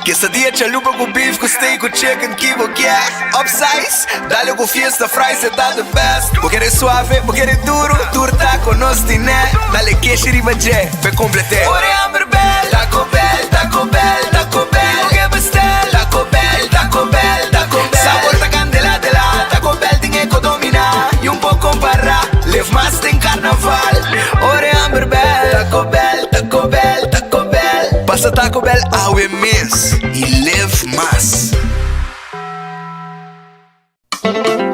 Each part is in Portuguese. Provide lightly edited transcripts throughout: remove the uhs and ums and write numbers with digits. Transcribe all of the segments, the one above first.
Quesadilla, chalupa com beef, com steak, com chicken, kibo, yeah. Upsize, dale com fiesta, fries, é tá the best. Vou querer suave, vou querer duro, turta com nós tiné. Dale queijo e bajé, pe complete. Ore Amber Bell, Taco Bell, Taco Bell, Taco Bell. Vou que bestel, Taco Bell, Taco Bell, Taco Bell. Sabor da candela de la, Taco Bell tem que dominar. E pouco para, live mais tem carnaval. Ore Amber Bell, Taco Bell, Taco Bell, Taco Bell. Passa Taco Bell ao mês e live mais.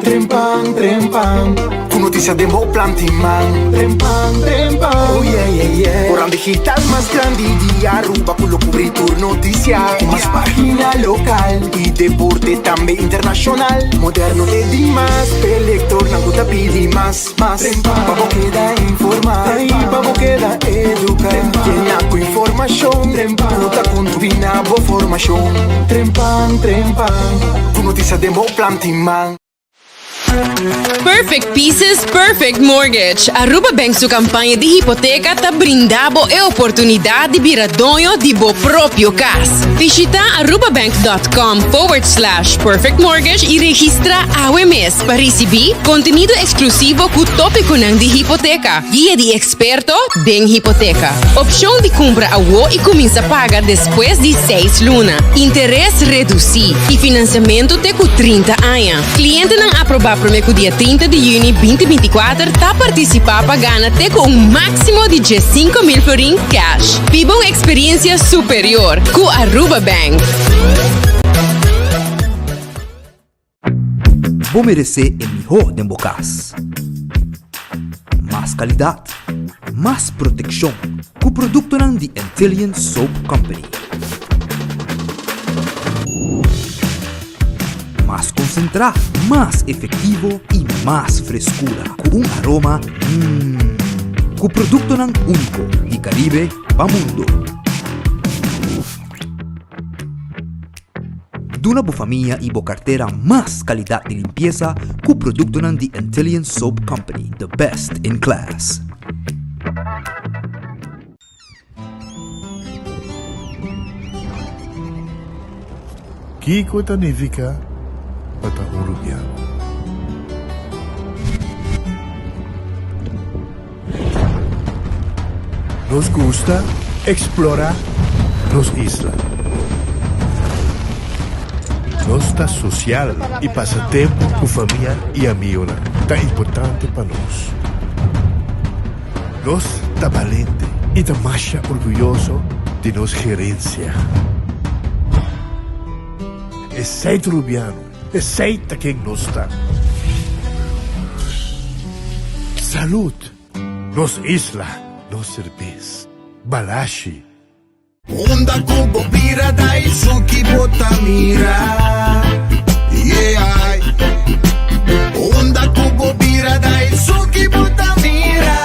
Trempang, trempang, com notícia de bom plantiman. Trempang, trempang, oh yeah, yeah, yeah. Orang digital más grande de Aruba, con lo cubrir tu noticia. Más página local y deporte también internacional. Moderno de Dimas, pelector, nanguta pidi más. Vamos queda informar, vamos queda educar. Llena con información, nota con tu binabo formación. Trempang, trempang, con notícia de bom plantiman. Perfect Pieces, Perfect Mortgage. Aruba Bank su campanha de hipoteca tá brindando a oportunidade de viradonho de bo próprio casa. Visita arubabank.com/perfect mortgage e registra AWMS para receber conteúdo exclusivo com tópico de hipoteca. Guia de experto em hipoteca. Opção de compra a WO e começa a pagar depois de 6 lunas. Interesse reduzido e financiamento até com 30 anos. Cliente não aprovar para o dia 30 de junho 2024 está participar pagando até com máximo de 5.000 florin cash. Viva uma experiência superior com Aruba Bank. Vou merecer o melhor de bocas. Mais qualidade, mais proteção com o produto de Intelligent Soap Company. Mais concentrado, mais efetivo e mais frescura, com aroma com produto único de Caribe para o mundo. Duna boa família e boa carteira mais qualidade de limpeza com produto de Intelligent Soap Company, the best in class. Que coisa significa para um rubiano? Nos gusta explorar nos islas. Nos está social e passa tempo com família e amigos. Tá importante para nós. Nós está valente e está mais orgulhoso de nossa gerência. Aceita rubiano, aceita quem nós está. Saúde, nos isla, nos cerveza, balashi. Onda kubo bira dai suki botamira. Yeah. Onda kubo bira dai suki botamira.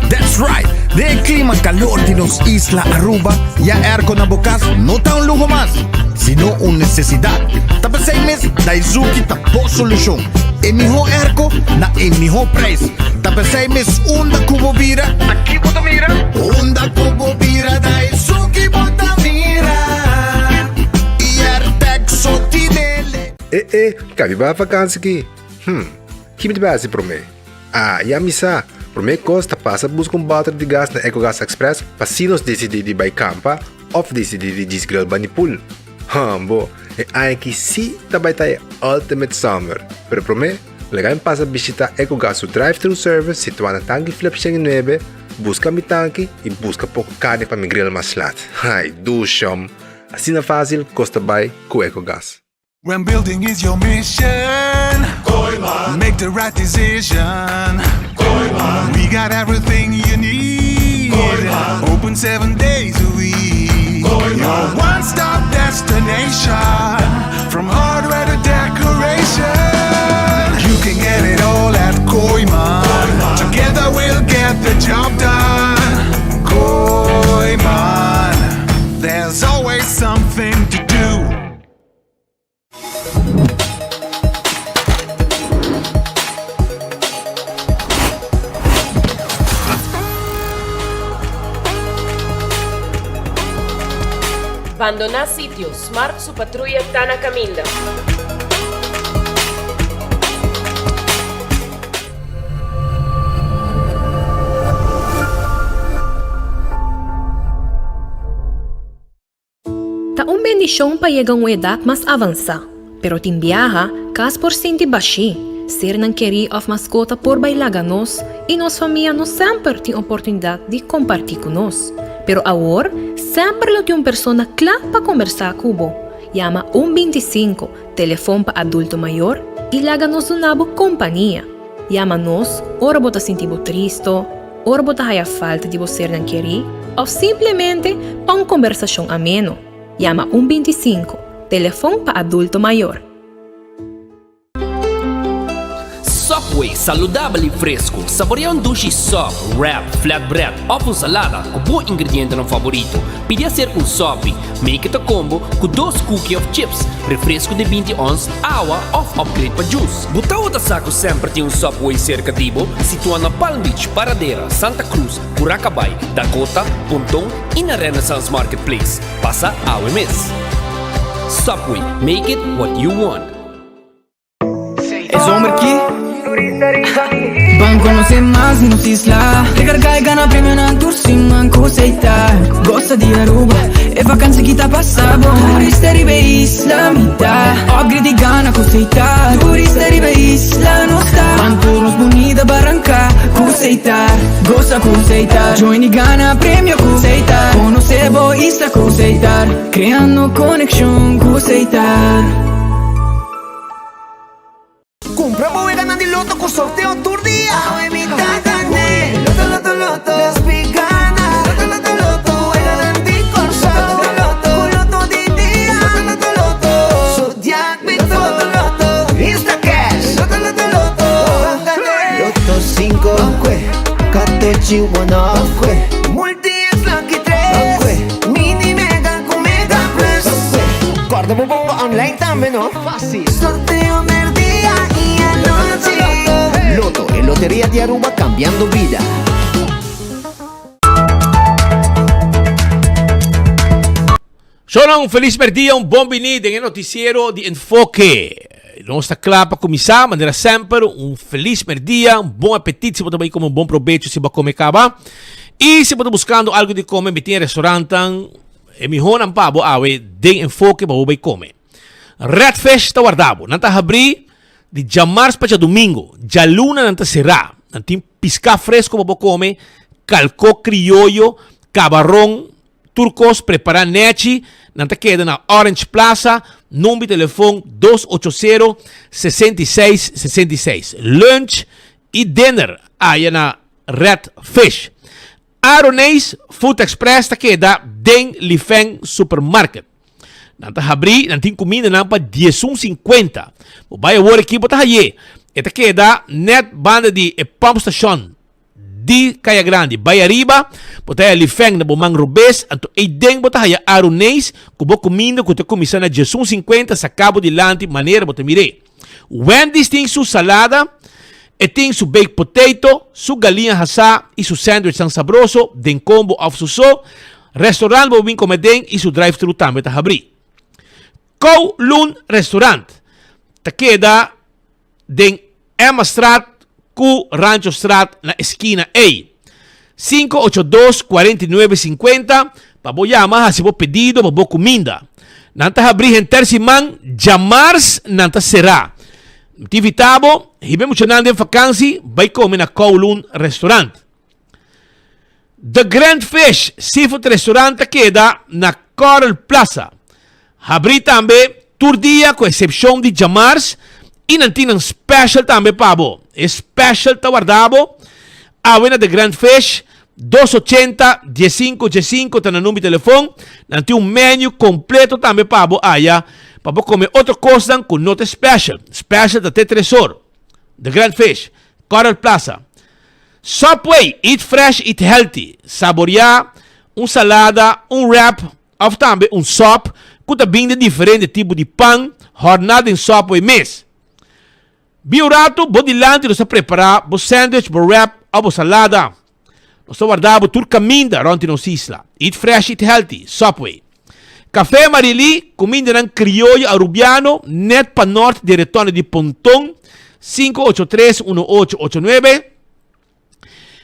That's right. De clima calor de nos isla Aruba, ya erco na bocas no tá un lujo más, sino una necesidad. Tapa 6 meses dai suki tapo solución. E mijo erco na e mijo preço. Tapa 6 meses onda kubo bira. Aqui botamira. Onda kubo bira dai suki botamira. E ertek sotinele. Cabe ba vakansie aqui? Que me base para mim? Ya misa. Por mim costa passa busca bater de gás na EcoGas Express para se nós decidir de ir campa ou decidir de desgrill banipul. Bo, é que sim também tá Ultimate Summer. Pero por mim, legal passa visitar EcoGas o drive-thru service situado na tanque flip 9, busca mi tanque e busca pouco carne para mi grill mais lat. Ai, dusham. Assim na fácil, costa by com EcoGas. When building is your mission, make the right decision. We got everything you need. Open 7 days a week. Your one-stop destination, from hardware to decoration. You can get it all at Koiman. Together we'll get the job done. Koiman, there's always something to do. Abandonar sitio. Smart su patrulla Tana Caminda. Taong bendisyon pa yegang edad mas avansa, pero timbiaha kas por sinti bashi, ser ng querer of mascota por bailaganos e nos família nos sempre tem oportunidade de compartilhar conosco. Pero agora, sempre lo tem uma pessoa clara para conversar com você. Llama 125, telefone para adulto maior e laga-nos uma boa companhia. Llama-nos, ora bota sentir triste, ora bota a falta de você não querer, ou simplesmente para uma conversação ameno. Llama 125, telefone para adulto maior. Subway, saudável e fresco. Saboreia um dushi soft, wrap, flatbread ou salada com bom ingrediente no favorito. Pide a ser um sop, make it a combo com 2 cookies of chips, refresco de 20 ons, água ou upgrade para juice. Buta outra saco sempre tem um Subway cerca de você, situado na Palm Beach, Paradera, Santa Cruz, Curacabai, Dakota, Pontong e na Renaissance Marketplace. Passa a UMS. Subway, make it what you want. Es hombre aquí Van conocer más y nos isla Recarga e gana premio na tursiman kuseita Gosta di Aruba e vacanze kita passavo Turista ribe isla mita Upgrade e gana kuseita Turista ribe isla no sta Van turnos bonita barranca kuseita Gosta kuseita Join e gana premio kuseita Conocer boista kuseitar Creando connection kuseitar Compramos e ganando loto com sorteio todo dia. A mitad gané. Loto, loto, las picanas. Loto, loto, e ganando con sorteio. Loto de dia. Loto, Zodiac, Loto, loto, Insta Cash. Loto, Loto 5, Catechi, One, Multi es Lucky 3, Mini Mega con Mega Plus. Guarda, me pongo online también, ¿no? Fácil. Sorteo del día y anoche. Loto, en Lotería de Aruba, cambiando vida. Sono un feliz dia, un buon venite nel noticiero di Enfoque. Non sta claro para começar, maneira sempre, um feliz dia, um bom apetite, se você vai comer um bom proveito, se você comer caba. E se você buscando algo de comer, me tem restaurante, e me honan pa, bo awe, de Enfoque, bo vai comer. Redfish está guardado, não está abrir de jamars para domingo, já luna não está será, não tem pisca fresco para comer, calco criollo, cabarrão, turcos, preparar nechi, não te queda na Orange Plaza, número de telefone 280-6666. Lunch e dinner aí na Red Fish. Aronês Food Express te queda den Lifeng Supermarket. Não te abrir, não tem comida não para 10,50. O vai agora aqui para aí. E te queda net banda de pump station. Di Kaya Grande, vai arriba, botaya Lifeng na Bomang Rubes, anto deng botaya Aronês, kubo comida, kuto comissão na 10,50 sa cabo de lante, maneira bota mire. Wendy's tem su salada, e tem su baked potato, su galinha hasa, e su sandwich sang sabroso, den combo of su so, restaurant bo bin comeden, e su drive-thru também ta abri. Kowloon Restaurant, ta queda den Emma Straat, Ku Rancho Strat na esquina A 582-4950 para llamar si vos pedido para vos comida nanta abrir en terciman jamars nanta será tivitabo hibe mucho nande en vacancy vai comer na Kowloon Restaurant. The Grand Fish Seafood Restaurant queda na Coral Plaza abrir também tur dia com exceção de jamars e não tem special também para vos. Special ta guardavo. Avena de Grand Fish 280-1515 tá no número de telefone. Não tem menu completo também para vos. Para vos comer outra coisa com nota special. Special da T3 The Grand Fish Coral Plaza. Subway Eat Fresh, Eat Healthy. Saborear salada, wrap ou também sop com também de diferente tipo de pão. Jornada em Subway mês. Biorato, bodilante, nós preparar o sandwich, o wrap, ou salada. Nós guardamos tur caminda, ronti nos isla. Eat fresh, eat healthy, Subway. Café Marili, comida ng criollo arubiano, net pa norte de Retorno de Pontong, 583-1889.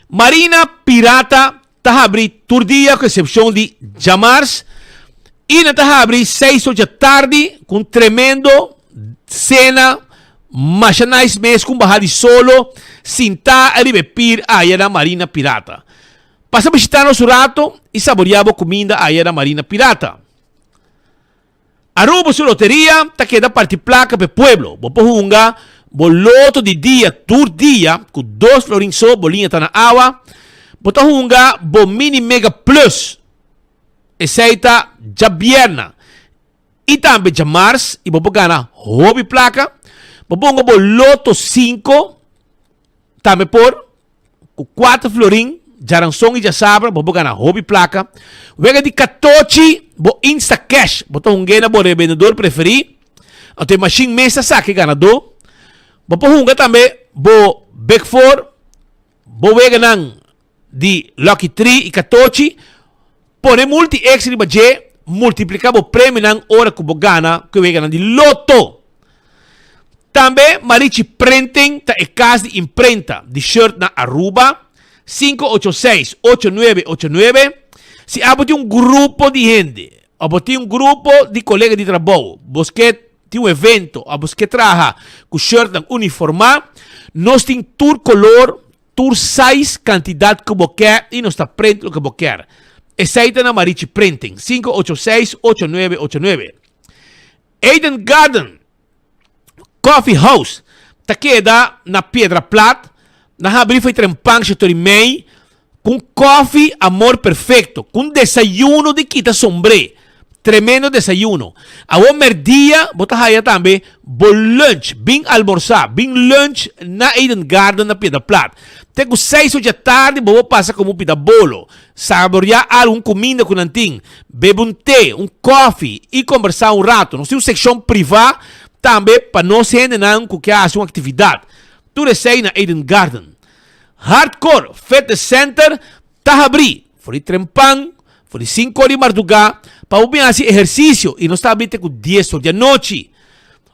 Marina Pirata, tahabri turdia com exceção de Jamars. E na tahabri 6 da tarde, com tremendo cena, machanais mês com barra de solo, sinta alibepir aí na Marina Pirata. Passa a visitar nosso rato e saborear a comida aí na Marina Pirata. Aruba sua loteria, tá queda parte placa para pueblo. Bopo hunga, boloto de dia, tour dia, com 2 florins só, bolinha tá na água. Boto hunga, bo mini mega plus. Essa já vierna. E também já mars, e bopo gana hobby placa. Bopo hunga boloto 5, também por, com 4 florins. Jaransong e Jasabra, bobo gana hobby placa. Wega de 14, bo Insta Cash, boto hungena bo revendedor preferi. Ante machine mesa saque ganador. Bopo hunga também bo Big Four, bo wega nang di Lucky 3 e 14. Pone multi extra budget, multiplica bo prêmio nang ora ko bo gana, que wega nang di loto. Também marichi printing ta e casa de imprenta de shirt na Aruba. 586-8989. Se abate grupo de gente, abate grupo de colegas de trabalho, você tem evento, você trabalha com shirt uniforme, nós temos tour color, tour size, quantidade que você quer e nós está print o que você quer. Essa é na Marichi Printing, 586-8989. Eden Garden Coffee House, tá queda na Pedra Plata. Na abrir foi trempang Chateaurimei com coffee amor perfeito, com desayuno de quita sombre, tremendo desayuno. A o merdia, bota aí também, bo lunch, bem almoçar, bem lunch na Eden Garden na Pedra Plata. Tenho 6 da tarde, bo passa como pida bolo, saborear alguma comida com nanting, bebe té, coffee e conversar rato. Nós temos seção privada também para não se enganar com que haja uma atividade. Tudo isso na Eden Garden. Hardcore Fitness Center Tahabri. Foi trempang, foi 5 de madrugada para fazer exercício e não está abrindo com 10 da noite.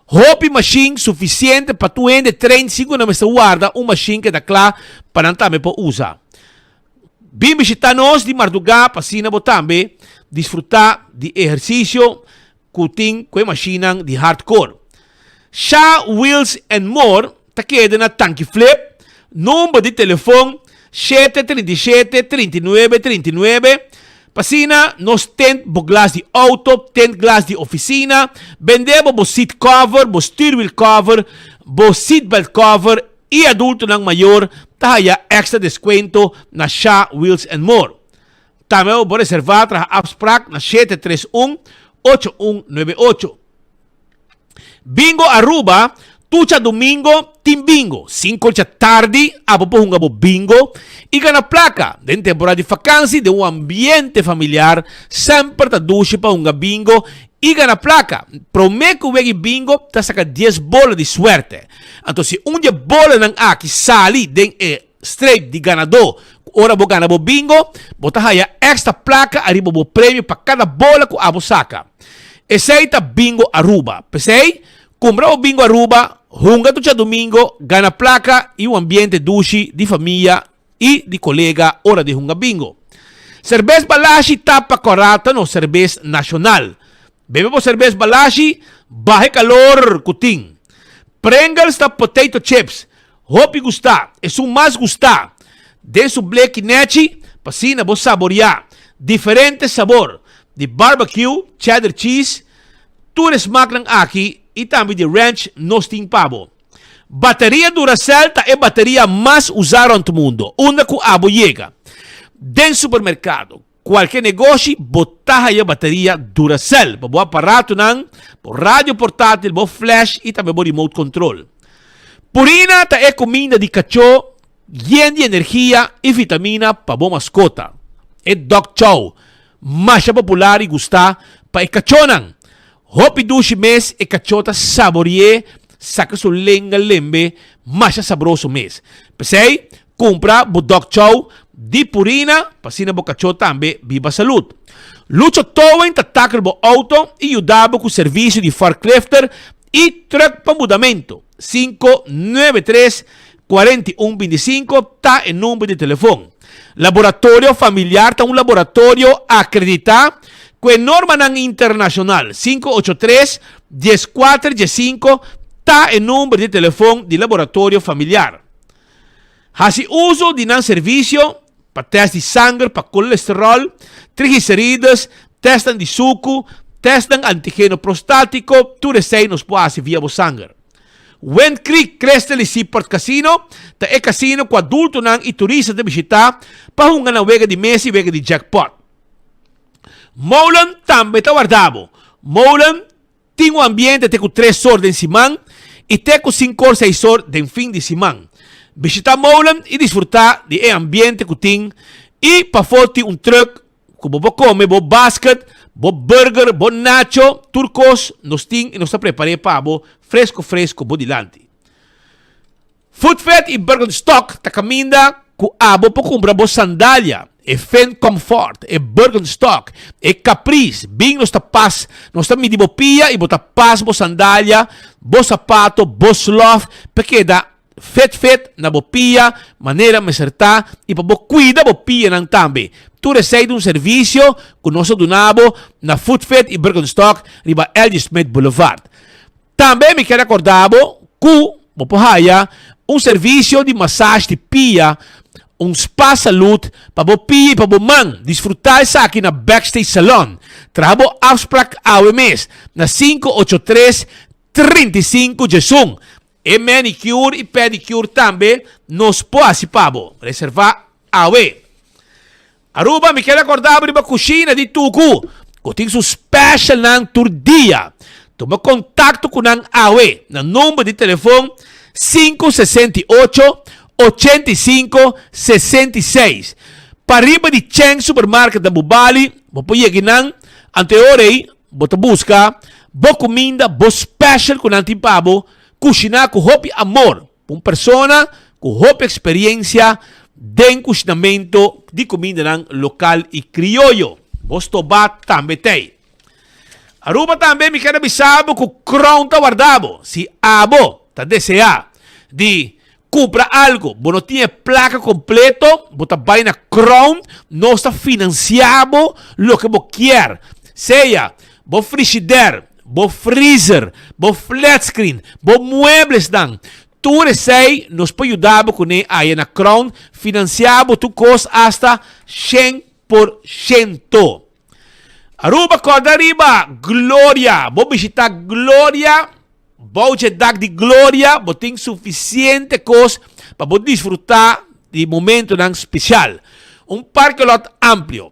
Hopi machine suficiente para tu ende 35 na mesa guarda, uma machine que dá claro para também para usar. Bem visitar nós de madrugada para assim também desfrutar de exercício com a machine de hardcore. Sha Wheels and More tá queda na Tanque Flip. Número de telefone 737-3939. Passina, nós temos glass de auto, temos glass de oficina. Vendemos seat cover, steering wheel cover, seatbelt cover e adulto ng maior. Tahaya extra descuento na Sha Wheels and More. Também vou reservar para Absprac na 731-8198. Bingo Aruba. Tucha domingo, team bingo. 5 da tarde, apopunga bo bingo. E gana placa. Den temporada de vacancy, de ambiente familiar, sempre ta duche pa unga bingo. E gana placa. Prometo que bingo, ta saca 10 bolas de suerte. Então, se dia bola nang aki sali, den straight de ganador, ora bo gana bo bingo, bota haya extra placa, arriba bo prêmio pa cada bola que abo saca. Esse é bingo Aruba. Pensei? Comprar o bingo Aruba, hunga tu domingo, gana placa e ambiente duche de família e de colega hora de hunga bingo. Cerveza Balashi tapa corata no cerveza nacional. Bebe po cerveza Balashi, baje calor kuting. Pringles ta potato chips. Hopi gusta, es un más gusta. De su black nechi, pasina bo saborear. Diferente sabor. De barbecue, cheddar cheese, tu smaak ng aki, e também de ranch nosting pavo. Bateria Duracell é a bateria mais usada no mundo. Uma que abo chega. Dentro do supermercado, qualquer negócio, botar a bateria Duracell. Para o aparato, por rádio portátil, por flash e também por remote control. Purina é comida de cachorro, llena de energia e vitamina para a mascota. É Dog Chow, mais popular e gostar para o cachorro. Hopi dushi mes e cachota saborie, saca su lenga lembe, mais sabroso mes. Pensei, compra bo Dog Chow di Purina, pasina bo cachota tambe, viva salud. Lucho Towen tatakar bo auto e ajudava com o serviço de forklifter e truck para mudamento. 593-4125 tá em número de telefone. Laboratório familiar tá laboratório acreditado com norma internacional. 583-1415 tá em número de telefone de laboratório familiar. Hasi uso de serviço para teste de sangue, para colesterol, triglicéridos, testan de suco, testan antígeno prostático, tudo isso nos pode via o sangue. When Creek Crestel Seaport Casino, ta é casino com adulto e turista de visitar para uma na wega de Messi, wega de jackpot. Molan também está guardado. Molan tem um ambiente com 3 horas de semana e tem com 5 ou 6 horas de fim de semana. Visitar Molan e desfrutar de ambiente que tem e para foto um truck que você come, bo basket, bo burger, bo nacho, turcos, nos tem e nos está preparado para bo fresco bo dilante. Food Fed e Burger Stock ta caminda com abo para comprar bo sandália, e Fen Comfort, e Burger Stock, e Caprice, bem nos está paz, nos está midi bo pia e bo ta paz bo sandália, bo sapato, bo sloth, porque da fet na bopia, maneira meserta e para bo cuida bopia nang tambe. Tu recebe um serviço que nós donamos na Food Fed e Burger Stock riba L.G. Smith Boulevard. Também me quero acordar que bopohaya um serviço de massagem de pia, um spa saúde para bopia e para bo man desfrutar isso aqui na Backstage Salon. Trabo afspraak AWMS na 583-35 Jesung. E manicure e pedicure também nos pode reservar AWE. Aruba, me quero acordar para a cozinha de Tucu. Que tem um special nang turdia. Toma contato com nang AWE. No número de telefone 568-85-66. Para riba de Cheng Supermarket da Bubali, você pode ir nang anteorei, você busca, boa comida, boa special com nang tipabo, cozinhar com hopi amor, uma pessoa com hopi experiência de cozinhamento de comida local e criollo. Bostobat também tem. Aruba também me quero avisar que o Crown está guardado. Se abo está desejar de comprar algo, não tem placa completo, você vai na Crown, não está financiado o que você quer. Seja, o frigideiro, bo freezer, bo flat screen, bo muebles dan. Tu recei nos pode ajudar com aí na Crown, financiado tu costa hasta 100%. Aruba corda arriba, Glória. Bo visitar Glória, budget dag de Glória, bo tem suficiente coisa para bo desfrutar de momento dan especial. Um parque lot amplio.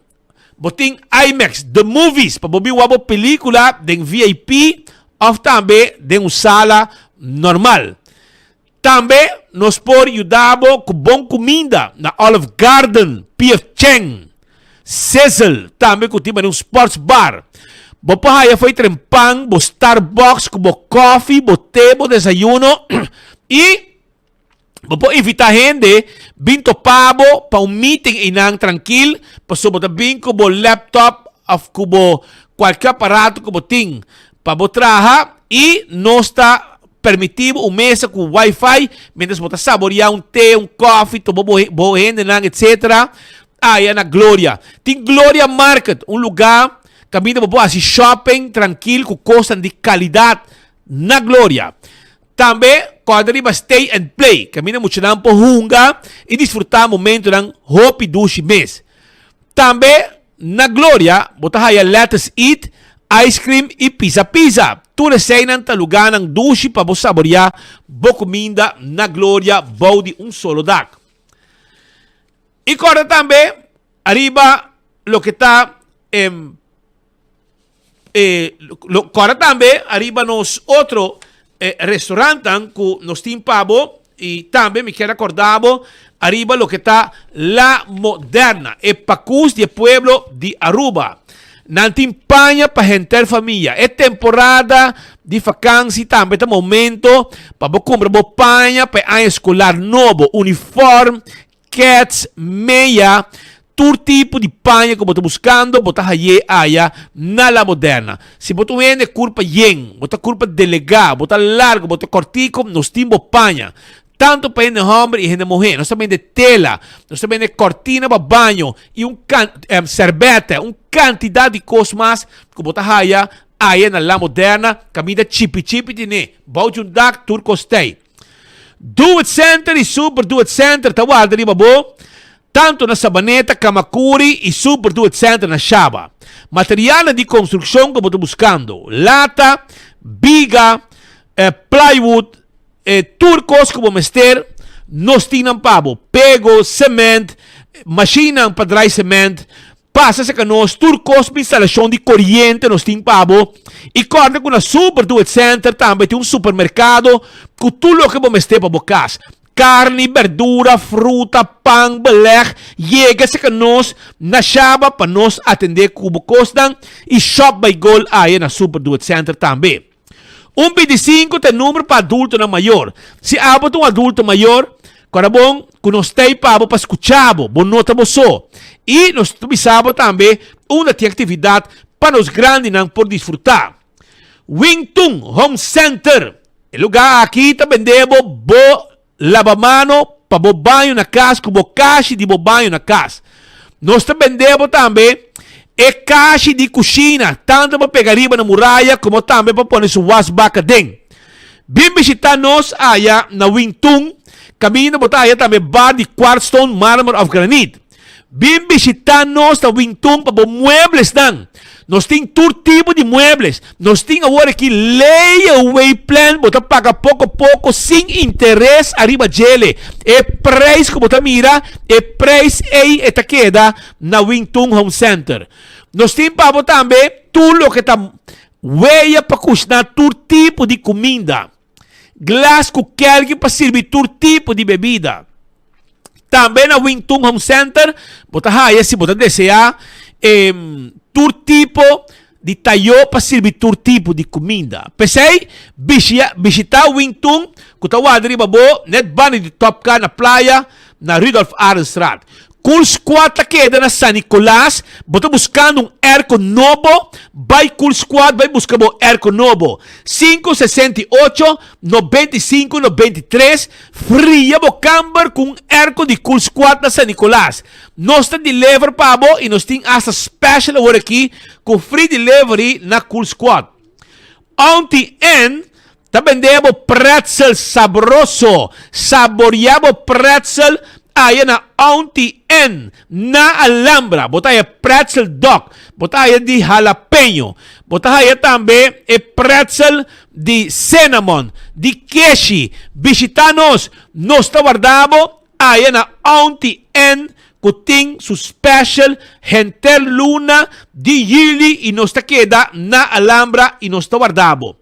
Boting IMAX, The Movies, para bobi wabo película de VIP ou também de uma sala normal. Também nos pode ajudar com bom comida na Olive Garden, P.F. Cheng, Cecil, também com um sports bar. Bo pahaya foi trempang, bo Starbucks, bo coffee, bo té, bo desayuno e vou invitar gente, bem topado para um meeting inang tranquilo, para sobre bem com o laptop, com qualquer aparato que você tem, para você trabalhar e não está permitido uma mesa com Wi-Fi, mientras você saborear um té, um coffee, tomar boa gente, etc. Aí é na Glória. Tem Glória Market, um lugar que a gente pode shopping tranquilo, com coisas de qualidade na Glória. Também, quando arriba stay and play, camina muito na pohunga e desfrutar momento ng hopi dushi mês. Também, na Glória, botahaya let's eat, ice cream e pizza. Tudo sei nang talugan ng dushi para você saborear boa comida na Glória, bom de solo dag. E corre também, arriba, lo que está corre também, arriba nos outro restaurante que nos tem pavo e também me quero acordar arriba lo que está La Moderna, el Pacus de Pueblo de Aruba. Não tem panha para gente família. É temporada de vacância também, é momento para comprar panha para ano escolar novo, uniforme, cats, meia, todo tipo de panha que você buscando, você haye aya na La Moderna. Se você vende curpa yen, você curpa delegado, você largo, você cortico, nós temos panha. Tanto para gente homem e gente mulher. Nós também de tela, nós também de cortina para banho e servete, quantidade de coisas mais que você haya aya na La Moderna, camida chipi tine, baujundak turcostei. Do It Center e Super Do It Center, tawad riba bo. Tanto na Sabaneta, Kamakuri e Super Do It Center na Shaba. Material de construção que você buscando. Lata, biga, plywood, turcos como mester, nós tínamos pabo. Pego, cement, machina para dry cement. Passa se que nós, turcos, instalação de corrente, nós tínamos pabo. E corda com a Super Do It Center também tem supermercado com tudo o que você mester para casa. Carne, verdura, fruta, pão, beleg, llega-se que nós na Shaba para nós atender como costam e Shop by Gold aí na Super Do It Center também. 25 tem número para adulto na maior. Se há um adulto maior, cara bom, que nós tem para escutar, bom nota só. E nós temos também uma atividade para os grandes não por desfrutar. Wingtung Home Center. O lugar aqui está vendendo lavamano para banho na casa, como caixa de banho na casa. Nós também vendemos também caixa de cozinha, tanto para pegar riba na muralha, como também para pôr sua wasback dentro. Vem visitar nós allá na Wingtung, caminho para allá também bar de quartzstone, mármore of granite. Vem visitar nós na Wingtung para muebles dan. Nós temos todo tipo de muebles. Nós temos agora aqui layaway plan. Você paga pouco a pouco, sem interesse, arriba dele. E preço que você mira, e preço aí está queda na Wingtung Home Center. Nós temos para também tudo o que está veia para cozinhar todo tipo de comida. Glass cooker para servir todo tipo de bebida. Também na Wingtung Home Center, você vai, se você desejar, todo tipo de talho para servir todo tipo de comida. Pensei, visitar o Wingtung, que está lá de Babo, net bani de Top Car na praia, na Rudolf Arenstraat. Cool Squad queda na San Nicolás, você buscando airco novo, vai Cool Squad, vai buscar um airco novo. 568 95 93, fria o camber com airco de Cool Squad na San Nicolás. Nós temos delivery para bo e nós temos essa special agora aqui com free delivery na Cool Squad. Ontem também demos pretzel sabroso, saboreamos pretzel aí na Auntie N, na Alhambra. Bota aí pretzel dog, bota aí de jalapeno, bota aí também pretzel de cinnamon, de queijo. Visita-nos, nós guardamos aí na Auntie N, que tem su special Genter Luna de Yili e nós queda na Alhambra e nós guardamos.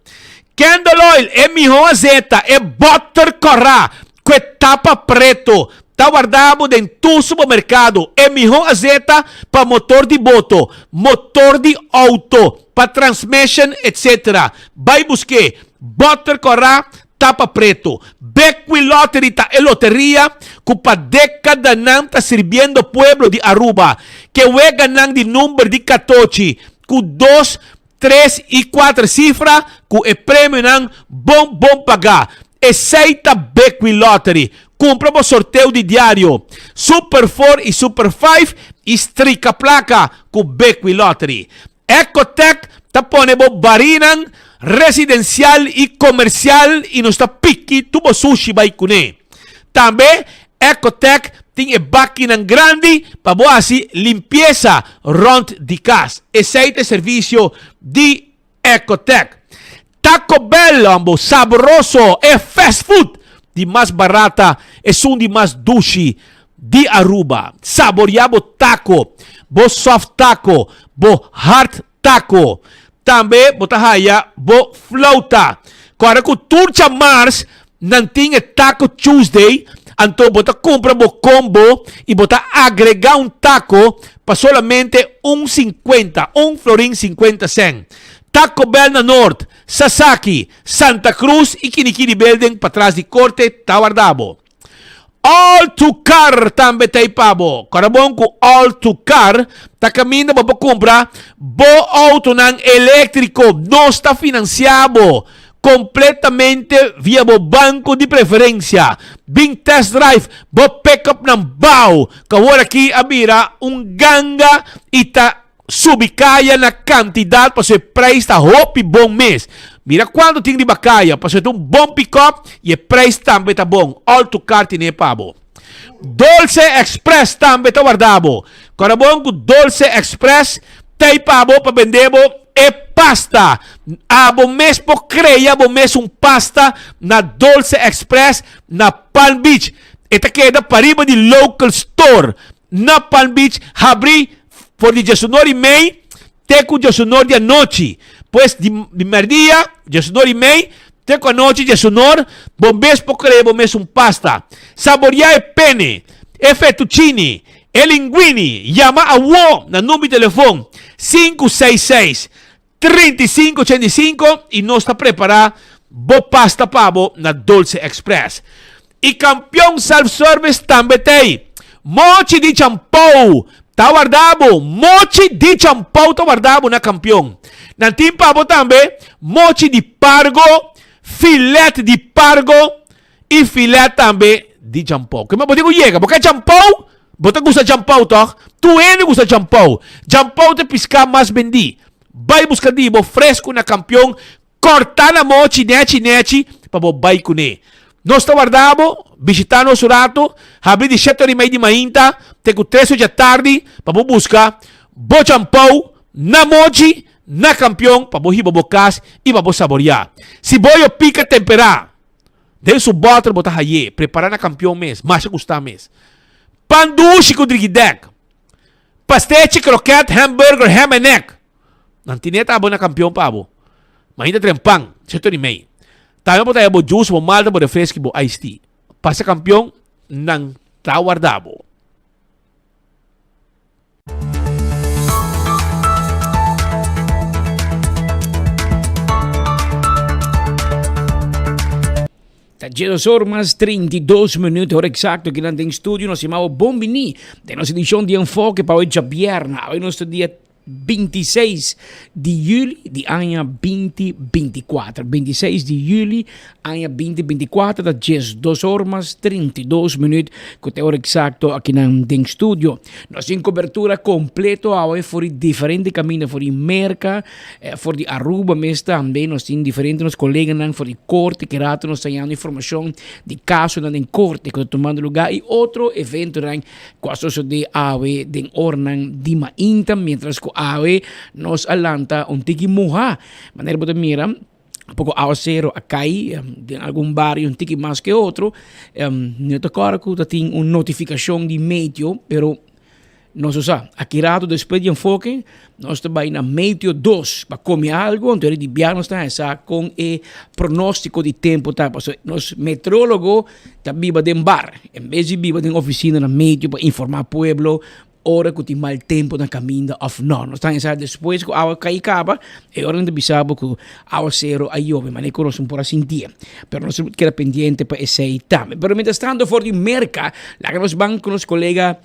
Candle oil, mijo azeta, butter corra, que tapa preto. Está guardado dentro do supermercado. É melhor azeta para motor de moto, motor de auto, para transmission, etc. Vai buscar butter corra, tapa preto. Beckwith Lottery tá é loteria que para década não está servindo o pueblo de Aruba. Que é ganando de número de 14, com 2, 3 e 4 cifras, que é prêmio não bom pagar. Aceita Beckwith Lottery. Compramos sorteio de diário. Super 4 e Super 5. Estrica placa com Beckwith Lottery. Ecotec está ponendo barinan residencial e comercial e nos está pique tubo sushi vai cune. Também Ecotec tem máquina grande para boa assim limpeza rond de casa. Aceita serviço de Ecotec. Taco Bell, ambo, sabroso, é fast food. De mais barata, é um de mais doce de Aruba. Saboreamos taco, bo soft taco, bo hard taco. Também, bota raia, bo flauta. Agora, com turcha Mars, não tem taco Tuesday. Então, bota compra bo combo e bota agregar um taco para solamente 1,50, florin 50 cent. Taco Bell na Norte, Sasaki, Santa Cruz e Kinikini Building para trás de corte, está guardado. All to car tambe tay pabo. Karabong ko all to car, takamina ba compra bo auto ng eléctrico, no está financiado, completamente via bo banco de preferencia. Bing test drive, bo pick up ng bao. Kawala ki abira, ganga ita subikaya na cantidad para su price ta hopi bom mes. Mira quando ting di bakaya, para su bom pick up, e price tambe ta bom. All to car tine pabo. Dolce Express tambe ta guardabo. Karabong ko Dolce Express, tay pabo pa vendebo e pasta. Abo mes po creia, abo mes pasta na Dolce Express na Palm Beach. Ita queda pariba di local store na Palm Beach. Habri for di 19 May, teco 19 di anoche. Pues di merdia, 19 May, teco anoche 19, bombes po creia, abo mes pasta. Saboria e pene, e fettuccini, e linguini. Llama a WO na numero de telefone 566-3585 e nós está preparado bo pasta pabo na Dolce Express. E campeão self-service também tem. Mochi di champou, tá guardado. Mochi di champou tá guardado na campeão. Na team pabo também, mochi di pargo, filete di pargo e filete também di champou. Que me pode dizer, porque champou, você gusta champou, toh? Tu não gusta champou. Champou te piscar mais vendi. Vai buscar dibo fresco na campeão, cortar na mochi neti para vai com ele. Nós está guardado, visitando o rato, abrir de 7h30 de manhã, tem 3 da tarde, para buscar bo champou na mochi, na campeão, para ir para casa e para saborear. Se boio pica temperar, dê su bottle botar aí, preparar na campeão mês, mais custa mês. Pandushi com drigidek, pastete, croquete, hamburger, ham and egg. Nantineta abo na campeão pabo. Mas ainda trempang, 7h30. Tayo po tayo bo juice, bo malta, bo refresco, bo iced tea. Pasa campeão ng Tawardabo. Tá 10 horas, 32 minutos, hora exacto, aqui em estúdio, nós chamamos Bombini, de nossa edição de enfoque para hoje, viernes, hoje nosso dia 26 de julho de ano 2024. 26 de julho, ano 2024, das 2 horas, 32 minutos, que é a hora exacto aqui no estúdio. Nós temos cobertura completa por diferentes caminhos, por Merca, por Aruba, mas também nós temos diferentes colegas por corte, que rato nós temos informação de caso em corte, que está tomando lugar, e outro evento com a sociedade de AWE, de Ornan, de Mainta, mientras que AWE nos alanta tiki muha. Maneira de mira, um pouco ao zero a cair, em algum barrio tiki mais que outro. Não te agora que tem uma notificação de meio, pero nós usamos aqui rato depois de enfoque, nós também na meio 2 para comer algo, então de viagem nós está com o pronóstico de tempo, tá? Nós meteorólogo tá viva de bar, em vez de viva de oficina na meio para informar o pueblo. Hora que tem mal tempo na caminho of não. Nós estamos a depois que a água cai caba, é hora de bisabo que a água zero a chove, mas nem conosco por assim dia. Pero nós queda pendiente para esse também. Pero mientras tanto, for de Merca, lá que nós vamos com nosso colega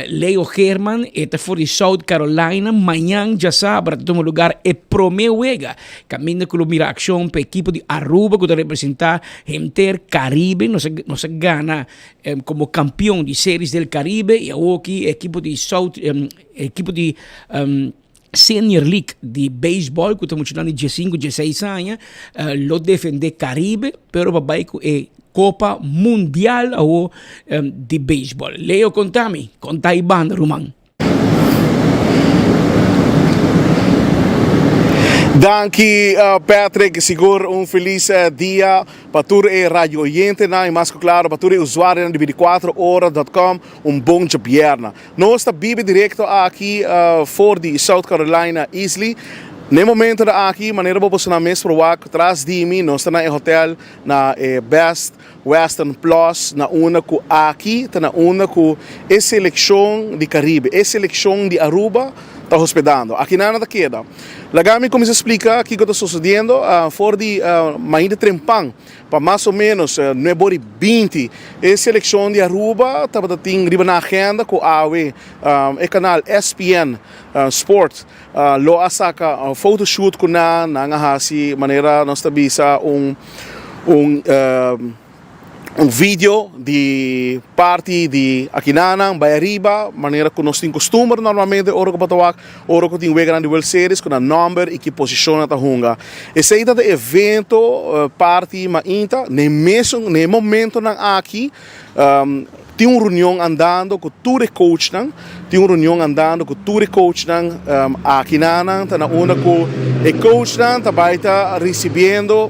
Leo Herman, está for de South Carolina, amanhã já sabe, para tomar lugar é Promeuega. Caminho com o mira ação para a equipe de Aruba, que representa Inter Caribe, nos gana como campeão de séries del Caribe, e aqui equipe de South, equipe de Senior League de beisebol, que estamos falando de 15, 16 anos, lo defende Caribe, pero babai é Copa Mundial ou de beisebol. Leo, contame, contai banda, Roman. Danke, Patrick. Seguro feliz dia para todos os rádio oyentes, e mais claro, para todos os usuários de 24horas.com, bom dia. Nós estamos direto aqui for de South Carolina Easily. No momento aqui, maneira para você na mesa provar atrás de mim, nós estamos no hotel na Best Western Plus, na una com aqui, na una com a seleção de Caribe, a seleção de Aruba, está hospedando. Aqui nada da queda. Lagami começa a explicar o que está sucedendo fora de Maíra Trempang, para mais ou menos 9h20. A seleção de Aruba estava tendo na agenda com a AWE, o canal ESPN Sport. Lo asaka photoshoot ko na hasi maneira nós tabisa um vídeo de parte de Aquinanang, Bayariba, maneira que nós temos costume normalmente, ora que patawak, ora que temos grande World Series, com a number e que posiciona ta hunga. Esse é o evento, parte, ma inta, nem momento nang aqui, tem uma reunião andando com todos os coaches, tem uma reunião andando com todos os coaches aqui na tá na onda com o coach tá vai estar recebendo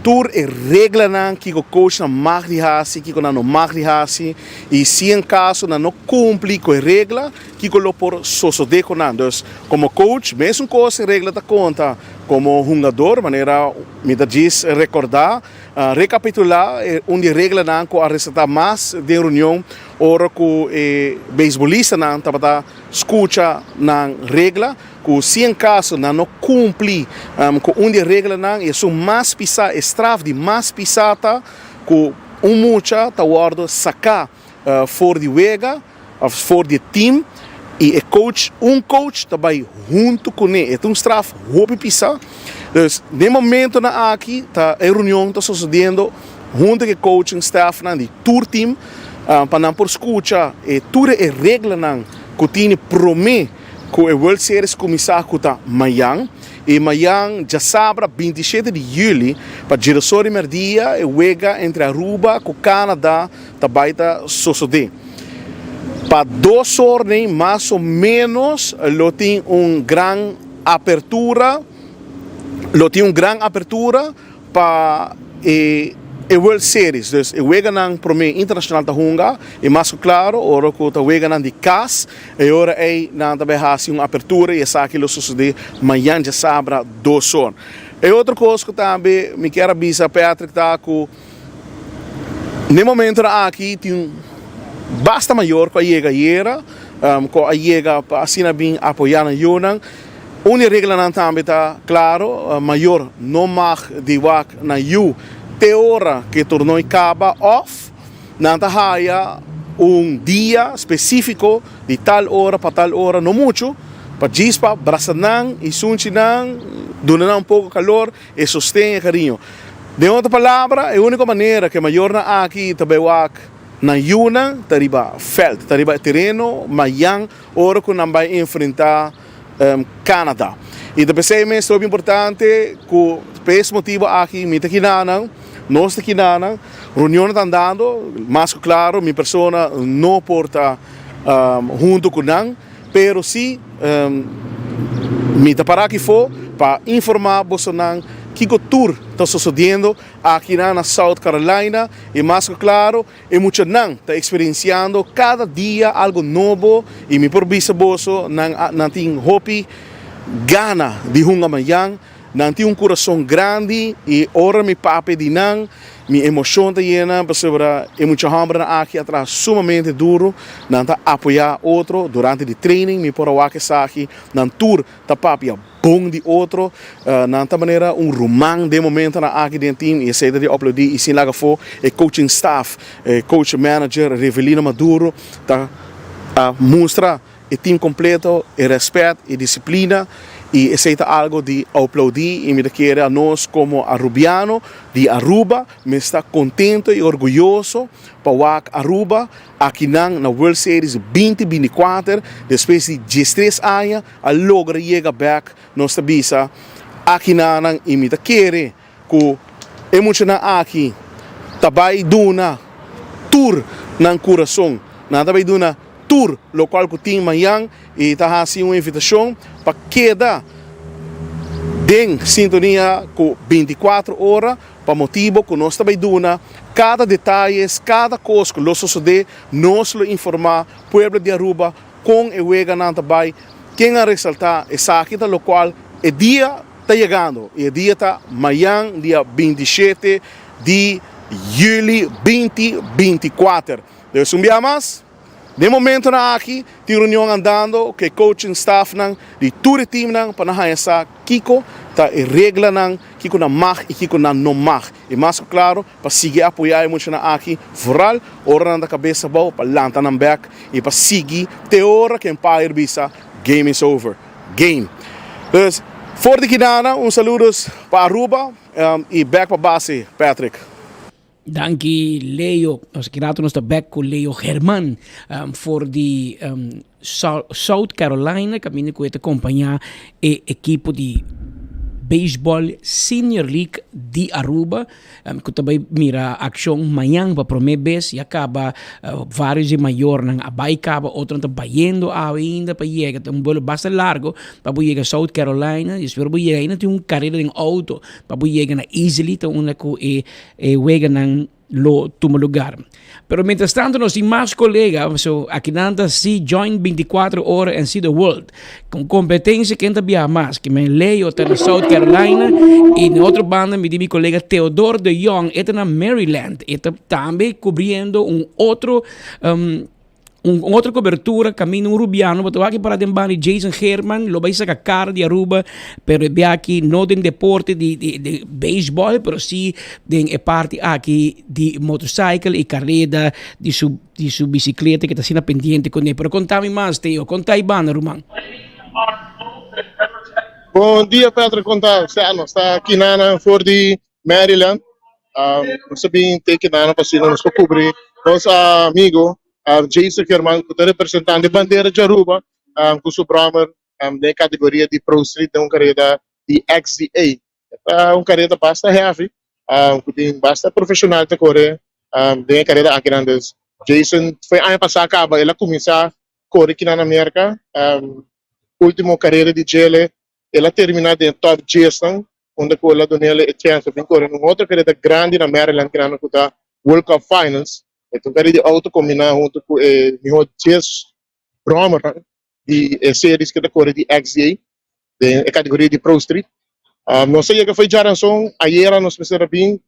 tur e regra que o coach não magrihasi, que não magrihasi, e se em caso não cumpre com a regra, que o por sosode com então, como coach, mesmo coisa regra da conta, como jogador, maneira me diz recordar, recapitular onde regra não com a receita mais de reunião, ora que o beisbolista não tá escuta na regra, que se em caso não cumpre com onde regra não, e são mais pisar, estraf de mais pisata, que mucha tá guardo sacar fora de wega, fora de time, e coach também junto com ele, é um estraf roupa pisar. Então, de momento na aqui, tá a reunião está sucedendo junto com o coaching staff de tour team, para não por escutar e tudo é regra não, que tem promete que o World Series começar com amanhã. E amanhã, já sabe, 27 de julho, para Girassoli Merdia, e Wega entre Aruba e o Canadá, também está sucedendo. Para 2 horas, mais ou menos, lo tem uma grande abertura, para o World Series. Então, o Wega não promete internacional da Hunga, e mais claro, ora que o Wega não de CAS, e ora é não também há uma abertura, e essa aqui lo sucede amanhã, já sabe, 2 horas. E outra coisa que também me quero avisar, Patrick, tá que no momento aqui tem basta maior com a chega com a chega para assim bem apoiar na Yunan. Uma regra não também está claro, maior não mag de wak na Yu, te hora que o torneio acaba off, não tá haya dia específico de tal hora para tal hora, não muito, para gispa, braçanang, e sunchinang, donar pouco calor e sustém carinho. De outra palavra, é a única maneira que maior na aqui também wak na Yuna, tariba feld, tariba terreno, mayang, ora que não vai enfrentar Canadá. E depois é mesmo importante que por esse motivo aqui, me aqui nós aqui reunião está andando, mas claro, minha pessoa não porta junto com nós, pero sim, me para aqui for para informar você que o tour está sucedendo aqui na South Carolina e mais claro, e muito não está experienciando cada dia algo novo e me por vista bolso não tem hope gana de hunga amanhã, não tem coração grande e ora me pape de não, minha emoção está llena, para é muito hambre aqui atrás sumamente duro, não está apoiar outro durante o training, me por aqui aqui, não tour está pape bom de outro, nanta maneira romance de momento na aqui dentro time e sei de uploadar e sim lá for e coaching staff, coach manager Revelino Maduro tá mostra o time completo, e respeito e disciplina e aceita algo de uploadar e me quer a nós como arubiano de Aruba, me está contente e orgulhoso para Aruba aqui na World Series 2024 depois de 13 anos a logra chegar back nossa bisa aqui na e me quer que emocionar aqui também duna tour na coração nada vai duna tour local que tem amanhã e está assim uma invitação para quedar em sintonia com 24 horas para motivo que nós também duna cada detalhe, cada coisa que nós sucede, nós informar o povo de Aruba com o Wega também quem a ressaltar essa aqui da local o dia está chegando e o dia está amanhã dia 27 de julho 2024. Deus mais. De momento na aqui, tem reunião andando, que coaching staff nang, de tour team nang, panahaya sa Kiko, tá e regla nang, Kiko na mag e Kiko na não mag. E mais claro, para seguir apoiar muito na aqui, vooral, ora na cabeça bom, para lanta na back, e para seguir, te hora que Empire bisa, game is over. Game. Dus, voor de Kinana, saludos para Aruba, e back para base, Patrick. Dankie Leo, als ik raad ons de back con Leo German voor die South Carolina, kami ko ito kumpanya e equipo di Baseball Senior League di Aruba. Kutabay mira aksyon mayang pa promebes yakaba vários de maior ng abay kaba outro tá bayendo ainda pa yega um bolo basta largo pa yega South Carolina e espero yega ainda tem carreira em auto pa yega na easily tá una ko wega ng lo tumo lugar. Pero mientras tanto nos sin más colegas, so aquí nanda si join 24 horas en see the world con competencia que entabia más que me leo en South Carolina y en otra banda me di mi colega Theodore de Jong en Maryland está también cubriendo un otro outra cobertura, caminho rubiano, mas aqui para dembani Jason Herman, lo vais a cara de Aruba, pero é aqui não tem deporte de beisebol, pero sim tem parte aqui de motorcycle e carreira de su bicicleta que está sendo pendiente com ele. Pero contame mais, Teo, conta aí, Bana, Roman. Bom dia, Pedro. Conta, está aqui na for de Maryland. Nós sabemos que na para nos cobrir nosso amigo Jason Herman, que é representante de bandeira de Aruba, com o Bramer, na categoria de Pro Street, uma carreira de XDA. Uma carreira bastante heavy, que tem bastante profissional de correr, tem carreira aqui grandes. Jason foi ano passado acaba, ele começou a correr aqui na América, última carreira de Chile, ele terminou em top Jason, onde ele deu nele a chance de correr uma outra carreira grande na Maryland, que é a World Cup Finals. Então, quero de auto combinar junto com o meu Jess Bromer de séries que corre de XDA, de categoria de Pro Street. Não sei que foi Jaranson, ayer nós pensamos bem,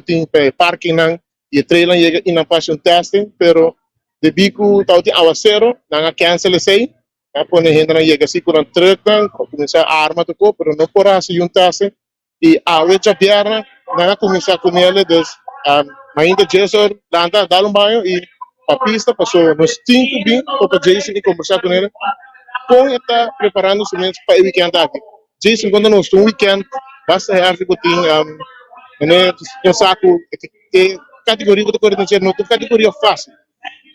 tem parking e o trailer chega e não faz testing, pero de bico tem aguacero, não cancel sei, quando a gente não chega assim com um truck, começa a arma tocou, pero não por assim teste e a outra perna, não começa a comer eles. Ainda Jason dá um banho e a pista passou nos 5 bem para Jason e conversar com ele. Com está preparando os momentos para o weekend aqui. Jason, quando nós temos um weekend, basta heavy que tem um saco de categoria que corre no dia, não tem categoria fácil.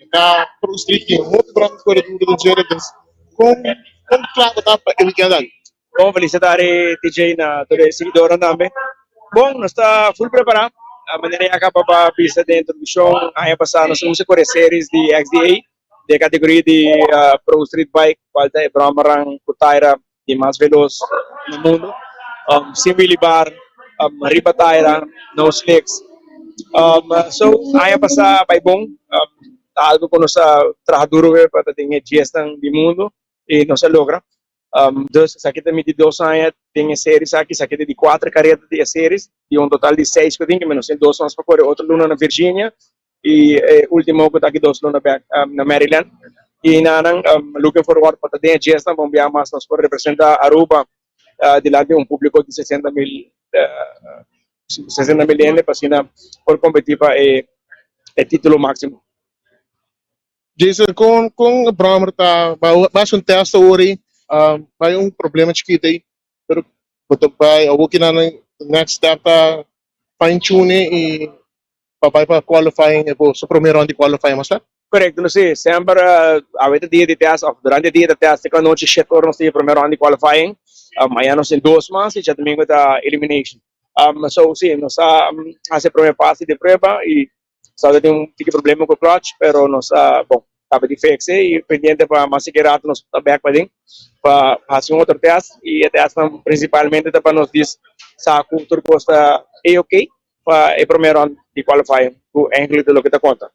Está para o street, muito branco corre no dia, com claro tá para o weekend aqui. Bom, felicitare TJ na toda a seguidora também. Bom, nós está full preparado. A maneira que acaba para a pista de introdução, ano passado nós temos a séries de XDA, de categoria de Pro Street Bike, qual é Bramarang, Kutaira, de mais veloz no mundo, Simili Bar, Riba Taira, No Slicks. So, ano passado vai bom, algo que nós trabalhamos duro para ter gestão do mundo e nós logra. Dus aqui também de 2 anos tem séries aqui de 4 carreiras de séries e total de 6 que eu tenho, menos 2 anos para correr, outro luna na Virgínia e último que está aqui 2 luna na Maryland e nanang looking forward para ter gesta, vamos ver mais nós por representar Aruba de lado de público de 60 mil yen para por competir para o título máximo. Jason, com o Bramer tá basta teste hoje. Vai problema chiquito aí, pero vai o que na next step fine tune e vai para qualifying e o primeiro round de qualifying mas tá? Correto, não sei, sempre a vez dia de teste, durante o dia de teste que a noite chegou não sei primeiro round de qualifying, amanhã nós em 2 meses e já domingo da elimination. So sim, nós faz a primeira fase de prova e só tem tipo problema com o clutch, pero nós bom estava de fixe e pendiente para mais segurar nos back para fazer outro teste e o teste principalmente para nos diz saco turbo está ok para o primeiro round de qualifying o include lo que te conta.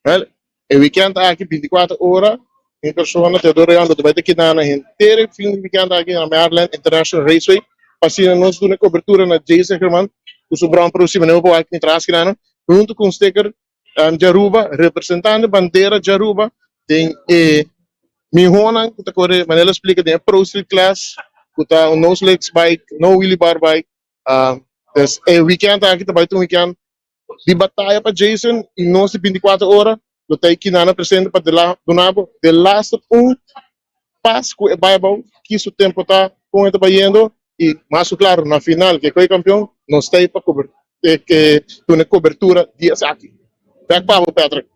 Well, o weekend aqui 24 horas em persona te dou reando vai ter que dar na inteiro fim de weekend aqui na Maryland International Raceway passando nós do cobertura na Jason Herman o Brown para o cima não vou aqui atrás que não junto com o sticker Jaruba, representante bandeira Jaruba, tem Mihonan, que corre, Manela explica, tem a Pro Street Class, que tá um nose legs bike, no wheelie bar bike. Dus weekend aqui também tem um weekend de batalha para Jason e nós de 24 horas, eu tenho que na presente para do nabo, de last pass que é bom, que isso tempo tá com ele indo e mais claro na final que foi campeão, nós tem para cobrir que tem cobertura dias aqui. Back para Patrick.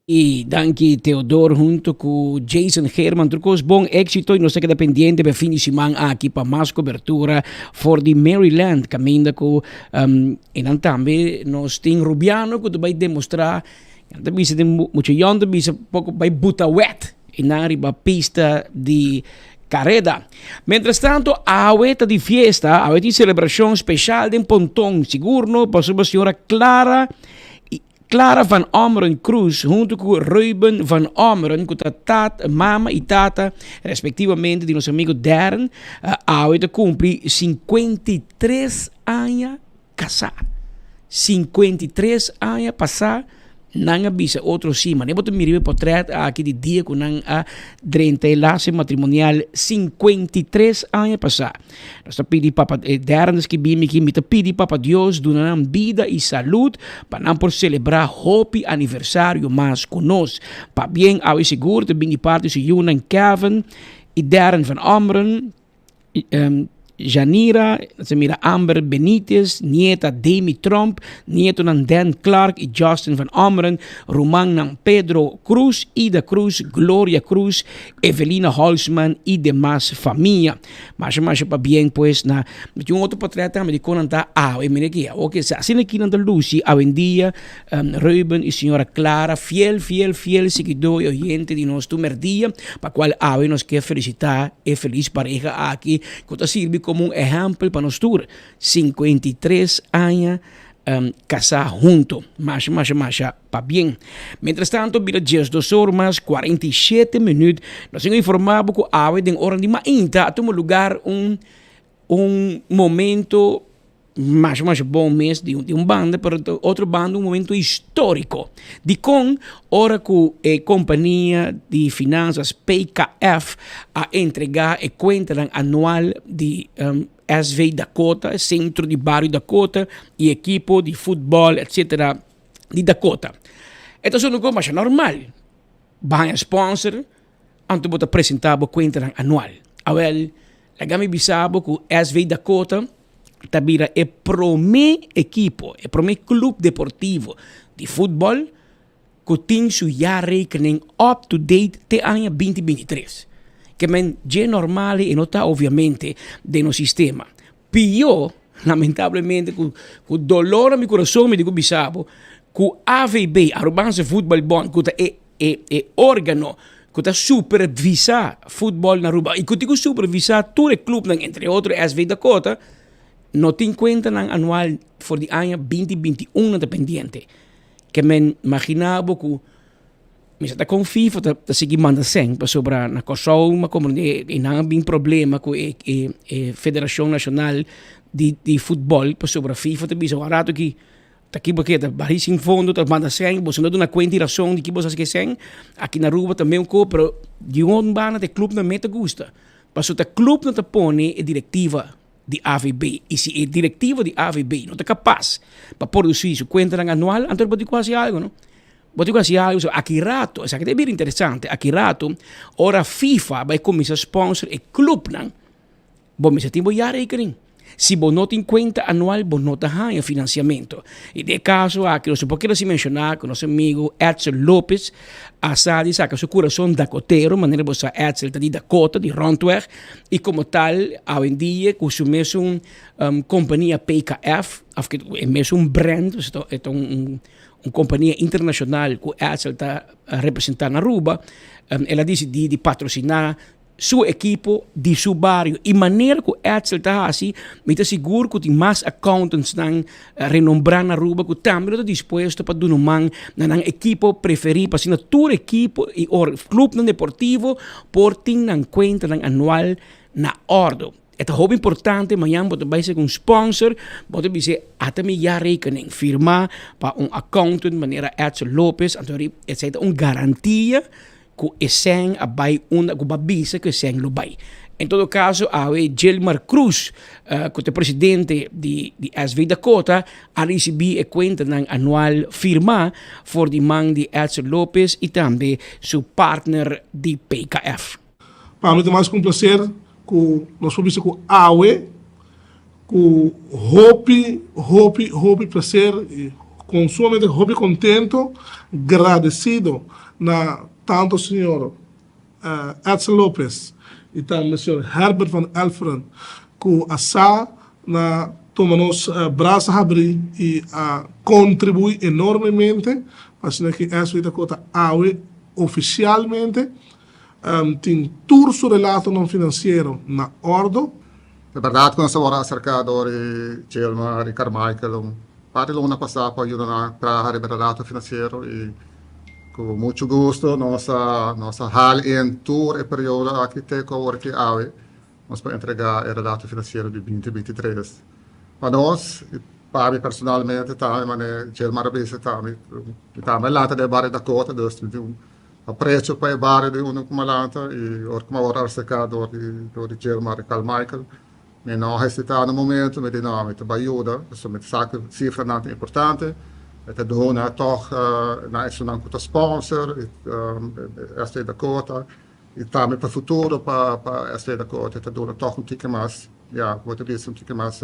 E danke Teodoro junto com Jason Herman. Trucos bom éxito e nós estamos dependentes para fim de semana aqui para mais cobertura for the Maryland. Caminho com e também nós temos Rubiano que vai demonstrar também se tem muito yonder bisa pouco vai buta wet e na riba pista de Carreda. Mientras tanto, a aveta de fiesta, a aveta de celebração especial de Pontón, seguro para a senhora Clara van Omeren Cruz, junto com Ruben van Omeren, com a mama e tata, respectivamente, de nosso amigo Darren, a aveta cumpre 53 anos casar. 53 anos passar. Nanga bisa outro cima. Nem botar miribe portrait aqui de dia com a 30 laço matrimonial 53 anos passar. Nós pedimos papa dernes que bim que mita pedi papa Deus donará vida e saúde para não por celebrar hopi aniversário mais conosco. Para bem ao seguro também de parte se Yunan Kevin e Darren van Omeren Janira, mira Amber Benitez, nieta Demi Trump, nieto ng Dan Clark e Justin van Omeren, rumang ng Pedro Cruz, Ida Cruz, Gloria Cruz, Evelina Holzman e demás familia. Mas pa bien pues na yung outro patriota me dico nanta e mire que okay sa sino aqui nanta Lucy avendia Ruben e senhora Clara fiel seguidor e oyente de nosso dia para qual nos quer felicitar e feliz pareja aqui que sirve como um exemplo para nós todos. 53 anos casar junto. Mas, para bem. Mientras tanto, vira 10 horas mais 47 minutos. Nós temos informado que a hora de hora de mainta, a tomar lugar momento mais bom mês de banda, para outro banda, momento histórico. De com, hora que a companhia de finanças PKF a entregar a conta anual de SV Dakota, centro de barrio Dakota e equipo de futebol, etc. de Dakota. Então, isso não é normal. Vai a sponsor, antes de apresentar a conta anual. Awel, a gami bisabo que SV Dakota tabira é prome equipo, é prome clube deportivo de futebol que tem sua jaarrekening up to date te ano 2023. Que men é normal e não está obviamente no sistema. Pior, lamentavelmente, com dolor no meu coração me digo bisabo, que AVB, Arubanse Football Bond, que é órgano que está supervisar futebol na Aruba e que tem que supervisar todo o clube, entre outros SV Dakota, não tem conta anual for the ano 2021 dependiente. Que men imaginava que me está com FIFA tá seguir manda sem para sobrar na coção uma como não tem problema com a Federação Nacional de Futebol para sobrar FIFA também só barato que tá aqui porque tá baixíssimo fundo tá manda sem você não dá uma quantiração de que você quer sem aqui na Aruba também um pero de bana de clube na meta gusta para o clube não tá põe a diretiva de AVB. E se a diretiva de AVB não está capaz para produzir sua conta anual, então pode quase algo, não? Pode quase algo. Aqui rato, isso aqui é bem interessante. Aqui rato, ora FIFA vai começar a sponsor e clube, não? Bom, mas tem boiar rekening. Se você não tem conta anual, você não tem financiamento. E de caso, aqui nós podemos mencionar com nosso amigo Edsel Lopes, a Sadi, saca seu coração dakotero, maneira você Edsel está de Dakota, de Rondweg, e como tal, hoje em dia, com sua mesma companhia PKF, é mesmo brand, é uma companhia internacional que Edsel está representando na Aruba, ela decide de patrocinar seu equipo de seu barrio e maneira que Edsel está assim, me está seguro que tem mais accountants não renombrar na Aruba que também está disposto para dar uma na equipo preferido para assinar todo equipo e o clube deportivo por ter na conta anual na ordem. Het is heel importante, maar Jan moet bij zich een sponsor, moet bij zich atemi jaarrekening firma, pa een accountant, meneer Edson Lopez, en het is een garantie, que eseng abay una gubabisa que eseng lobay. En todo caso, awe Gilmar Cruz, que é presidente de SV Dakota, a receber a conta ng anual firma voor die man de Edson Lopez e também seu partner de PKF. Para mim é mais com prazer que nós podemos com awe, com hope prazer, com somente hope contento, agradecido na tanto senhor Edson Lopez e também o senhor Herbert van Elferen, que asa na toma-nos braços a abrir e contribui enormemente para que SV Dakota awe oficialmente tem todo o relato não financeiro na ordem. É verdade que nós estamos acerca de Gilmar e Carmichael, para a passar para ajudar a o relato financeiro e com muito gosto nossa hal em tour e período aqui tem que work awe nós para entregar o relato financeiro de 2023. Para nós, para mim personalmente também, mas Gilmar Abisa também lá de Barra Dakota, dus aprecio para o Barra de Uno Kumalanta e oricum agora cercado de Gilmar e Carmichael. Men não está no momento, met dinâmica para ajuda, isso met zaken cifra não importante. Het doen toch naar een goede sponsor, SV Dakota, e também para o futuro para SV Dakota, het doen toch tique mais, ja, wordt er een tique mais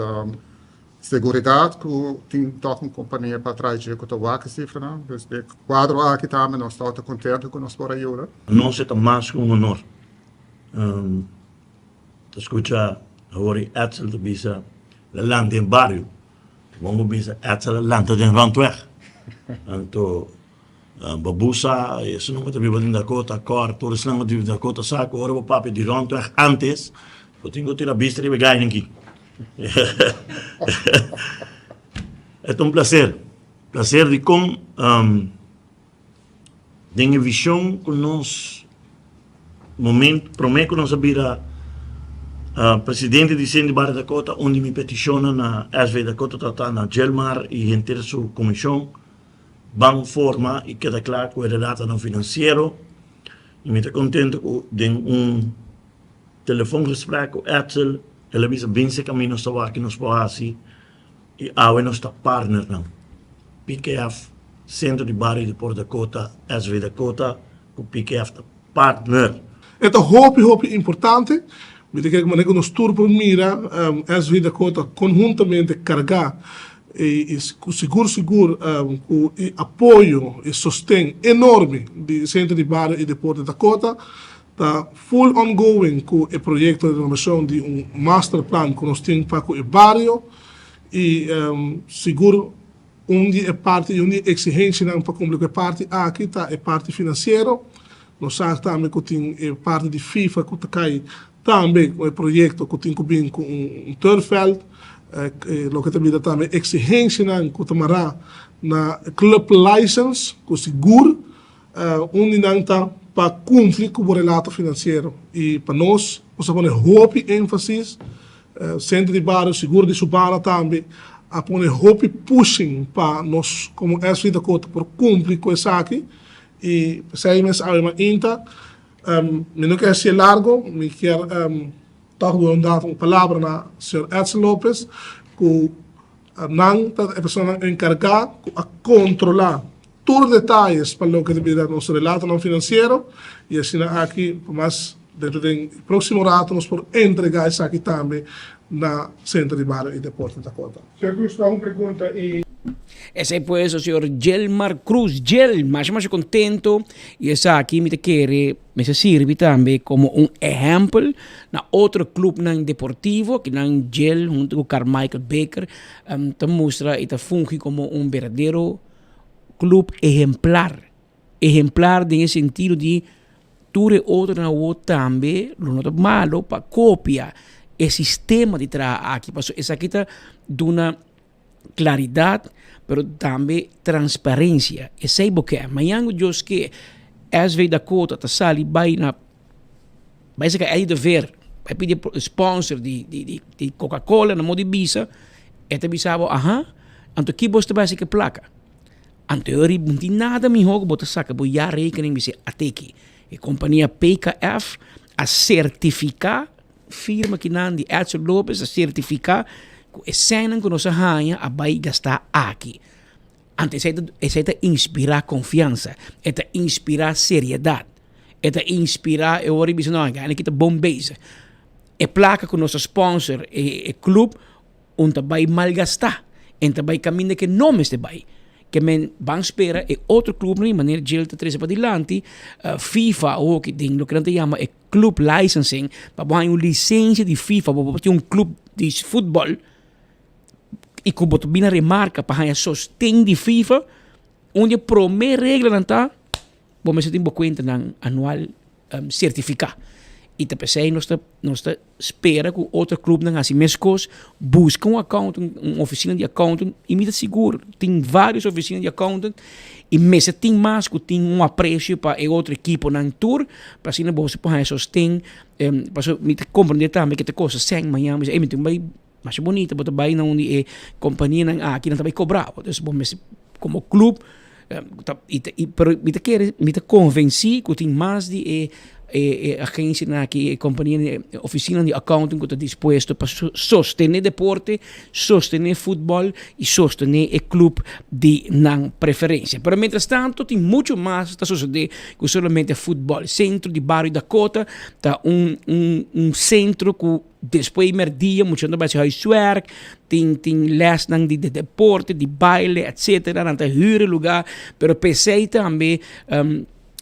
seguridade, que tem toch companhia para trás de que waken cifra, não? Dus de quadro aqui também nós estamos contentes com nós por ajuda. Nós é mais que honor. Escuta, hoor Edsel de bisa, de land in barrio, vamos bisa Edsel land de randweg. Então, babusa, isso não é de vir Dakota, cor, todo isso não é de vir Dakota, saco, ora o papo de randweg antes, eu tenho que tirar bistri e ganhar aqui. É prazer de com tem visão com nós momento, prometo que nós abrirá presidente de Sende Barra Dakota, onde me peticiona na SV Dakota, está na Gilmar e inteira sua comissão, bang forma e queda claro que o relato não financeiro. E me está contente com telefoongesprek com Edsel, ele visa bem se caminho está aqui nos Boasi e a nossa partner não. PKF, Centro de Barra de Porto Dakota, SV Dakota, com PKF partner. É hope importante. Weet ik, maar ik nog stoer por mira, SV Dakota conjuntamente carregar e seguro o apoio e sostém enorme do Centro de Barra e de Porto Dakota, está full ongoing com o projeto de renovação de master plan que nós temos para o barrio e seguro onde é parte, onde exigência para cumprir a parte aqui está a parte financeira, nós sabemos também que tem a parte de FIFA que cai também o projeto que tem que vir com turfveld, lo que também exigência que tomará na club license, que seguro, onde não está para cumprir com o relato financeiro. E para nós, nós vamos hope ênfase, centro de barrio, seguro de Subana também, a pôr hope pushing para nós, como SV Dakota, por cumprir com isso aqui. E sei mais a uma inta. Me não quero ser largo, me quero toch dar uma palavra na Sr. Edson Lopez, que não é a pessoa encarregada a controlar todos os detalhes para o que deve dar nosso relato não financeiro e assim aqui, mas dentro do próximo rato nós podemos entregar isso aqui também na Centro de Barra e de Porto Dakota. Se eu gosto uma pergunta e Ese pues el señor Gilmar Cruz. Gel, más contento y está aquí me me sirve también como un ejemplo na otro club deportivo que nan Gel junto con Carmichael Baker te muestra y te funge como un verdadero club ejemplar en el sentido de ture otro na también lo noto malo para copia el sistema de trabajo aquí pasó esa quita de una claridad, pero também transparência. E sei porque amanhã eu que SV Dakota está sali vai na vai ser aí de ver Vai pedir sponsor de Coca-Cola, na modo de bisa, eta bisava, anto que você vai que placa. Anteori, não tem nada melhor, bota saca, bo já rekening bisa ateki. A companhia PKF a certificar firma que não de Edson Lopes a certificar que a cena que nós ganha a vai gastar aqui. Antes é inspirar confiança, é inspirar seriedade, é inspirar eu ori bisa não ganha que tá bom base. É placa com nosso sponsor e clube onde vai malgastar, onde vai caminhar que nomes de vai. Que men van espera e outro clube de maneira de te trazer para dilante FIFA ou que tem lo que não te chama é club licensing para botar uma licença de FIFA para botar um clube de futebol e que botar bem a remarca para ganhar sostém de FIFA onde a primeira regra não está vamos ter conta na anual certificado e te pensei nós espera que outro clube não assim mescos busca accountant, uma oficina de accountant e me dá seguro tem várias oficinas de accountant e mesmo tem mais que tem apreço para a outra equipe na tour para assim não você pode sostém para me compreender também que te coisa sem manhã mas me tem mais bonita bota bem na onde é companhia aqui não também cobrar então bom como clube pero me te convenci que tem mais de agência aqui, companhia, oficina de accounting que está disposto para sostener deporte, sostener futebol e sostener o clube de não preferência. Pero, mientras tanto, tem muito mais está sucedendo que somente futebol. Centro de Barrio Dakota está centro que depois do dia, muitos não vai ser huiswerk, tem les de deporte, de baile, etc. Não está huur lugar, pero pensei também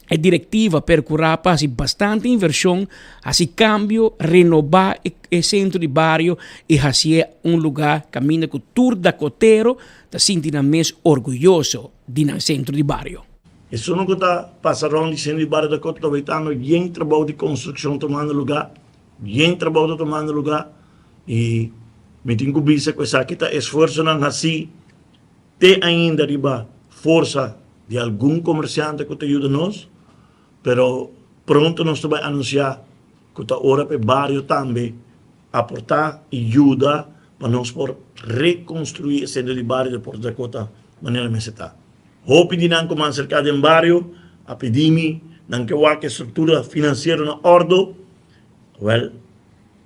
a diretiva percorrerá para bastante inversão, assim cambio, renovar o centro de barrio e fazer lugar caminho que o tour da Cotero está sentindo mais orgulhoso de no centro de barrio. E sono que está passando de centro de barrio da Cotero, está bem trabalho de construção tomando lugar, bem trabalho tomando lugar e me tenho que dizer que essa está esforçando assim, tem ainda riba força de algum comerciante que te ajuda nós. Pero pronto nós vamos anunciar que está hora para o barrio também aportar e ajudar para nós por reconstruir o centro de barrio de Porto Dakota de maneira mais está. Hope de não como cercar de barrio, a pedir-me não que a estrutura financeira na ordem, well,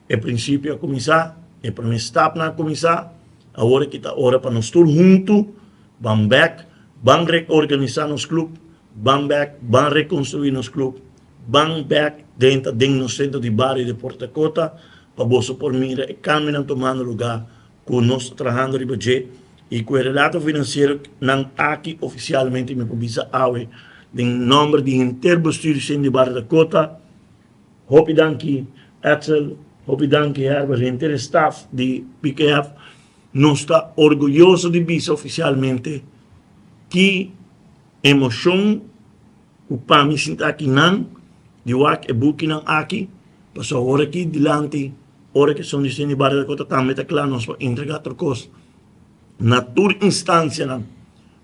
é princípio a começar, é primeiro step na começar, agora que está hora para nós todos juntos, vamos back, vamos reorganizar nos clubes, vamos back, vamos reconstruir nos clubes, vamos back dentro do centro de barrio de Porto Dakota, para você por mira e caminhar tomando lugar com nós trabalhando de budget e com o relato financeiro não aqui oficialmente me publica awe de nome de interbestuur centro de barrio Dakota. Hope danke Axel, hope danke Herbert, o inteiro staff de PKF, nós está orgulhoso de bisa oficialmente que emoção o para me sentar aqui não de wak e buki não aqui passou hora aqui dilante hora que são de centro de barrio Dakota também está claro nós para entregar outra coisa na tua instância não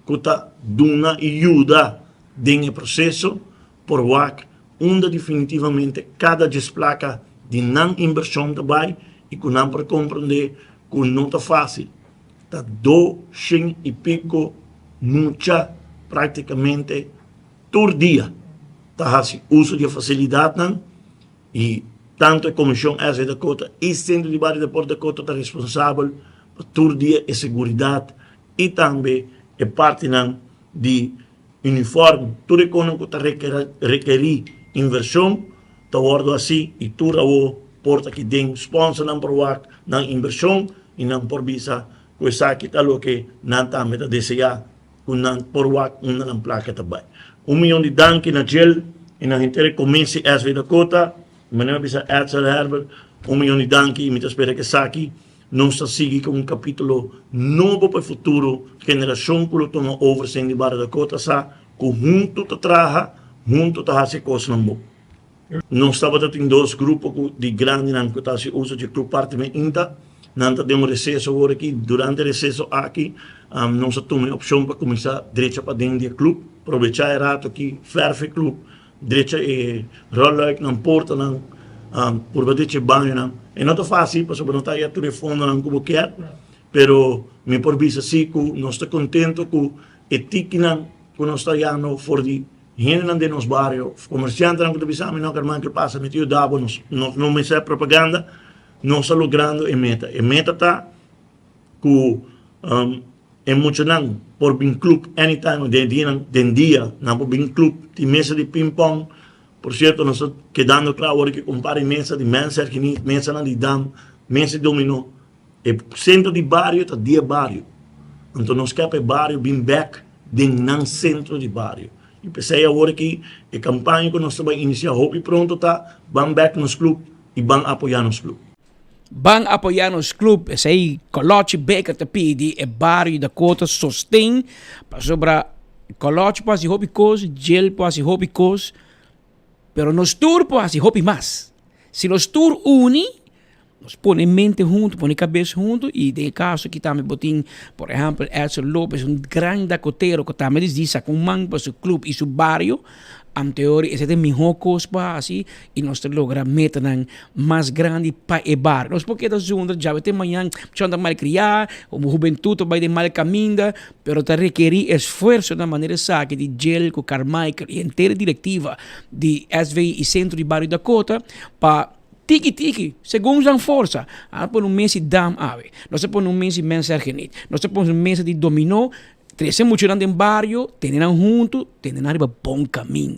que está dando ajuda dentro processo por wak onde definitivamente cada desplaca de não inversão também e que não para compreender que não está fácil está 200 e pico muita praticamente todo dia está fazendo uso de facilidade não? E tanto a Comissão SV Dakota e o Centro de Barrio de Porto Dakota está responsável por todo dia a segurança e também a parte não, de uniforme tudo econômico está requerir inversão está ordem assim e tudo o porta que tem sponsor não por wak não inversão e não por visa coisa aqui está o que não também está desejar não por wak não placa também milhão de danke na gel e na inteira comissão SV Dakota maneira bisa Axel Herbert milhão de danke e me espera que aqui nós seguimos com capítulo novo para o futuro geração que toma over sem de Barra Dakota sa junto te traja junto te hace coisas não bom nós estava em dois grupos de grande não que está se usa de clube parte me inta não temos recesso agora aqui durante o recesso aqui nós tomamos a opção para começar direita para dentro do clube aproveitar o rato aqui ferve clube direita e rolar não porta não por bater banho não. É não tão fácil, porque não está aí a telefone não como quer, pero me por visa sim que nós está contente com etica que nós está aí for de gente de nos bairros, comerciantes não que bisa não quer mais que passa, me tio dá, não me sei propaganda, não está logrando a meta. A meta está que emocionante por bem club anytime den dia não por bem club de mesa de ping pong. Por cierto, nós estamos quedando claro que compare mesa de mesa que nem mesa de dam, mesa de dominó. O centro de barrio está dia barrio. Então nós queremos barrio bem back dentro centro de barrio. E pensei agora que a campanha que nós vamos iniciar, hope pronto está, vamos back nos clubes e vamos apoiar nos clubes. Vão apoiar nos clubes, esse aí, coloque beca te pede, é barrio da Cota sostém, para sobre coloque para se hobby cos, gel para se hobby cos, pero nos tour para se hobby mais. Se nos tour uni, nos põe mente junto, põe cabeça junto, e de caso que também botem, por exemplo, Edson Lopes, grande dacoteiro que também diz com man para seu clube e seu barrio, am teoria esse é melhor coisa para assim e nós logra meter mais grande para o bar. Nós porque das juntas já vai ter manhã chanda mal criar, o juventude vai de mal caminho, pero te requerir esforço da maneira saque de gel com Carmichael e inteira diretiva de SVI e Centro de Barrio da Cota para tiki, segundo a força. Por mês de dam ave, nós por mês de mensagenit, nós por mês de dominó. Trece muito grande em barrio, terão junto, terão arriba bom caminho.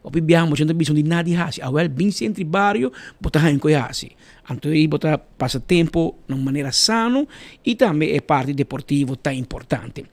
O viajamos muito bisão de nada assim. Agora bem entre barrio, botar em coisa assim. Então aí botar passatempo de uma maneira sano e também é parte deportivo tá importante.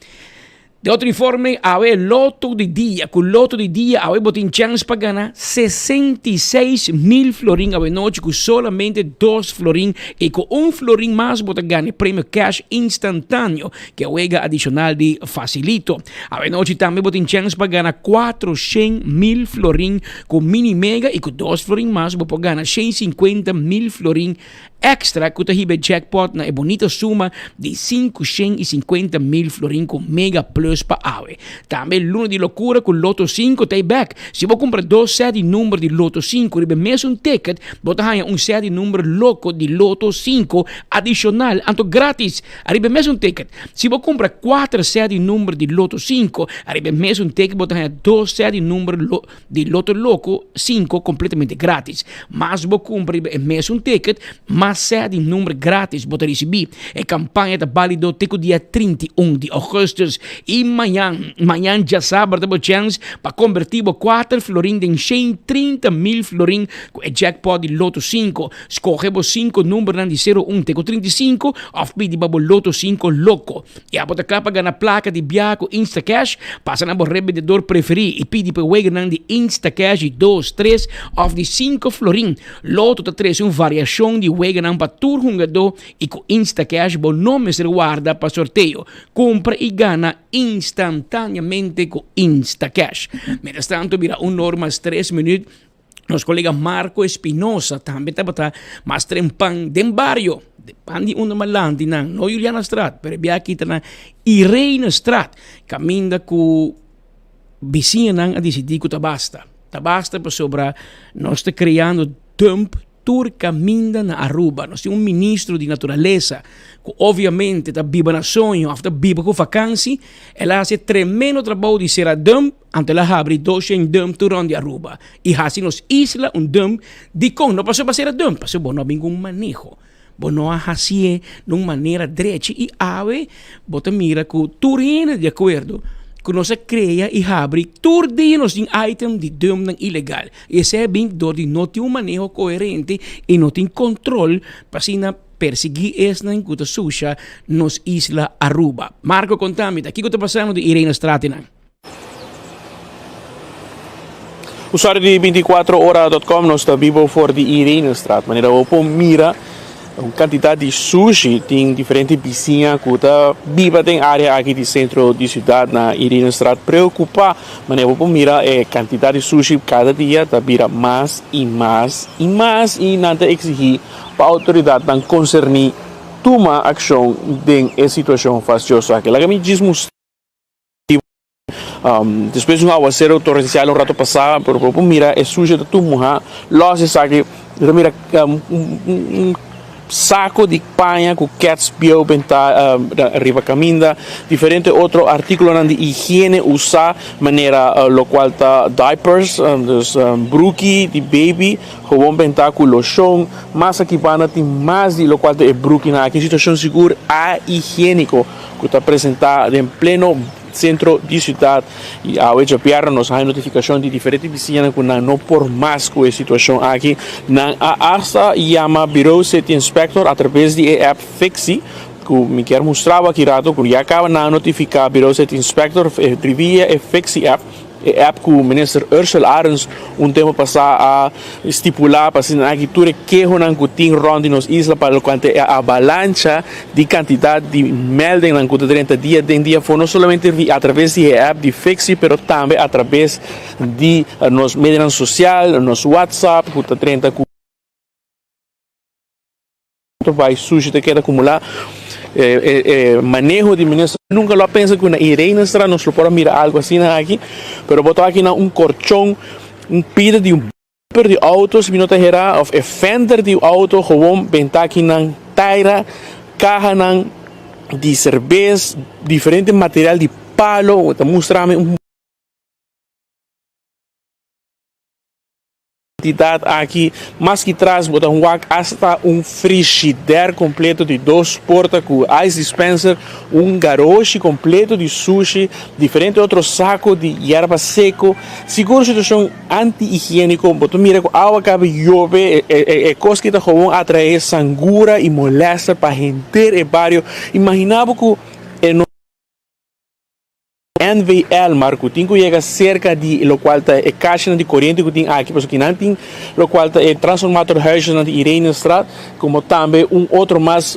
De outro informe, a loto de dia. Com loto de dia, a botin chance para ganhar 66.000 florin a noite com solamente 2 florin e com 1 florin mais bota ganha prêmio cash instantâneo que é o adicional de facilito. A noite também botin chance para ganhar 400.000 florin com mini mega e com 2 florin mais bota ganhar 150.000 florin extra que o jackpot na bonita suma de 550.000 florin com mega plus para ave. Também luna de loucura com Loto 5 tem back. Se você comprar 2 set de número de Loto 5, ribe mesmo um ticket, bota ganha um set de número louco de Loto 5 adicional, então grátis, ribe mesmo um ticket. Se você comprar 4 set de número de Loto 5, ribe mesmo um ticket, bota ganha 2 set de número de Loto Loco 5 completamente grátis. Mas você compra ribe mesmo um ticket, mas set de número grátis, bota receber. A campanha está válida até o dia 31 de agosto e manhã já sabe, tem chance para convertir 4 florin em 130.000 florin com o jackpot de Loto 5. Escolhemos 5 números de 01 até 35, ou pedi para Loto 5 louco. E a botar para ganhar placa de Biaco Instacash, passa na revendedor preferido e pedi para o de Instacash de 2, 3, ou de 5 florin. Loto está 3 uma variação de Wegenan para tur jogador e com Instacash, bom nome se guarda para sorteio. Compra e gana instantaneamente com Instacash. Mientras tanto, mira, normas 3 minutos. Nosso colega Marco Espinosa também está mais trempan de barrio. Depende de malandi não, não Juliana Strat, pero aqui está na Irene Strat, caminha com vizinha a decidir que basta. Basta para sobrar, nós está criando dump tur caminha na Aruba. Nós temos ministro de natureza que obviamente está viva na sonho, está viva com vacância, ela faz tremendo trabalho de ser a dump, ante ela abre 200 dump turão de Aruba. E assim nos isla dump de com, não passou para ser a dump, passou bom, não vem com manejo. Bom, não há assim, de uma maneira direita e ave, bota mira que turina de acordo, que nós cria e abre turdinos em item de dump ilegal. Esse é bem dor de não ter um manejo coerente e não ter controle para assim perseguir essa enquanto suja nos isla Aruba. Marco, contame, aqui que está passando de Irene Stratina. O usuário de 24horas.com nós está vivo for de Irene Strat, maneira o mira uma quantidade de sushi tem diferentes vizinhas que está viva tem área aqui de centro de cidade na Irene Strat preocupa, maneira o mira é quantidade de sushi cada dia está vira mais e mais e mais e nada exigir para a autoridade não concernir tomar ação em situação fastidiosa. Aquela que me diz Después un aguacero torrencial un rato pasaba, pero mira, es suyo de tu mujer, lo hace saque, mira, un saco de paña com cats bio benta arriba caminda diferente outro artículo de higiene usar maneira lo qual tá diapers dus broekie de baby gewoon benta com lotion mas aqui pana tem mais de lo qual é broekie na aqui situação segura a higiênico que está apresentado em pleno centro de ciudad y a hoje piarra nos hay notificación de diferentes vizinhas que no por más que a situación aquí hasta llama Bureau City Inspector a través de app Fixi que me quer mostrar aqui rato que já acaba de notificar Bureau City Inspector via a Fixi app app que o ministro Ursula Arens tempo passado a estipular para assim aqui tudo que honan que tem rond nos isla para o quanto é a avalancha de quantidade de melding na que 30 dias de dia foi não somente através de app de Fixi, pero também através de nos mídias sociais, nos WhatsApp, que 30 vai sujo te queda acumular manejo de ministro nunca lo pensa que una Irene Estrada nos lo pueda mirar algo así aquí pero botou aqui um colchão pida de bumper de autos minuto era of fender de auto gewoon benta aqui na taira caja de cerveja diferente material de palo te mostrame aqui, mas que traz hasta frigider completo de 2 portas com ice dispenser, garage completo de sushi, diferente outro saco de erva seco, seguro situação anti-higiênico, botou mira com água cabe chove, coisa que está com atrair sangura e molesta para gente e barrio, imaginava que NVL Marco Tinco chega cerca de lo qual é caixa de corrente que tem aqui, porque não tem lo qual é transformador huis de Irene Estrada, como também outro mais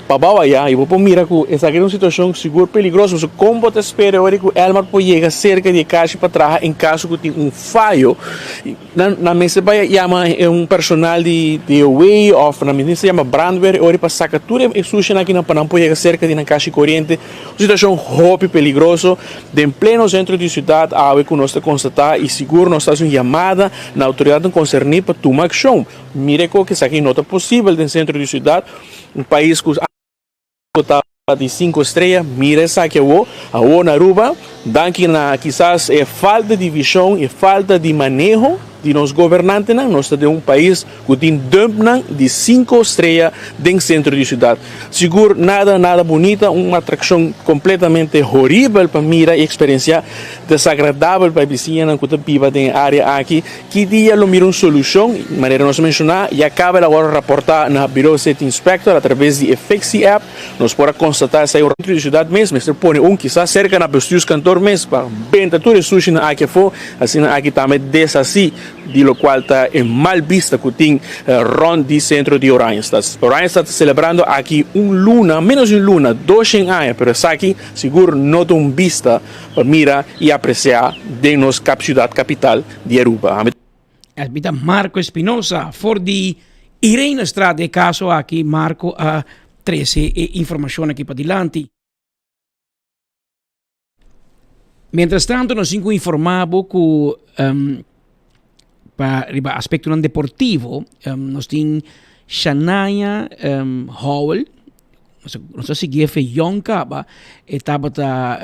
para aí, e vou mirar que essa aqui é uma situação segura perigosa, mas como te espera agora que Elmar pode chegar cerca de caixa para trás em caso que tem falho, na mesa vai chama personal de away of na mesa chama brandweer, agora para sacar tudo e sushi aqui na para não pode chegar cerca de na caixa corrente, situação hobby peligroso. De em pleno centro de cidade, a que nós constatar e seguro nós estamos chamada na autoridade concernida para tomar ação. Mire que isso aqui não é possível no centro de cidade, um país que está de 5 estrelas, mire isso aqui a na Aruba, daqui na quizás falta de visão e falta de manejo de nos governantes, nós temos país que tem de 5 estrelas dentro do centro de cidade. Seguro, nada bonita, uma atração completamente horrível para mirar e experienciar, desagradável para a vizinha que vive na área aqui, que dia lo mira uma solução, de maneira nós mencionar, e acaba agora de reportar na Bureau City Inspector através de Fixi app, nós podemos constatar se é o centro de cidade mesmo, se põe quizás cerca na pessoas cantor mesmo, para vender tudo sushi na aqui for, assim aqui também desassi de lo qual está mal vista que tem rond de centro de Oranjestad. Oranjestad está celebrando aqui luna, menos luna, 2 anos, pero está aqui seguro não tem vista para mirar e apreciar de nossa ciudad capital de Aruba. Albita Marco Espinosa, for di Irene Estrada, de caso aqui, Marco, a 13 informação aqui para adiante. Mientras tanto, nós informavo que para aspecto non deportivo, nós temos Shania Howell, não sei se é Yonkaba, etapa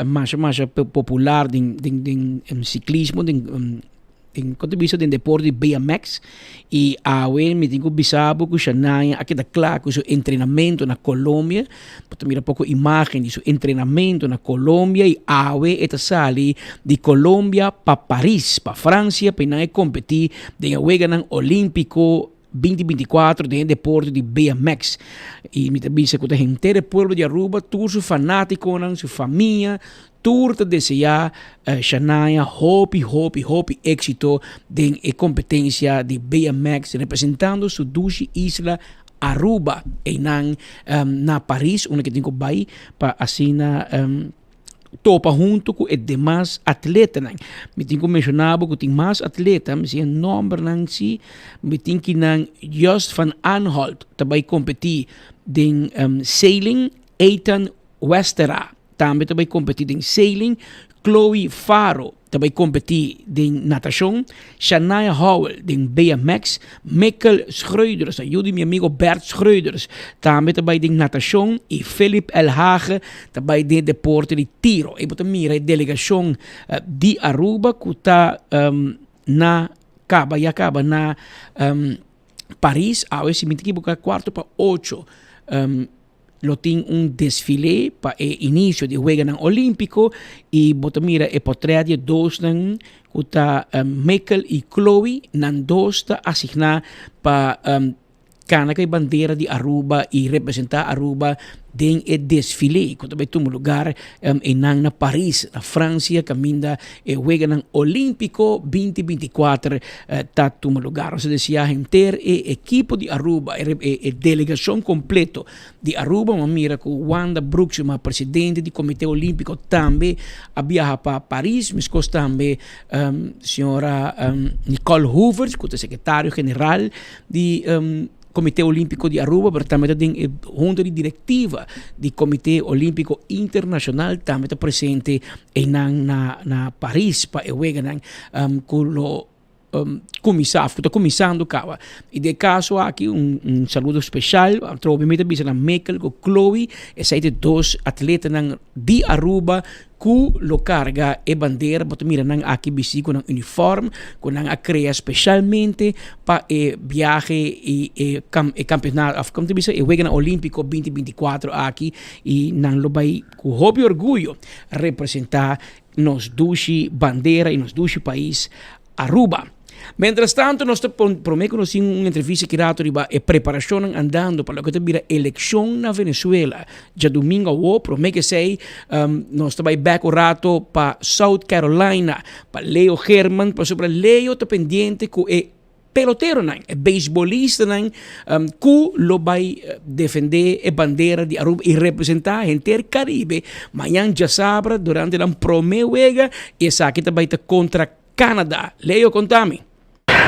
mais popular em ciclismo, em contribuição de deporte de BMX, e agora me tenho bisabo que Shania aqui da claro que seu treinamento na Colômbia, porque mira pouco imagem de seu treinamento na Colômbia, e agora está sali de Colômbia para Paris, para França, para competir de Weganan Olímpico 2024 de deporte de BMX. E me dice que o inteiro povo de Aruba, todo seu fanático, sua família, tudo desejar Shania hopi éxito de competência de BMX representando sua dulce isla Aruba e na Paris, onde que tem que ir para assim topa junto com os demais atletas. Me tenho mencionado que tem mais atletas, mas o nome não se me tenho que Just van Aanholt também competir em sailing Ethan Westera também vai competir em sailing. Chloe Faro também competir em natação. Shania Howell em BMX. Mikkel Schreuders, ajude meu amigo Bert Schreuders, também em natação. E Philip El Hage também em deporte de tiro. E botar mira a delegação de Aruba que está na Paris, a ver se me equivoco, 4-8. Lo tem desfile para o início de Juegos Olímpicos e botamira e potrea de dos nan kuta Michael e Chloe nan dos ta asignar para Canada e bandeira de Aruba e representar Aruba em o desfile quando vai tomar lugar na Paris, na França, caminda e Juegos Olímpicos 2024 tá tomar lugar. Ou seja, inteiro e equipo de Aruba e delegação completo de Aruba, uma mira com Wanda Brooks, uma presidente do Comitê Olímpico também a viajar para Paris, mas também senhora Nicole Hoover, que é secretário geral de Comitê Olímpico de Aruba, mas também tem junta de diretiva do Comitê Olímpico Internacional, também está presente na Paris para o Juegos com está começando cá. E de caso aqui saludo especial, obviamente bisa na Michael com Chloe, esses dois atletas de Aruba que lo carga e bandeira, but mira nang aqui bisi com um uniforme, com nang a crea especialmente para o viaje e campeonato, como te bisa e Juegos Olímpicos 2024 aqui e nang lo vai com hobby orgulho representar nos dushi bandeira e nos dushi país Aruba. Mientras tanto, nós prometemos uma entrevista que riba e preparação andando para o que vira eleição na Venezuela. Já domingo, promete que sei, nós também back o rato para South Carolina, para Leo Herman, para sobre Leo tá pendiente com o pelotero, é beisbolista, que lo vai defender a bandeira de Aruba e representar a gente do Caribe. Amanhã já sabe, durante a promessa, essa aqui também está contra Canadá. Leo, contame.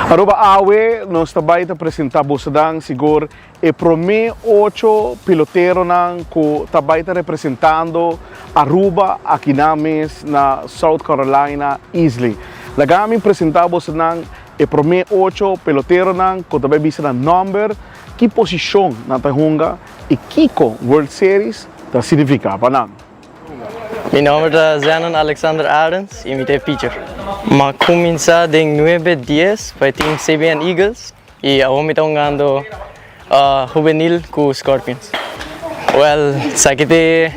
Aruba awe, nós também apresentamos seguro e prome 8 piloteros que também representando Aruba aqui na South Carolina Isle. Lagami apresentamos e prome 8 piloteros que também bisa number, que posição na tahunga e Kiko World Series da significa para nós. Meu nome é Zenon Alexander Arens e me teacher. Ma comincia em 9-10 para o time CBN Eagles e eu me estou jogando juvenil com Scorpions. Well, sabe que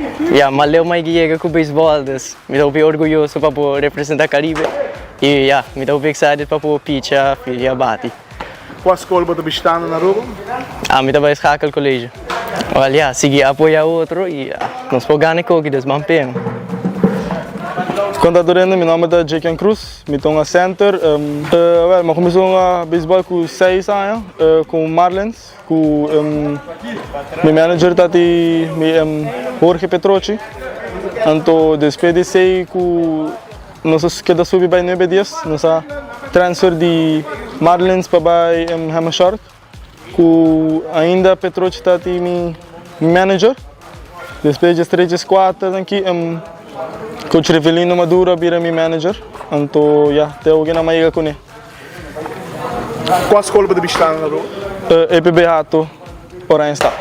maleu mais que chega com o beisebol, me estou bem orgulhoso para representar o Caribe e me estou bem excited para pitchar e bate. Qual escola você está na Aruba? Me estou escala no colégio. Well, segui apoiar outro e nós podemos ganhar com o desmampem. Contador, meu nome é Jake Cruz, eu estou no center. Eu comecei a beisebol com 6 anos, com o Marlins, com meu manager, Jorge Petroci. Então, depois de 6, nós quedamos subir para 9 dias, nós transfer de Marlins para Hammershark. Ainda Petroci está meu manager. Depois de 3-4 aqui, Coach Revelino Maduro vira meu manager. Então, tenho que mais com ele. Qual escola você está na Aruba? EPB Hato, Orange State.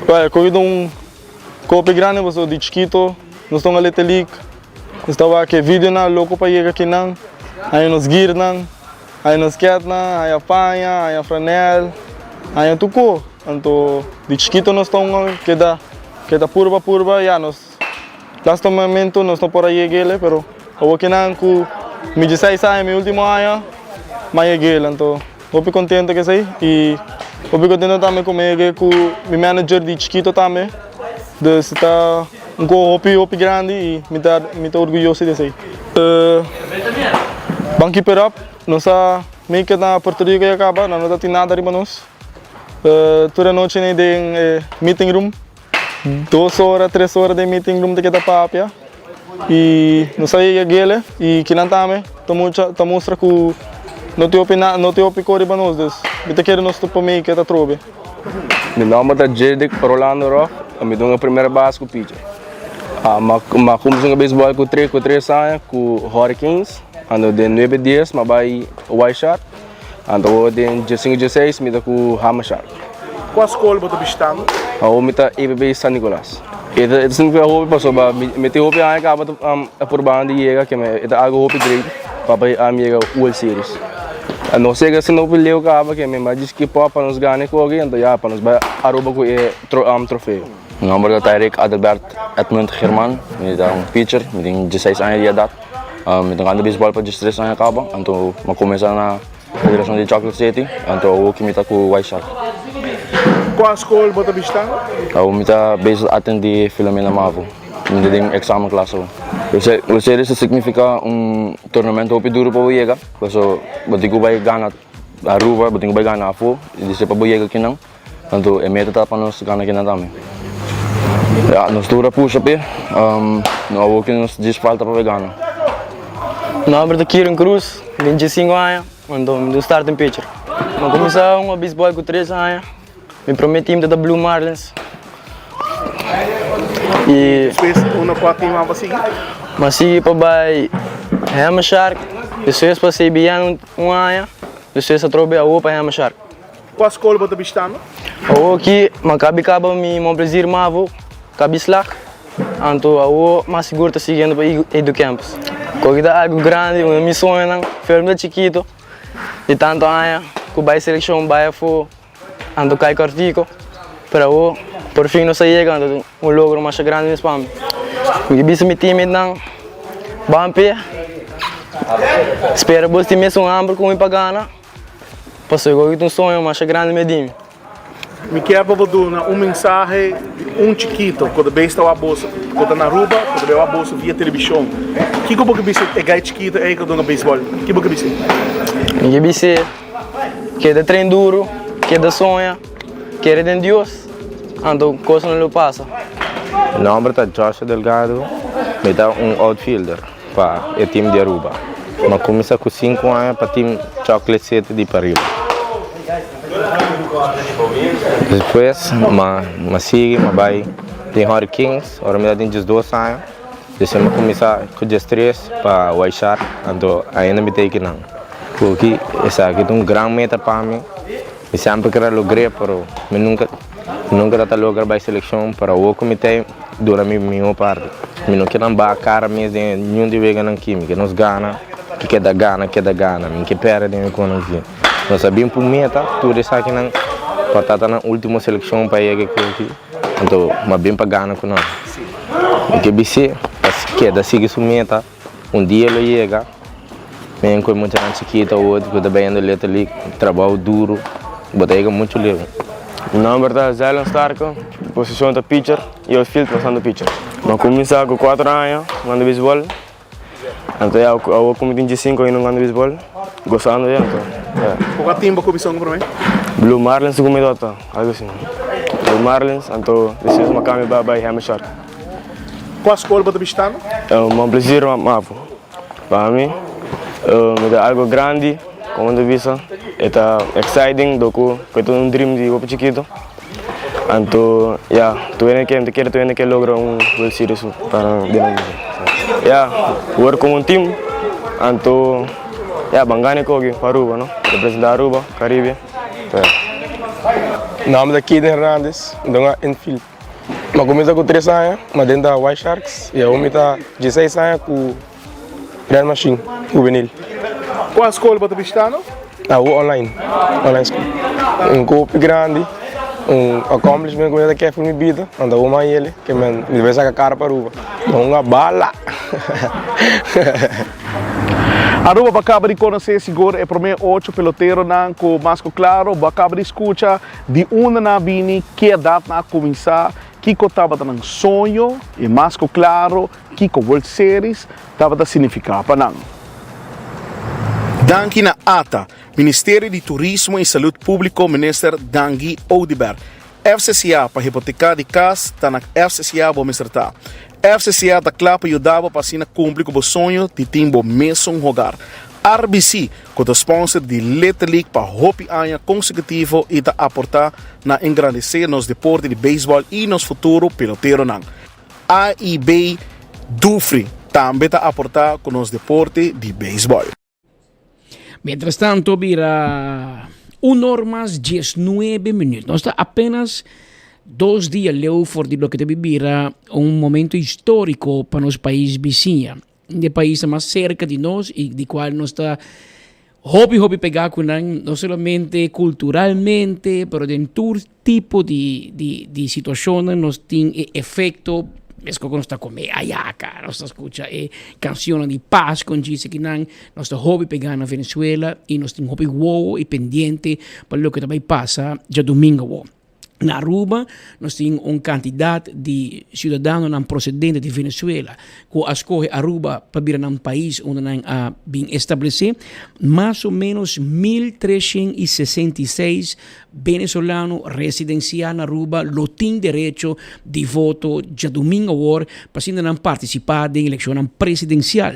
Eu copo grande, mas de chiquito, nós estamos na Little League. Nós estamos aqui, vídeo na louco para chegar aqui, aí nos gear, aí nos cat, aí apanha, aí franel, aí tuco. Então, de chiquito nós estamos que da purba, já nós last momento nós estamos por aí gele, pero eu aqui com me 16 anos, meu último ano, mais gele, então eu fico contente que sei e eu fico contente também com meu manager de chiquito também, de estar hopi grande e me tá orgulhoso de sei. Vamos keep it up, nós meio que na Porto Rico acaba, não tem nada riba nós. Toda noite nem tem meeting room. 2 horas, 3 horas de meeting room de cada papia e nós aí agele e que não também tá mostra que não te opi cor para nós, então me te quero nós to para mim que tá trobe. Meu nome é Jedic Rolando Rock, eu dou a primeira base com o pitcher. Eu comecei a beisebol com 3 anos, com o Hurricanes, ando de 9 dias, mas vai White Shark, ando de 5-16, me dá com o Hammer Shark. Qual escola você está estudando? Eu me dá EBB San Nicolás. Ito significa hobi paso ba meti hobi ay ka ba apurbahan di yega que me ito algo hobi grade papai yega World Series. Ano sega sino pileu ka ba que me magis que pop para nos ganhar com alguém então já para nos vai aruba com troféu. O nome é Tyrick Adelbert Edmund German, me dá pitcher, me tem 16 anos de idade. Me tem ganhado beisebol para 13 anos acaba, então me começar na Federação de Chocolate City, então eu que me tá com White Shark. Qual escola você está? Eu me tá base atender Filomena Mavo. Me dei exame classe. O série significa torneio hopi duro para o Iega. Então, botigo vai ganhar a Aruba, botigo vai ganhar a Fo. E disse para o Iega que não. Então, é meta tá para nós ganhar que não também. Nós dura puxa pe. Não o que nos diz falta para ganhar. Nome é Kieran Cruz, 25 anos, então me start em pitcher. Eu comecei a beisebol com 3 anos. Me prometi me da Blue Marlins. E depois uma quatro time para seguir. Mas sigo para vai Hammer Shark. Depois para CBN um ano. Depois a trobe a para Hammer Shark. Qual escola você está estudando? Eu aqui, mas acaba me prazer mavo, cabislag. Então eu mais seguro tá seguindo para Edu Campus. Corrida algo grande, uma missão não, filme chiquito. E tanto anos, que vai seleção vai for ando cai cortico, para o por fim não sair chegando logro mais grande nesse pam. E bisa me time não, bampe. Espera você ter um hambre com pagana. Passou com sonho mais grande medime. Me quer para dar mensagem chiquito quando bem está a bolsa, quando na Aruba, quando vê a bolsa via televisão. Que como que você é gai chiquito é que dona beisebol. Que como que você? Me disse que é de treino duro. Que da sonha, que é de Deus, então coisa não lhe passa. O nome é Joshua Delgado, me dá outfielder para o time de Aruba. Mas comecei com 5 anos para o time Chocolate City de Paris. Depois, mas sigue, mas vai tem Hurricanes, agora me dá 12 anos. Depois eu comecei com 13 para White Shark, então ainda me tem que não. Porque essa aqui é grande meta para mim. Eu sempre quero lograr, mas nunca lograr a seleção para o comitê durante a minha parte. Eu não quero a cara mesmo de nenhum de vez na química, nós ganhamos, que da gana, que perde a economia. Nós sabemos por meta, tudo isso aqui não para estar na última seleção para ir aqui, então mas bem para ganhar com nós. E que bisse, que da siga sua meta, dia ele chega, mesmo com muita gente chiquita ou outro que também anda ali, trabalho duro. Botei muito livre. Meu nome é Zelen Starko, posição de pitcher e eu field passando pitcher. Eu comecei com 4 anos, jogando beisebol. Então eu comecei de 5 anos jogando beisebol, gostando de então. Qual time você começou com você? Blue Marlins como dota, algo assim. Blue Marlins, então depois uma cami para Hammer Shark. Qual escola você está? Um prazer mavo. Para mim, me dá algo grande. Como tu visa, está exciting, doko, que tu dream de opo chiquito. Então, tu quer que lograr World Series para dinamizar. Work como team, então, bangane kogi para Aruba, no? Representar Aruba, Caribe. Nome é Kid Hernandez, donga infield. Mas comecei com 3 anos, mas dentro da White Sharks, e eu me tá 16 anos com Real Machine, juvenil. Qual escola você está? Online school. Grupo grande, accomplishment que eu quero para minha vida, anda uma ele que me vai sacar cara para Aruba. Uma bala. Aruba acaba de conhecer seguro é para mim 8 peloteiros não com mais claro, acaba de escutar de uma na bini que data na começar que estava dando sonho e mais claro que com World Series estava a significar para não. Danki na ATA, Ministério de Turismo e Saúde Pública, Minister Dangi Oudibert. FCCA para hipotecar de casa, está na FCCA para acertar. FCCA está claro para ajudar para cumprir com o sonho de timbo mesmo jogar. RBC, com o sponsor de Little League para hopi anos consecutivos e da aportar na engrandecer nos deportes de beisebol e nos futuro pelotero não. AIB Dufri também está aportar com os deportes de beisebol. Mientras tanto, mira, 1 hora más 19 minutos. Nos está apenas 2 días leo for de lo que te vivira un momento histórico para los países vecinos, de países más cerca de nosotros y de cual nos está hobby pegar con no solamente culturalmente, pero en todo tipo de situaciones nos tiene efecto. Es que nos está come ayaca, nos escucha canciones de paz con dice que nos está hobby pegar en Venezuela y nos tiene hobby wow y pendiente para lo que también pasa ya domingo wow. Na Aruba, nós temos uma quantidade de cidadãos procedentes de Venezuela que escolhe Aruba para vir a um país onde nós bem estabelecer. Mais ou menos 1.366 venezolanos residenciais na Aruba não têm direito de voto já domingo agora para não participar da eleição presidencial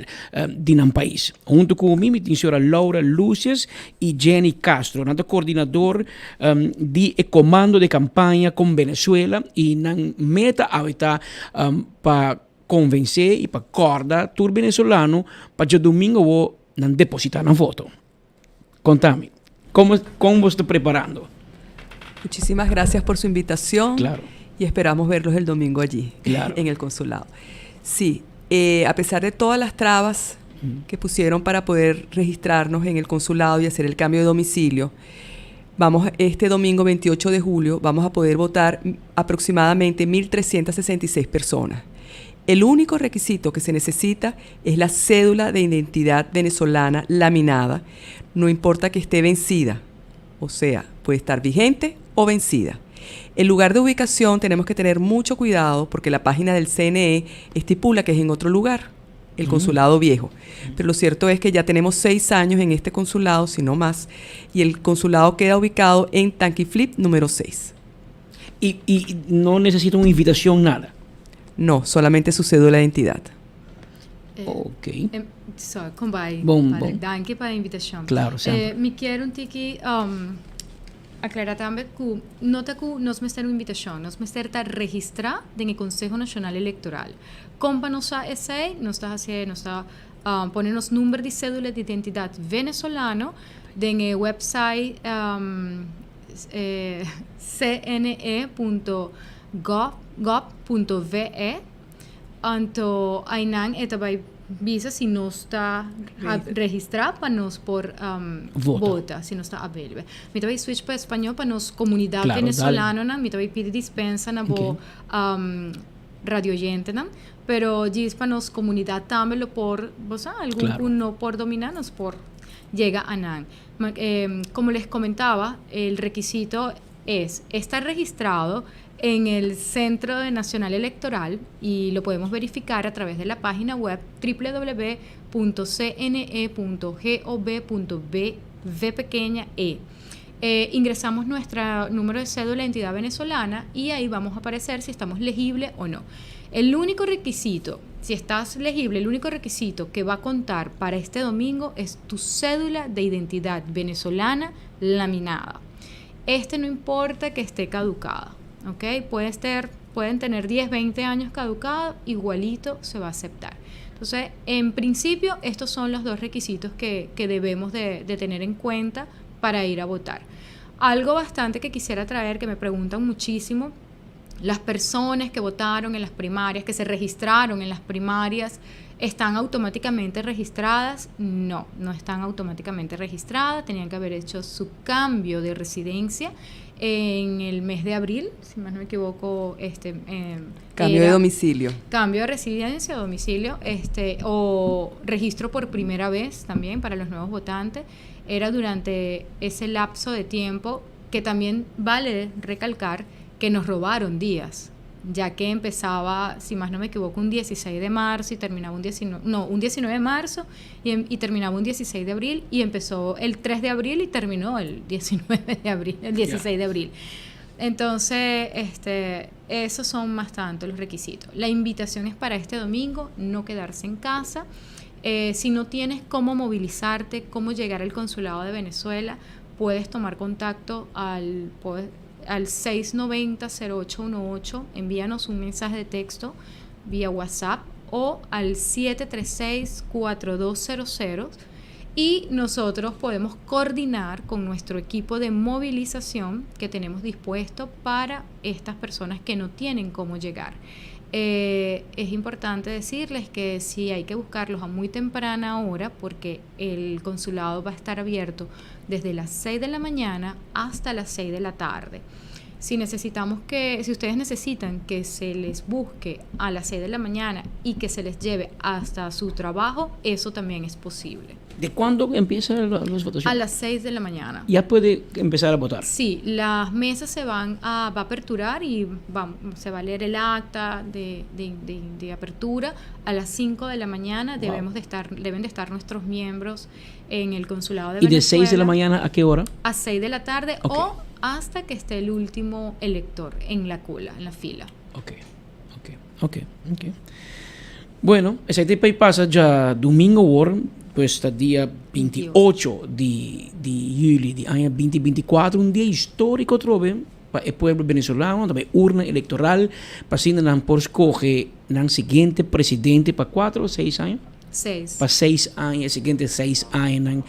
de um país. Junto comigo, tem a senhora Laura Lucias e Jenny Castro, coordenador de comando de campanha com Venezuela e na meta habitar para convencer e para acordar todo venezolano para já domingo não depositar na voto. Contame, ¿cómo você está preparando? Muchísimas gracias por su invitación. Claro. Y esperamos verlos el domingo allí, claro, en el consulado. Sí, a pesar de todas las trabas que pusieron para poder registrarnos en el consulado y hacer el cambio de domicilio, este domingo 28 de julio vamos a poder votar aproximadamente 1.366 personas. El único requisito que se necesita es la cédula de identidad venezolana laminada, no importa que esté vencida, o sea, puede estar vigente o vencida. El lugar de ubicación tenemos que tener mucho cuidado porque la página del CNE estipula que es en otro lugar, el consulado viejo. Pero lo cierto es que ya tenemos 6 años en este consulado, si no más, y el consulado queda ubicado en Tanquiflip número 6. ¿Y no necesita una invitación, nada? No, solamente su cédula de identidad. Ok. Só, combai. Bom. Danke para a invitação. Claro, sempre. Me quero que aclarar também que nota que nós me ter uma invitação, nós me ter registrar no Conselho Nacional Eleitoral. Como nós esse, nós está poner os números de cédula de identidade venezolano no website cne.gov.ve. Então, aí não vai visa se não está registrado para nós por vota, se não está available. Me vai switch para espanhol para nós comunidade venezolana, me vai pedir dispensa na boa radio gente, não? Pero diz para nós comunidade também por, você algum não por dominarnos por llega a nan. Como les comentaba, el requisito es estar registrado en el Centro Nacional Electoral y lo podemos verificar a través de la página web www.cne.gov.ve. Ingresamos nuestro número de cédula de identidad venezolana y ahí vamos a aparecer si estamos legibles o no. El único requisito, si estás legible, el único requisito que va a contar para este domingo es tu cédula de identidad venezolana laminada. No importa que esté caducada. ¿Okay? Pueden tener 10, 20 años caducada, igualito se va a aceptar. Entonces, en principio, estos son los 2 requisitos que debemos de tener en cuenta para ir a votar. Algo bastante que quisiera traer, que me preguntan muchísimo, las personas que votaron en las primarias, que se registraron en las primarias, ¿están automáticamente registradas? No están automáticamente registradas, tenían que haber hecho su cambio de residencia en el mes de abril, si más no me equivoco, cambio de domicilio. Cambio de residencia, domicilio, o registro por primera vez también para los nuevos votantes, era durante ese lapso de tiempo que también vale recalcar que nos robaron días, ya que empezaba, si más no me equivoco, un 16 de marzo y terminaba un 19 de marzo y terminaba un 16 de abril y empezó el 3 de abril y terminó el 19 de abril, el 16 de abril. Entonces, esos son más tanto los requisitos. La invitación es para este domingo, no quedarse en casa. Si no tienes cómo movilizarte, cómo llegar al consulado de Venezuela, puedes tomar contacto al 690-0818, envíanos un mensaje de texto vía WhatsApp o al 736-4200 y nosotros podemos coordinar con nuestro equipo de movilización que tenemos dispuesto para estas personas que no tienen cómo llegar. Es importante decirles que sí hay que buscarlos a muy temprana hora porque el consulado va a estar abierto desde las 6 de la mañana hasta las 6 de la tarde. Si ustedes necesitan que se les busque a las 6 de la mañana y que se les lleve hasta su trabajo, eso también es posible. ¿De cuándo empiezan las votaciones? A las 6 de la mañana. ¿Ya puede empezar a votar? Sí, las mesas se va a aperturar y se va a leer el acta de apertura. A las 5 de la mañana deben de estar nuestros miembros en el consulado de Venezuela. ¿Y de 6 de la mañana a qué hora? A 6 de la tarde o hasta que esté el último elector en la fila. Ok. Bueno, ese tipo pasa ya domingo war, pues hasta día 28 de julio de año 2024, un día histórico trove para el pueblo venezolano, también urna electoral, para si no por escoger el siguiente presidente para 4 o 6 años. 6. Para 6 años, el siguiente 6 años,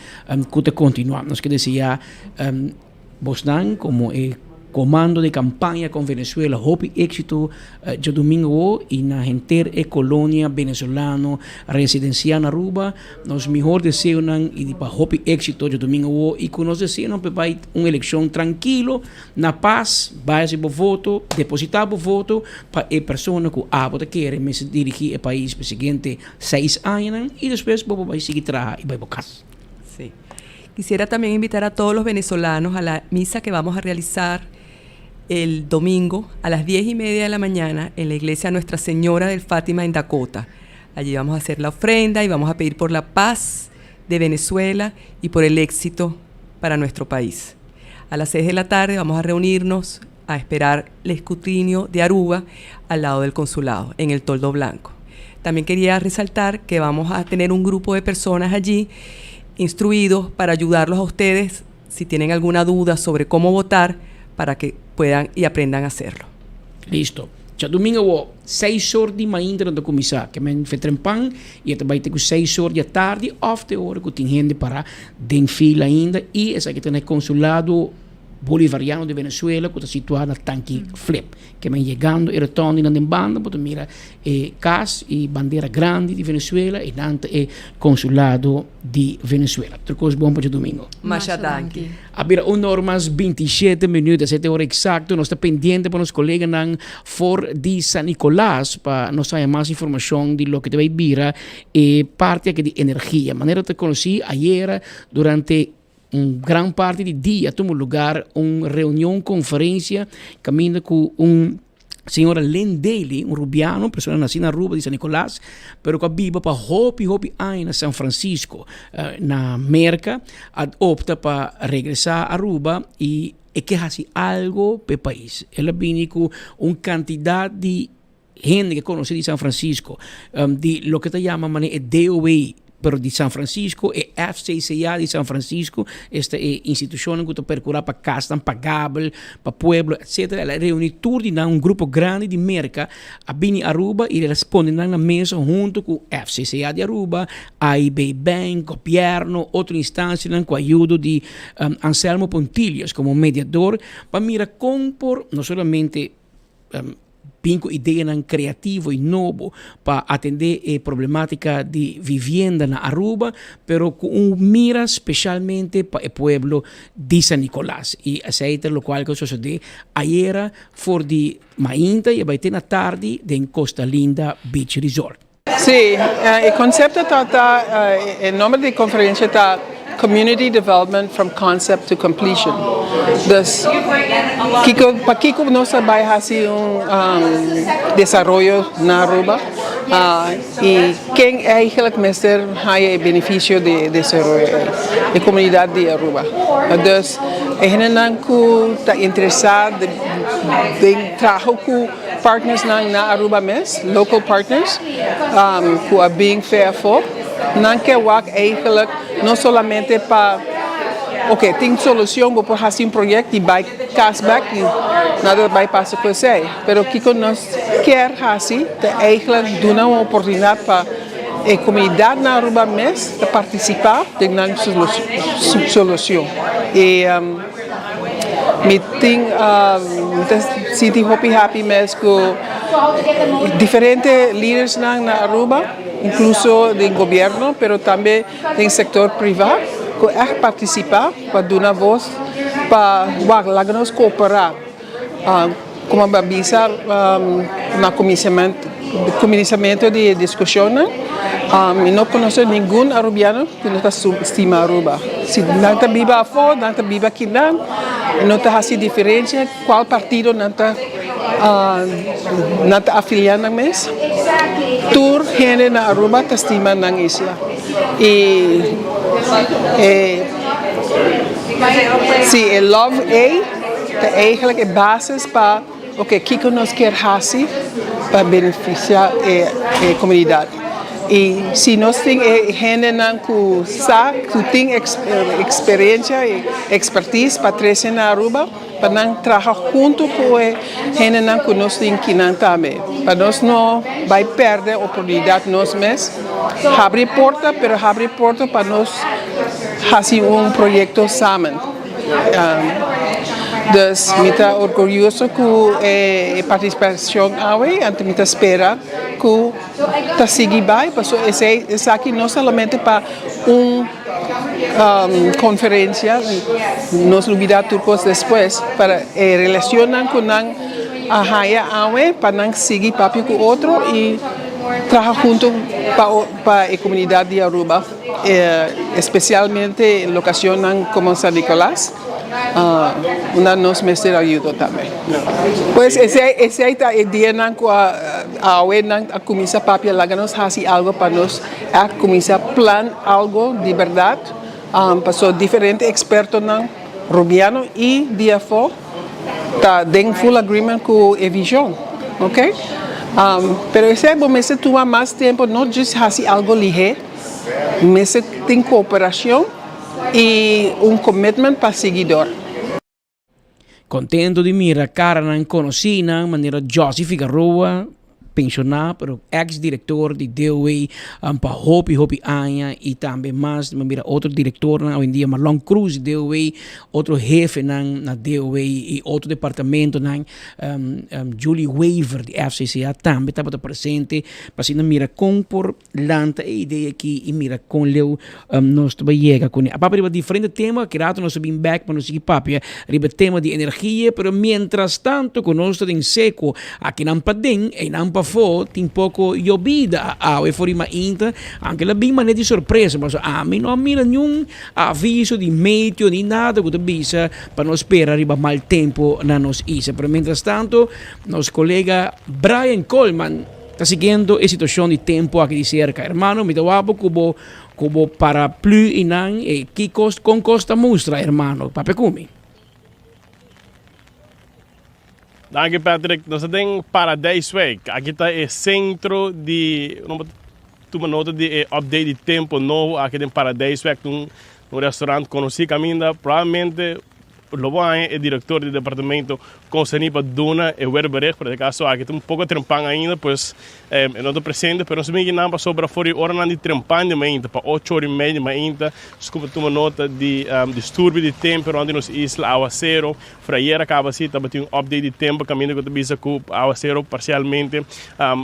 que continuamos, que decía, Bosnan como comando de campaña con Venezuela, hope éxito yo domingo y na gente colonia venezolano residencial en Aruba, nos mejor deseo y para hope éxito yo domingo y con nos deseo para una elección tranquilo, na paz, vaya por voto, depositar por voto para persona que quiere dirigir el país para siguiente 6 años y después va a seguir trabajando y va a casa. Sí. Quisiera también invitar a todos los venezolanos a la misa que vamos a realizar el domingo a las 10:30 de la mañana en la iglesia Nuestra Señora del Fátima en Dakota. Allí vamos a hacer la ofrenda y vamos a pedir por la paz de Venezuela y por el éxito para nuestro país. A las 6 de la tarde vamos a reunirnos a esperar el escrutinio de Aruba al lado del consulado, en el Toldo Blanco. También quería resaltar que vamos a tener un grupo de personas allí instruidos para ayudarlos a ustedes si tienen alguna duda sobre cómo votar para que puedan y aprendan a hacerlo. Listo. Ya domingo 6 horas de manhã no começar, que men fetrempan e até vai ter que 6 horas da tarde of the hora que tem gente para den fila ainda e essa que tem consulado bolivariano de Venezuela que está situado na tanque flip que men chegando e retornando na banda para mira cas e bandeira grande de Venezuela e nante consulado de Venezuela. Outra coisa bom para domingo. Machadanki. Abira normas 27 minutos, 7 horas exacto. Nós está pendiente para os colegas nan for de San Nicolás para nos dar mais informação de lo que te vai vir e parte aqui de energia. Maneira te conheci ayer durante gran parte del día tuvo lugar una reunión, conferencia, caminando con señora Len Daly, un rubiano, persona nacida en Aruba de San Nicolás, pero que vive para hopi en San Francisco, na América, opta para regresar a Aruba y que hace algo para el país. Ella viene con una cantidad de gente que conoce de San Francisco, de lo que te llaman DOI, pero de San Francisco e FCCA de San Francisco, esta instituição que está percurar para casa, pagável, para pueblo, etc. Ela reúne tudo em um grupo grande de merca, a Bini Aruba e responde na mesa junto com FCCA de Aruba, AIB Bank, governo, outra instância com a ajuda de Anselmo Pontilhas como mediador, para mirar compor não somente pinco ideia criativo e novo para atender a problemática de vivienda na Aruba, pero com mira especialmente para o pueblo de San Nicolás. E aceita lo qual que sucedeu ayer for de mainta e vai ter na tarde em Costa Linda Beach Resort. Sì, il concetto il nome di conferenza è Community Development from Concept to Completion. Dus, Kiko no sabe hacer desarrollo na Aruba e quem eigenlijk meester hay beneficio de desarrollo de comunidade de Aruba. Dus, gente que está interessado em trabalhar com partners na Aruba mes, local partners, who are being fair for. não quer eigenlijk não somente para oké, tem solução para fazer projeto e vai cashback e nada vai passar por você. Pero o que nós quer fazer é eigenlijk dar uma oportunidade para a comunidade na Aruba mesmo de participar na solução. E me tem sinto happy mesmo com diferentes líderes na Aruba, incluso do governo, pero também do setor privado, que participar para dar voz para nós cooperar, como a Babisa na comissionamento de discussão. Não conheço nenhum arubiano que não estima Aruba. Se não está viva a fora, não está viva aqui não está assim diferença qual partido não está afiliado mesmo. Tur gente na Aruba está estima na isla. E sim, o Love é eigenlijk a base para o que nós queremos fazer para beneficiar a comunidade. E se nós temos gente que tem experiência e expertise para trazer na Aruba, para nós trabalhar junto com gente que nós temos aqui também. Para nós não vai perder a oportunidade nós mesmos. Abre porta, mas abre porta para nós fazer projeto sammen. Dus eu estou orgulhoso com a participação aí, então eu espero que está seguindo bem, porque esse aqui não somente para conferência, nos lugares turcos depois, para relacionar com a raia aí, para seguir papi com outro e trabalhar junto para a comunidade de Aruba, especialmente em locações como San Nicolás. Nos meses ajuda também. Pois esse aí tá dia a comissão papel lá que nós faz algo para nós a comissão plan algo de verdade. Passou diferentes expertos na Rubiano e dia for tá em full agreement com a visão, ok? Pero esse é bom, mas toma mais tempo não just fazer algo ligeiro, mas tem cooperação e commitment para seguidor. Contento de mirar cara na conhecida, maneira Josie Figueroa, pensionado, pero ex-diretor de DOA para Hopi Anya e também mais, mira outro diretor hoje em dia Marlon Cruz de DOA, outro jefe na DOA e outro departamento Julie Waver de FCCA também estava presente, para assim mira com por lanta a ideia aqui e mira com leu nós também chega com a papo diferente tema que rato nós bem back para nós seguir papo riba tema de energia, pero mientras tanto conosco em seco aqui na Padem e na tem pouco llovida e fuori ma inta anche la bimba ne di sorpresa ma mi non mira nenhum avviso di meteo di nada que bisa para nos espera arriba mal tempo na nos isa pero mientras tanto nos colega Brian Coleman está siguiendo a situação de tempo aqui de cerca hermano me dava como paraplu inan e que con costa mostra hermano papecumi. Dank Patrick. Nós temos Paradise Week. Aqui está o centro de uma nota de update de tempo novo aqui tem Paradise Week, um restaurante conhecido ainda, provavelmente Lobo é diretor do departamento com Sanipa Duna e Werberg, por acaso aqui tem pouco trempang ainda, pois eu não estou presente, mas não me engano sobre fora hora de trempang de manhã, para 8h30 de manhã, desculpa uma nota de distúrbio de tempo onde nos isla aguacero, frayer acaba assim, também tem update de tempo, caminho que bisa com aguacero parcialmente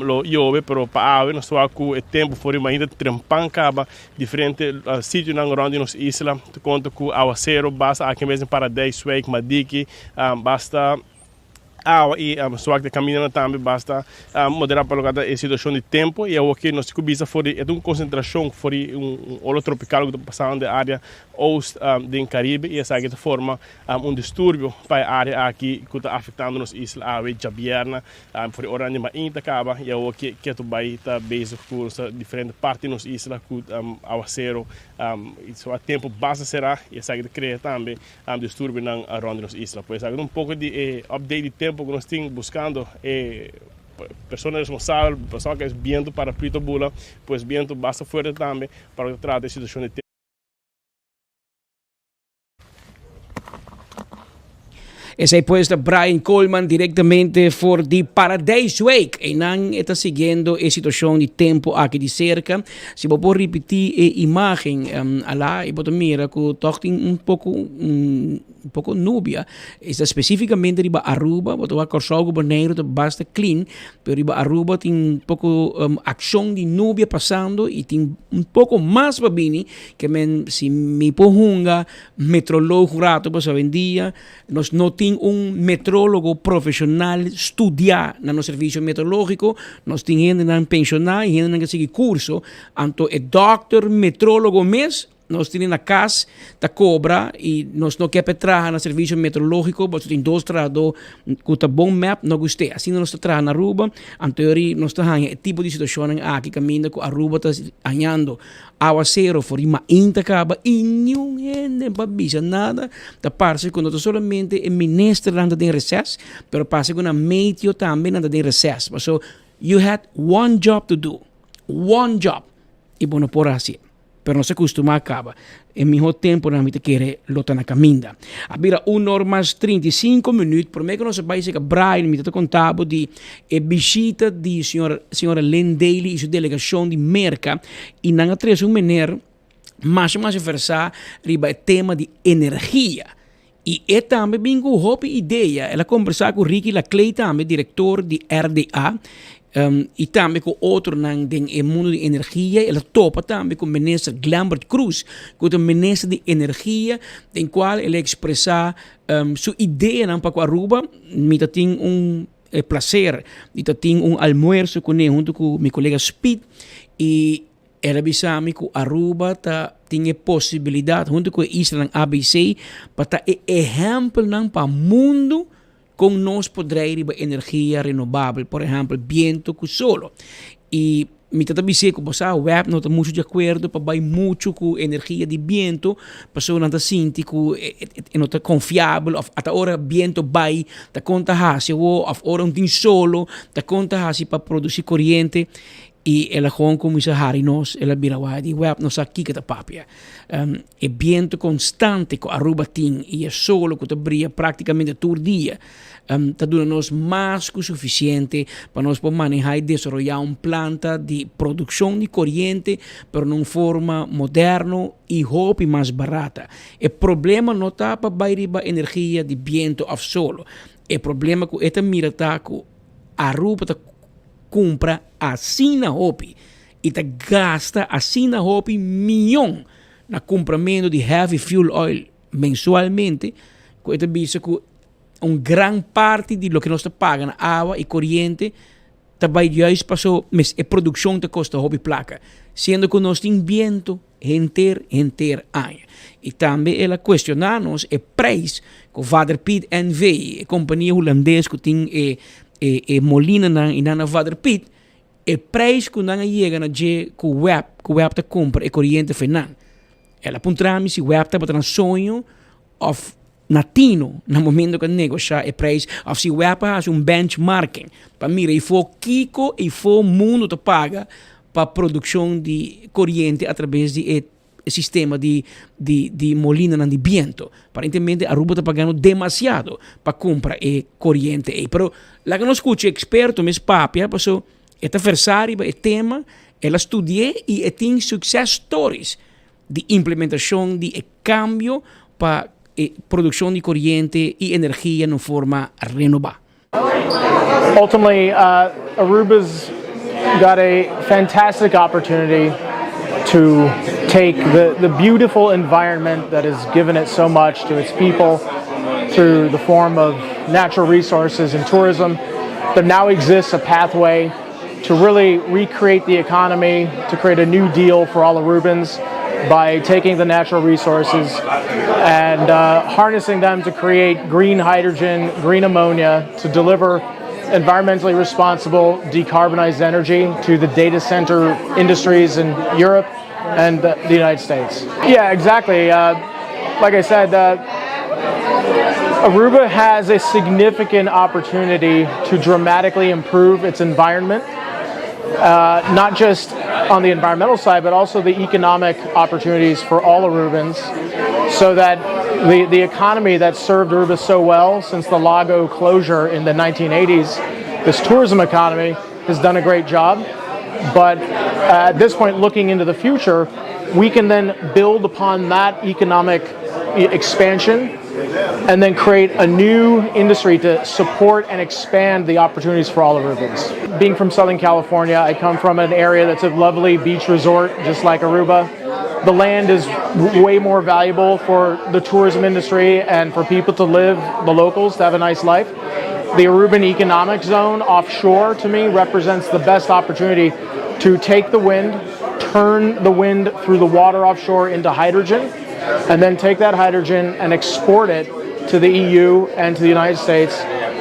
lo chove, pero para ave nós estou com o tempo fora manhã trempang acaba diferente sítio onde nos isla, conta com aguacero, basta aqui mesmo para 10 week, Madiki, basta e suak de caminhando também basta moderar para a situação de tempo e o que nós cubisa foi uma concentração foi olo tropical que está passando da área oeste do Caribe e essa aqui forma distúrbio para a área aqui que está afetando nos islas ave Jabierna foi hora de main acaba e o que tu vai estar base com diferentes partes nos islas com aguacero isso a tempo basta será e essa aqui cria também distúrbio na ronda nos islas pois agora pouco de update de tempo que nós estamos buscando persona responsável, pessoal que é viento para Prito Bula, pues viento bastante fuerte também para tratar de situação de Ese aí puesto Brian Coleman directamente for the Paradise Week. E não está seguindo a situação de tempo aqui de cerca. Se eu vou repetir a imagem lá, e vou mira que toch tem um pouco núbia. Está especificamente riba Aruba, vou tomar corso governeiro, tá basta clean, pero riba Aruba tem um pouco ação de núbia passando e tem um pouco mais babini que se me pohunga meteorólogo rato para vendia, nós não tem metrólogo profissional estudar no serviço meteorológico, nós tem gente na pensionar e gente que segue curso, então é doctor metrólogo mesmo. Nós temos na casa da cobra e nós não queremos trabalhar no serviço meteorológico, mas tem dois trabalhadores com um bom map, não gostei. Assim nós trabalhamos na Aruba, em teoria nós estamos em tipo de situação aqui caminho com a Aruba está ganhando aguacero, for uma intacaba e nenhum gente não precisa nada. Da parte quando solamente o ministro anda em recesso, mas passa com a meteo também anda em recesso. So you had one job to do, one job, e bom por assim. Pero não se costuma acaba. Em mesmo tempo, na gente quer lutar na caminha. Abira 1 hora mais 35 minutos. Por meio que nós vai ser que Brian me está contando de visita de senhora Len Daly e sua delegação de Merca e não traz maneira mais versar riba o tema de energia. E é também bem com uma ideia. Ela conversar com Ricky Laclay também, diretor de RDA. E também com outro no mundo de energia, ela topa também com o ministro Glambert Cruz, que é o ministro de energia, em qual ele expressa sua ideia para Aruba. Me tem prazer, me tem almoço com ele junto com meu colega Speed, e ela avisou-me que Aruba tem possibilidade, junto com a Isla ABC, para dar exemplo para o mundo. Com nós poderíamos energia renovável, por exemplo, viento com solo. E me está dizendo que o web não está muito de acordo para vai muito com energia de viento, pessoa não está sentindo que não está confiável, até agora viento vai, está conta hasi, ou agora não tem solo, está conta hasi para produzir corrente. E ela começa a nós, ela vira de web, nós aqui que está papia. É viento constante que a Aruba tem e é solo que brilha praticamente todo dia. Está dando nós mais que o suficiente para nós poder manejar e desenvolver uma planta de produção de corrente, mas numa forma moderna e mais barata. O problema não está para a energia de viento ou solo. O problema é que esta mira que a Aruba está compra assim na hopi e te gasta assim na hopi milhão na compramento de heavy fuel oil mensualmente, que é visto que uma grande parte de lo que nós pagamos água e corrente também juist passou, mas a produção te custa hopi placa, sendo que nós temos viento inteiro ano. E também ela questiona-nos o preço que o Waterpit NV, a companhia holandesa que tem molina na Waterpit, o preço que não chega na que o web te compra e corrente final. Ela aponta-me se o web te bota sonho of natino no momento que negociar o preço, ou se o web faz benchmarking para mira e for Kiko e for mundo te paga para produção de corrente através de sistema de molina de viento. Aparentemente a Aruba está pagando demasiado para comprar corrente. Pero lá que nós escuta experto, mas papia, passou esta versari, o tema, ela estudie e tem success stories de implementação de cambio para produção de corrente e energia de forma renovável. Ultimately, Aruba's got a fantastic opportunity to take the beautiful environment that has given it so much to its people through the form of natural resources and tourism. There now exists a pathway to really recreate the economy, to create a new deal for all Arubans by taking the natural resources and harnessing them to create green hydrogen, green ammonia, to deliver environmentally responsible, decarbonized energy to the data center industries in Europe and the United States. Yeah, exactly. Like I said, Aruba has a significant opportunity to dramatically improve its environment, not just on the environmental side, but also the economic opportunities for all Arubans, so that the economy that served Aruba so well since the Lago closure in the 1980s, this tourism economy has done a great job. But at this point, looking into the future, we can then build upon that economic expansion and then create a new industry to support and expand the opportunities for all Arubans. Being from Southern California, I come from an area that's a lovely beach resort, just like Aruba. The land is way more valuable for the tourism industry and for people to live, the locals, to have a nice life. The Aruban Economic Zone offshore, to me, represents the best opportunity to take the wind, turn the wind through the water offshore into hydrogen, and then take that hydrogen and export it to the EU and to the United States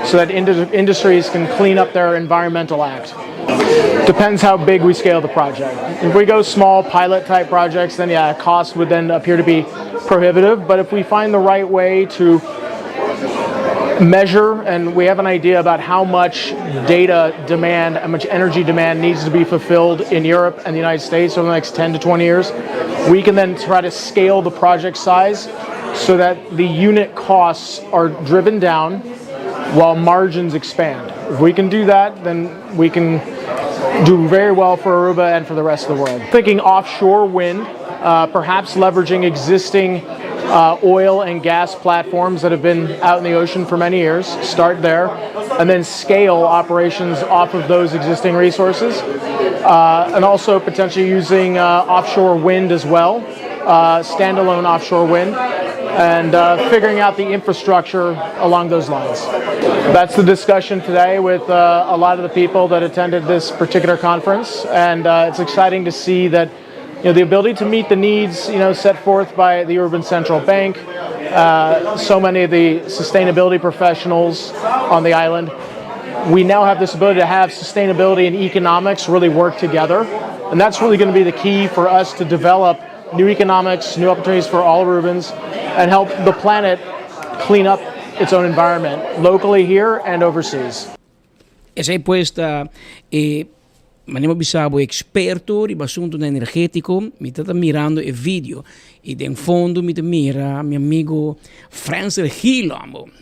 so that industries can clean up their environmental act. Depends how big we scale the project. If we go small pilot type projects, then yeah, cost would then appear to be prohibitive. But if we find the right way to measure and we have an idea about how much data demand, how much energy demand needs to be fulfilled in Europe and the United States over the next 10 to 20 years, we can then try to scale the project size so that the unit costs are driven down while margins expand. If we can do that, then we can do very well for Aruba and for the rest of the world. Thinking offshore wind, perhaps leveraging existing oil and gas platforms that have been out in the ocean for many years, start there, and then scale operations off of those existing resources, and also potentially using offshore wind as well, standalone offshore wind, and figuring out the infrastructure along those lines. That's the discussion today with a lot of the people that attended this particular conference, and it's exciting to see that the ability to meet the needs, set forth by the Aruban Central Bank, so many of the sustainability professionals on the island. We now have this ability to have sustainability and economics really work together, and that's really going to be the key for us to develop new economics, new opportunities for all Arubans, and help the planet clean up its own environment, locally here and overseas. Esa é puesta Manemo Bisabo experto riba assunto energético, mi está mirando il video e in fondo mi mira mio amigo Francis Hill,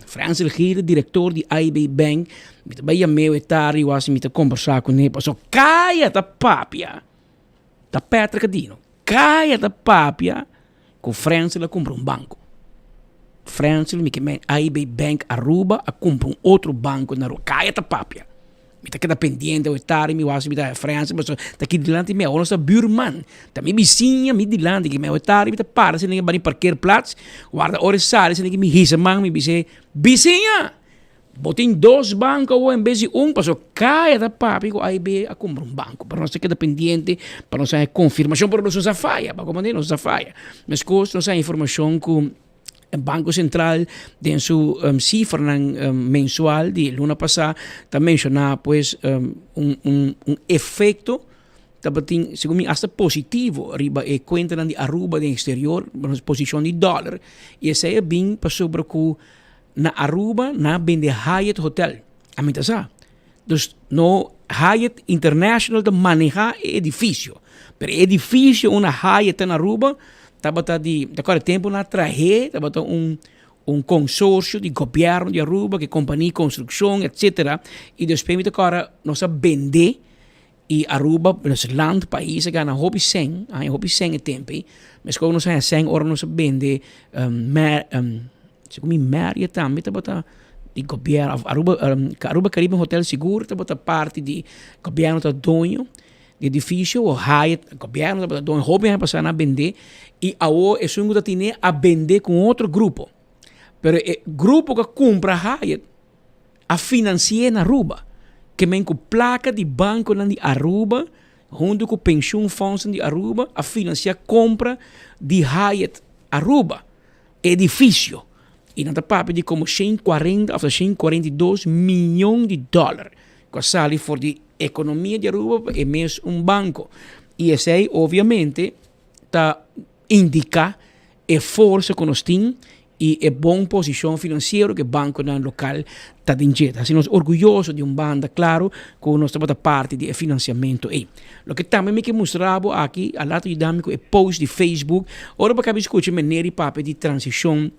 Francis Hill, direttore di IB Bank, mi está bem meu etari was mi está conversar com ele, so caia da papia, da Petra Cadino, caia da papia, com Francis la compra banco. Francis mi chiama IB Bank Aruba a compra outro banco na rua, caia da papia. Mi tá pendiente, o estar, mi was, mi tá França, mas tá aqui delante meu, nossa buurman, tá mi vizinha, mi delante, que meu estar, mi tá para, se ninguém vai parkeerplaats, guarda horas sale, se ninguém me hisa, man, mi dice, vizinha, botem 2 bancos ou em vez de passo caia da papi, com AIB a comprar banco, para nós ficar pendiente, para nós ter confirmação, para nós não falha, para como não falha, mas coisa, nós ter informação com o Banco Central, em sua cifra mensual de luna passada, também mencionava pues, efeito também, segundo mim, hasta positivo riba e conta de Aruba do exterior, na posição de dólar. E essa é bem para sobre que na Aruba, na vende Hyatt Hotel. A mim tá dus no Hyatt International de manejar edifício. Pero edifício, uma Hyatt na Aruba, estava de agora tempo na traje, estava consórcio de governo de Aruba, que companhia de construção, etc. E depois agora nós vender e Aruba, nosso land, país, ganha hobby 100, hobby 100 é tempo, mas quando nós temos 100 horas nós vende segundo Maria também, estava de governo, Aruba Caribe Hotel Seguro, estava parte de governo da dono de edifício, o Hyatt, o governo da dono, hobby é passar a vender. E agora é um que a vender com outro grupo. Mas o grupo que compra Hyatt a financiar na Aruba. Que vem com placa de banco de Aruba, junto com pensão fundos de Aruba, a financiar compra de Hyatt Aruba. Edifício. E não está papo de como 140 ou 142 milhões de dólares. Que sale for de economia de Aruba e mesmo banco. E esse aí, obviamente, está indicar esforço que nós temos e é bom posição financeira que o banco local está dentro. Assim, nós orgulhosos de banda, claro, que nós estamos parte de financiamento aí. O que também me mostrava aqui, a lado dinâmico, é post de Facebook, ora para que escute maneira e papel de transição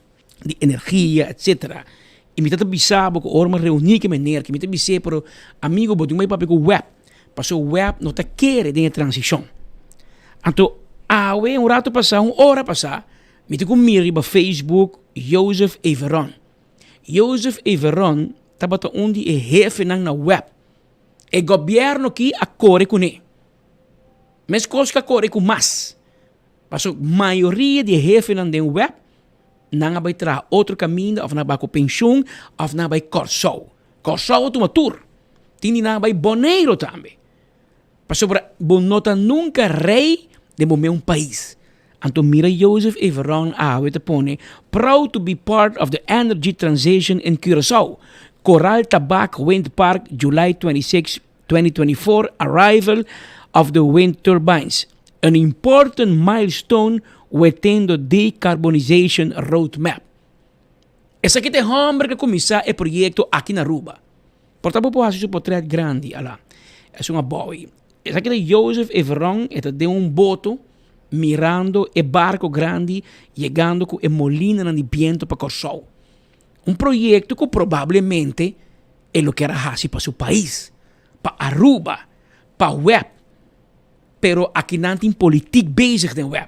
de energia, etc. E me está bisabo que ora me reunir que maneira, que me está bisabo para amigo, botar um papel com web, para o web não está querendo de transição. Então, um rato passar, uma hora passar, me está comigo para Facebook, Joseph Everon. Joseph Everon estava onde é jefe na web. O governo aqui acorre com ele. Mas coisas que acorre com mais. Mas a maioria de jefe na web não vai trazer outro caminho, ou não vai com pensão, ou não vai corso. Corso é uma tour. Tem não vai boneiro também. Mas não nota nunca rei de um país. Então, mira Joseph Everon te pone, proud to be part of the energy transition in Curaçao. Coral Tabac Wind Park, July 26, 2024, arrival of the wind turbines. An important milestone within the decarbonization roadmap. Esse aqui é o homem que começou o projeto aqui na Aruba. Portanto, vou fazer um portrait grande. É uma boa. Esse aqui é Joseph Everon, de boto, mirando o barco grande, chegando com a molina de viento para Curaçao. Projeto que provavelmente é o que era fácil para seu país, para Aruba, para web. Pero aqui não tem política bezig na web.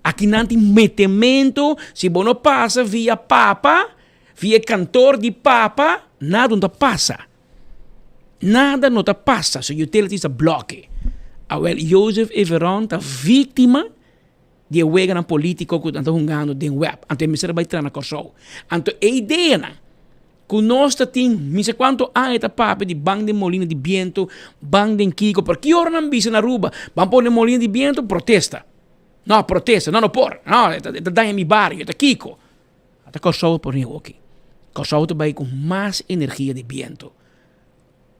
Aqui não tem metimento, se você não passa via papa, via cantor de papa, nada não passa. Nada não passa, so utilities bloque. Joseph Everon está vítima de wega na política que está jogando dentro web. Então, me serve para na Curaçao. Então, a ideia é que nós temos, não sei quanto há esta papo de banco de molina de viento, banco de Kiko, porque que hora não visa na Aruba, vamos pôr molina de viento, protesta. Não, protesta, não por. Não, está em meu barrio, está Kiko. Está Curaçao por mim aqui. Curaçao vai com mais energia de viento.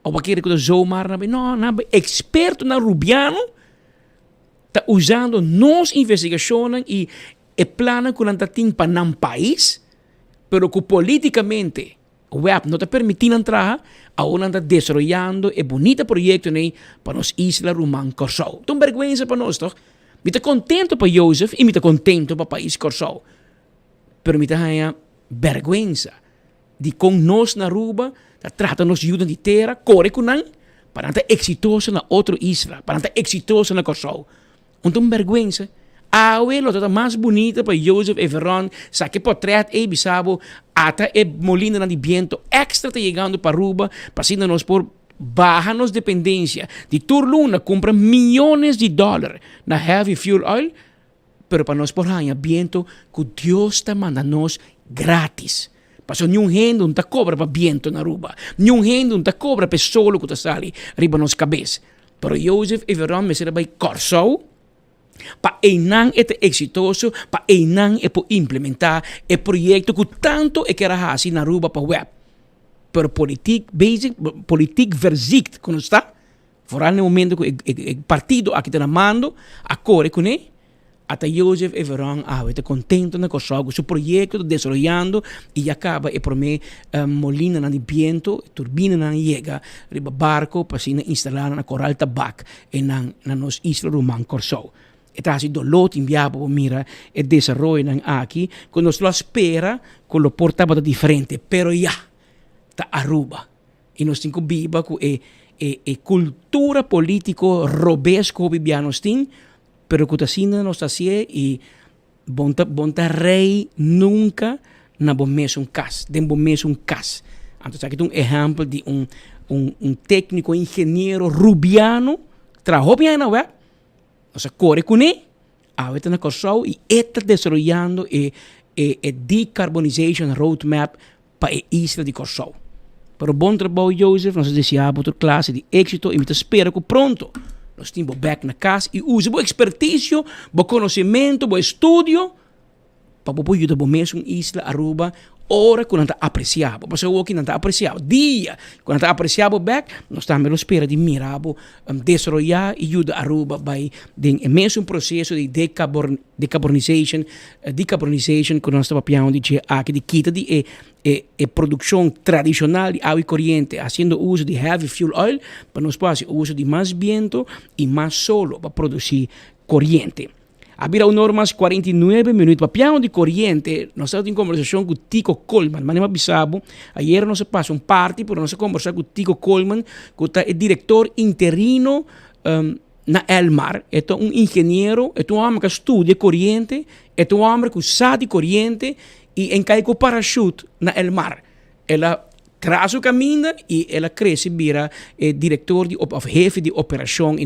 Ou para querer que o zomaar não, experto na rubiano está usando nossas investigações e planos que não tem para um país, pero que politicamente o web não está permitindo entrar, agora está destruindo o bonito projeto para nos isla Rumang Curaçao. Então, vergonha para nós, toch? Me está contento para Joseph e me está contento para o país Curaçao. Pero me está vergonha de com nós na Aruba trata nos ajuda de terra, corre com nós, para estar exitoso na outra isla, para estar exitoso na Curaçao. Então, vergonha. A outra mais bonita para Joseph Everon, sabe que portrait é bisabo, até é molina de viento extra está chegando para Aruba, passando nos por baja-nos dependência de Turluna, compra milhões de dólares na heavy fuel oil, pero para nós por ganhar viento que Deus está mandando grátis. Passou nenhum gente não cobra para viento na Aruba. Nenhum gente não cobra para solo que está ali riba nos cabeça. Pero Joseph Everon me será para Curaçao, para não é exitoso, para não é para implementar o projeto que tanto é que era assim na Aruba para web. Pero politik verzicht quando está, fora no momento que o partido aqui está na mando, acorre com ele, até Joseph Everon está contente na Curaçao, com seu projeto desenvolvendo e acaba e por mim molina na de viento, turbina na chega, riba barco para se instalar na Coral Tabac e na nos isla Rumang Curaçao. Está assim do lote enviado mira e desenvolve aqui, quando nós lo espera, com lo portava diferente, pero já está Aruba e nós temos que viver com a cultura político robesco vivianos tem, pero que assim não está assim e bonta rei nunca na bom mesmo cas, den bom mesmo cas. Então aqui tem exemplo de técnico engenheiro rubiano trabalhou bem na web, nós corre com ele, está na Curaçao e está desenvolvendo a decarbonization roadmap para a isla de Curaçao. Pero bom trabalho, Joseph, nós desejamos outra classe de êxito e me espero que pronto nós temos back na casa e use o expertício, o conhecimento, o estudo para poder ajudar a mesmo isla Aruba ora quando está apreciado, porque o que não está apreciado, dia quando está apreciado back, nós também espera de mirar, desenvolver e ajudar Aruba by den mesmo processo de decarbonization quando nós estamos falando de aqui de quita de produção tradicional de água corriente, fazendo uso de heavy fuel oil, para nós fazer uso de mais vento e mais solo para produzir corriente. Había normas 49 minutos. Para piano de corriente, nós estamos em conversação com o Tico Coleman. Mas não bisabo. Ayer nós passamos parte, pero nós conversamos com o Tico Coleman, que é diretor interino na Elmar. É um engenheiro, é um homem que estuda corriente, é um homem que sabe corriente e encarga parachute na Elmar. Ela traz o caminho e ela cresce vira diretor of jefe de operação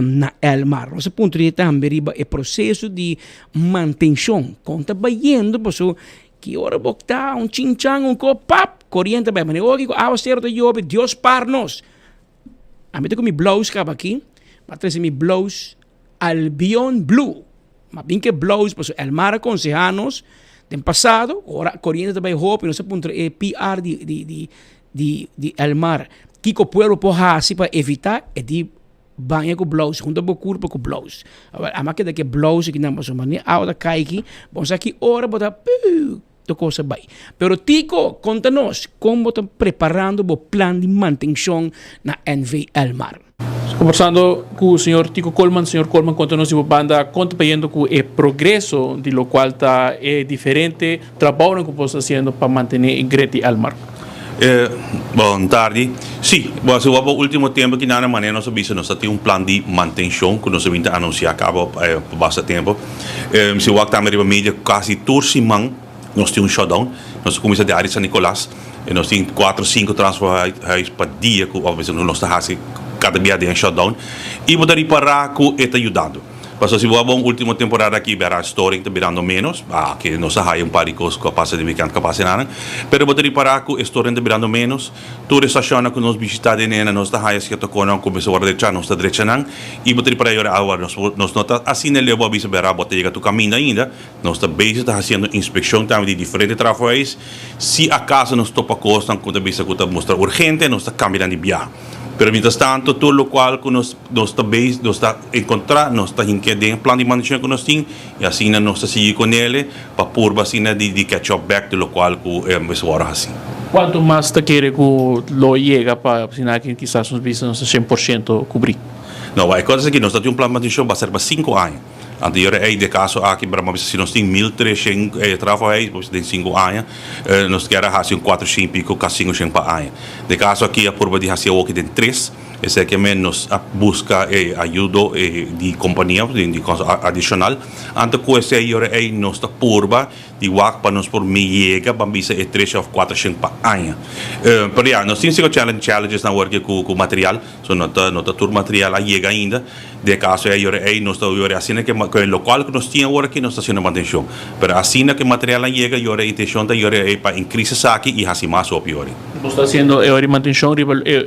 na Elmar. Nós apontamos também o processo de manutenção. Conta baiando, pessoal, que hora botar um chinchang, pap, corriente bem, mas eu hago certo job, Deus par nós. A mim tem mi blouse que aqui, mas trazer mi blouse Albion Blue. Mas bem que blouse, pessoal, Elmar aconseja-nos del passado, ora corriente também roupa, não sei ponto PR de Elmar, que o pueblo pode fazer para evitar é de banho com blouse, junto com o corpo com blouse. A máquina que blouse que não mais ou menos, a hora cai aqui, vamos aqui hora botar de coisa bem. Pero Tico, conta-nos como estão preparando o plano de manutenção na NV Elmar. Conversando com o senhor Tico Coleman, senhor Coleman, conta-nos de banda, conta vendo que o progresso de lo qual está diferente, trabalho que você está fazendo para manter Greti Elmar. Boa tarde. Sim, se o último tempo que na maneira nós sabemos nós temos plano de manutenção que nós vamos anunciar acaba por bastante tempo. Se o também na mídia quase toda semana nós temos shutdown. Nós começamos de área São Nicolás e nós temos 4, 5 transferências para dia que nós estamos fazendo cada dia de shutdown e poder parar com está ajudando. Porque se vamos última temporada aqui verá storing está virando menos, que nós há par de coisas que passa de weekend que passa nada, pero poder parar com storing está virando menos, toda estação que nós visitamos de nena nós há que tocou começou a deixar nós está direita não e poder para agora nós nota assim ele leva a verá botar chega tu caminho ainda, nós está bem está fazendo inspeção também de diferentes trabalhos, se acaso nós topa costa quando visa que está mostrar urgente nós está cambiando de viagem. Pero mientras tanto, todo lo cual que nos está encontrar, nos está en plan de manutención que nos tiene, y así nos está seguir con él, para purba así de catch up back de lo cual que es ahora así. ¿Cuánto más te quiere que lo llega para que quizás nos visa 100% cubrir? No, hay cosas que nos está un plan de manutención va a ser para 5 años. Anterior de caso aqui para uma se nós tem 1.300 trabalhos, depois tem 5 anos, nós queremos fazer 400 pico, 500 para ano. De caso aqui a curva de fazer o que tem 3, esse é que nos busca ajuda de companhia, de adicional. Antes que esse aí nós está curva de WAC para nós por chega para bisa 3 ou 400 para ano. Pero já nós temos challenges na work com material, so nota tur material chega ainda. De caso aí nós está assim que o local que nós tínhamos agora aqui nós está fazendo manutenção. Pero assim que o material chega e a intenção é para increase aqui e assim mais o pior. Você está fazendo a manutenção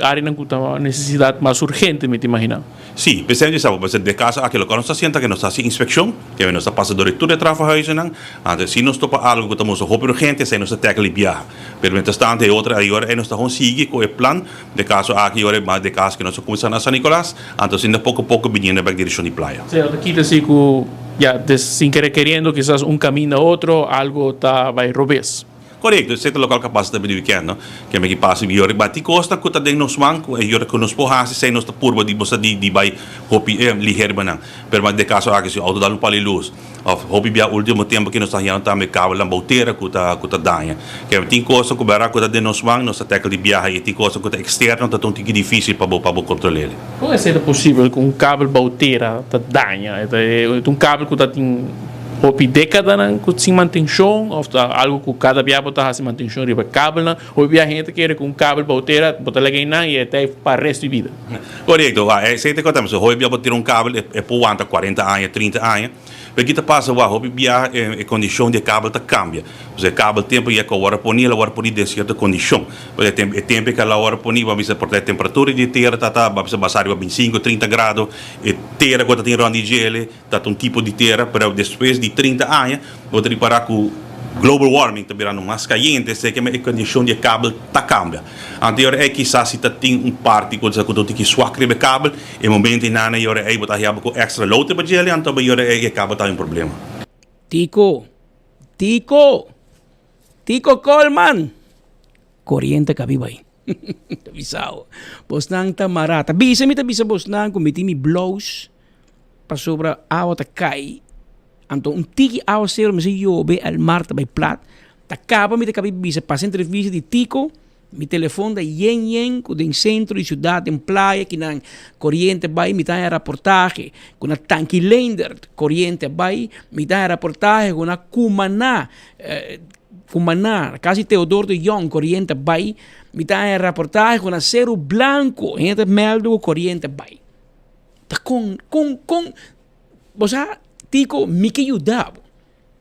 área não tem necessidade mais urgente, me imagina? Sim, pensando sabe, de caso aqui local nós está fazendo que nós está fazendo inspeção, que nós está passando por tudo de trabalho não, antes se nós topa algo que estamos urgente, se nós está tackle biar. Pero mientras tanto outra agora nós está conseguindo com o plano de caso aqui agora mais de caso que nós começamos na São Nicolás, antes ainda pouco vindo para a direção de praia. Certo, aqui assim que já sem querer querendo quizás caminho a outro, algo tá vai robes. Correto, esse é o local capaz de weekend, não? Que me passa e eu bati costa, que tá dentro nos manco, e eu que nos porras, se nós tá purba de bossa de vai hopi ligeiro banang. Pero de caso aqui se auto dá luz para luz. Hopi bia último tempo que nós tá indo também cabo lá boteira que tá danha. Que tem coisa que bará que tá dentro nos manco, nós tackle de viagem e tem coisa que tá externo, tá tão difícil para controlar. Como é possível com cabo boteira tá danha? É cabo que tá Hopi década sem manutenção, ou algo que cada viabo está sem manutenção, riba cabo não, hopi a gente quer com cabo boteira, botar lá e até para o resto de vida. Correto, é sempre que estamos, hopi a botar cabo é por 40 anos, 30 anos, porque que passa, hopi a condição de cabo tá cambia. O cabo tempo e que agora ponia de certa condição. Porque tempo que ela agora ponia, vai ser por a temperatura de terra tá vai ser basar 25, 30 graus, e terra quando tem randi gele, tá tipo de terra, para depois de 30 anos, vou reparar que global warming está virando mais caliente, sei que a condição de cabo está cambia. Anterior é que se tem parte que você tem que swak de cabo, e momento em nada eu é botar já com extra load para gele, então eu é que cabo tá um problema. Tico Coleman. Corriente que vive aí. Bisao. Bosnang tamarata. Bisa bosnang kumiti mi blows pa sobra awa ta kai. Anto tiki awa zero me se yobe al marta by plat. Ta kapa mi te kabi bisa pas entrevista di Tico. Mi telefoon da yen ku den centro di ciudad en playa kinang corriente bay mi ta reportaje con una tanki lender corriente bay mi ta reportaje con una Cumaná, casi Teodoro de Jong, corriente bay, mitad de reportaje con acero blanco, gente meldo corriente bay. O sea, tico, mi que ayudaba.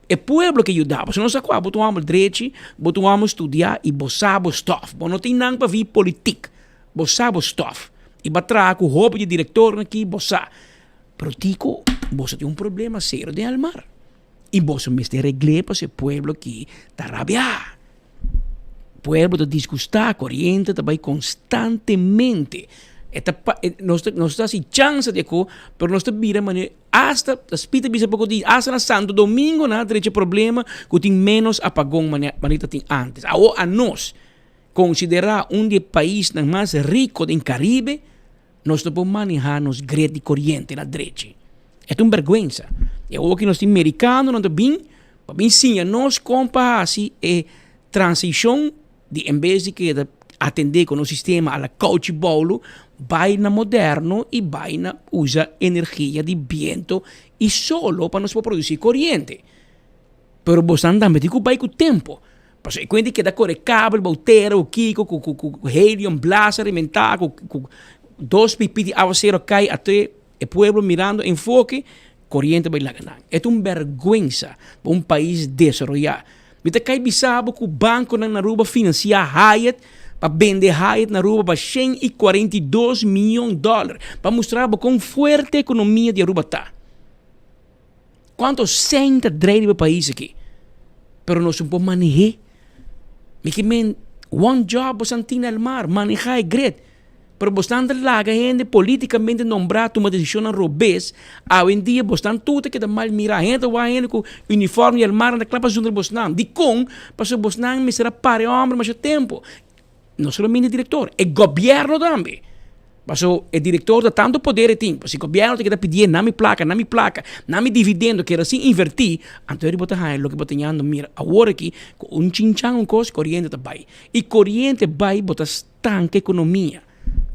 El pueblo que ayudaba. Se no se acuerda, botuamos derecho, botuamos estudiar y bosamos stuff. Bo no tiene nada para ver política. Bosamos stuff. Y va a traer con el director aquí, bosa. Pero tico, vos tiene un problema serio de almar. Y vos me esté reglé para ese pueblo que está rabiado. Pueblo de disgustar, corriente, está constantemente. No está sin chance de eco, pero no está bien, hasta spita bisa poco di hasta na Santo Domingo na derecho problema que tem menos apagão manita tem antes. A nós considerar de país mais rico do Caribe, nós não podemos manejar nos grade de corriente na direita. É uma vergonha. E o que nós temos americano não bem, bem sim, nós compa assim é transição de em vez de que atender com o sistema a la coach bolo, vai na moderno e vai na usa energia de viento e solo para nós produzir corrente. Pero você anda metido vai com o tempo. Porque quando que dá corre cabo, bautera, o kiko, com helium, blast alimentar, com 2 pipi de água zero cai até o pueblo mirando enfoque, corrente vai lá ganhar. É uma vergonha para país desarrollado. Mita cai bisabo que o banco na Aruba financia Hyatt para vender Hyatt na Aruba para $142 milhões para mostrar quão forte a economia de Aruba está. Quantos senta dreide país aqui? Pero não se pode manejar. One job você tem no mar, manejar é great. Pero bastante larga gente politicamente nombrado uma decisão robês, hoje em dia bastante tudo que dá mal mirar gente vai gente com uniforme e mar na clapa junto Bosnan. De com, para Bosnan me será para homem mais tempo. Não somente o diretor, é governo também. Passo o diretor dá tanto poder tem, se o governo tem que pedir na minha placa, na minha dividendo que era assim invertir, então ele bota aí, lo que bota nhando mira, agora aqui com chinchang coisa corrente também. E corrente vai botar estanca economia.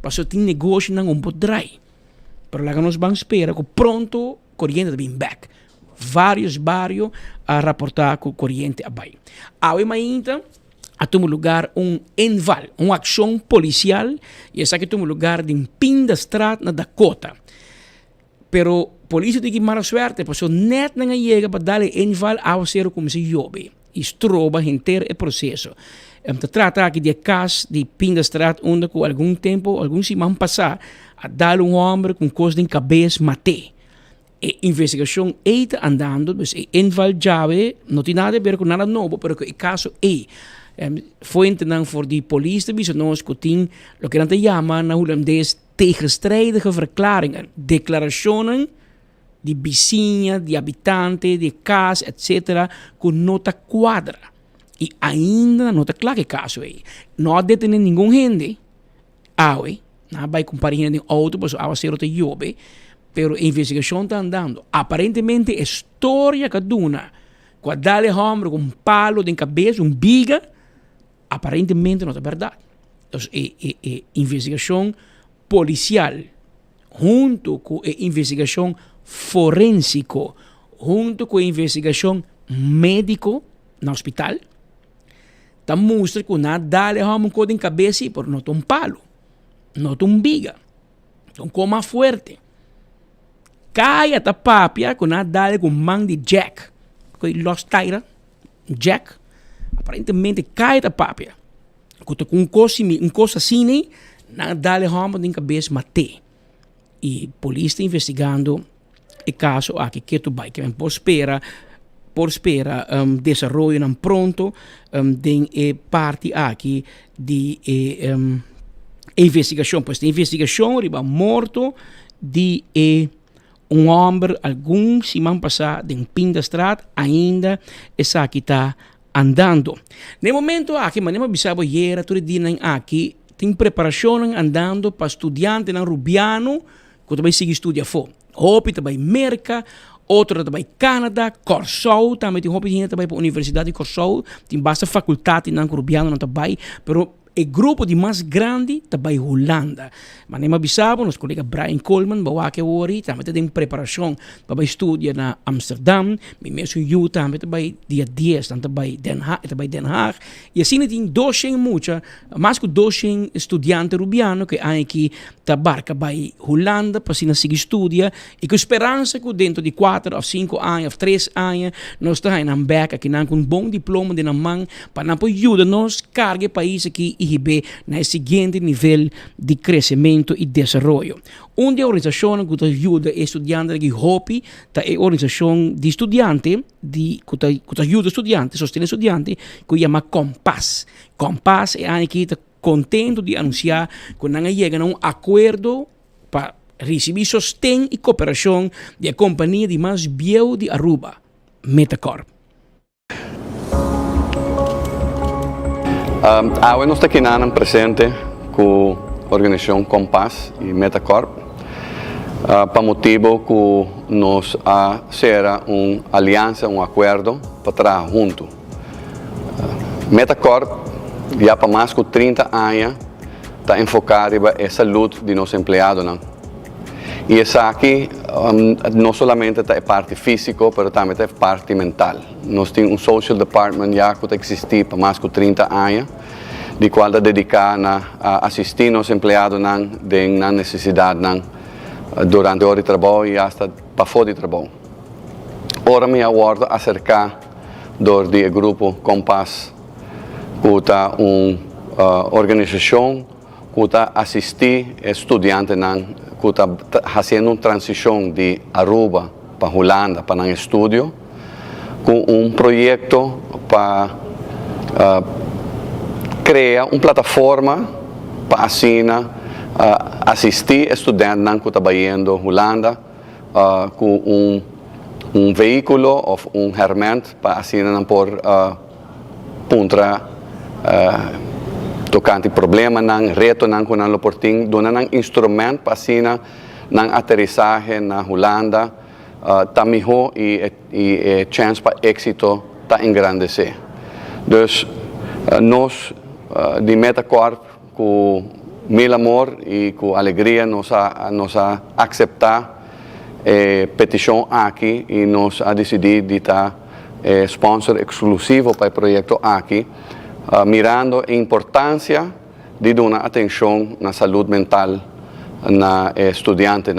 Passo tem negócio não podrai. Pero lá que nós vamos esperar que pronto corrente está bem back. Vários barrios a reportar com corrente abai. Aí ainda a tomar lugar enval, uma ação policial, e essa que toma lugar em Pindastraat, na Dakota. Pero polícia tem que mala suerte, porque net não chega para dar enval ao ser como se jobe. Estroba inteiro o processo. Se trata aqui de caso de Pindastraat, onde com algum tempo, algum semana passar, a dar homem com coisa em cabeça, matei. A investigação está andando, mas enval jave não tem nada a ver com nada novo, pero o caso é. Fuente dan voor die politie bisa nós kuting lo que nanta llama na holandês tegenstrijdige verklaringen, declarationen de vizinha, de habitante, de casa, etc. com nota quadra. E ainda não está claro que caso é. Não há detenido nenhum gente. Não vai comparar em auto, pois a ser outra jobe. Pero a investigação está andando. Aparentemente, a história que duna, com dale homem com palo de cabeça, biga, aparentemente não é verdade. Então, a investigação policial, junto com a investigação forensico, junto com a investigação médico no hospital, está mostra que não dá homem com de cabeça, por não tem palo, não tem biga, não coma forte. Cai a papia com não dá com man de Jack, com los tira, Jack. Aparentemente cai da papia. Quando com coisa assim, não dá-lhe ramo de cabeça mate. E a polícia está investigando o caso aqui que tu vai, que por espera desenvolver não pronto de parte aqui de investigação. Pois a investigação riba morto de homem, algum semana passada, em Pinda Straat, ainda essa aqui está andando. No momento aqui, mas não bisabo era tudo dia aqui tem preparação andando para estudante na Rubiano, que também sigue estudia fora. Hopi também Merca, outro também Canadá, Corsou, também tem hopi também para a Universidade de Corsou, tem bastante faculdade na Rubiano também, pero o grupo de mais grande também Holanda. Mas nem bisabo, nosso colega Brian Coleman, bawa que ori, também tem preparação para estudar na Amsterdam, mesmo Utah, também dia 10, também Den Haag. E assim tem 200 muita, mais que 200 estudantes rubianos que aqui tabarca by Holanda para se seguir estudia e com esperança que dentro de 4 ou 5 anos, ou 3 anos, nós estamos em beca que não com um bom diploma de na mão para não ajudar nos carregar país aqui IRB no seguinte nível de crescimento e desenvolvimento. Uma organização que ajuda estudantes que HOPI, é a organização de estudantes, que ajuda estudantes, sostém estudantes, que chama Compass. Compass é aqui contento de anunciar que não chega a um acordo para receber sostém e cooperação da companhia de mais bio de Aruba, Metacorp. Hoy nós estamos aqui presente com a organização Compass e Metacorp para motivo que nós será uma aliança, um acordo para trabalhar junto. Metacorp já para mais de 30 anos está enfocado na saúde de nossos empregados. E essa aqui não somente é parte física, mas também é parte mental. Nós temos um social department já que existe para mais de 30 anos, de qual é dedicado a assistir nossos empregados na necessidade durante a hora de trabalho e até para fora de trabalho. Ora me aguardo acerca do grupo Compass, que é uma organização que está assistindo estudantes que está fazendo uma transição de Aruba para Holanda para um estudo, com um projeto para criar uma plataforma para assistir estudantes que estão indo para Holanda com um veículo ou um herramienta para assinar por tocante problema, reto com o portinho, dando um instrumento para assinar aterrissagem na Holanda, está melhor e a chance para êxito está engrandecer. Então, nós de Metacorp, com mil amor e com alegria, nós aceitamos a petição aqui e nós decidimos de estar sponsor exclusivo para o projeto aqui, mirando a importância de dar atenção na saúde mental na estudante.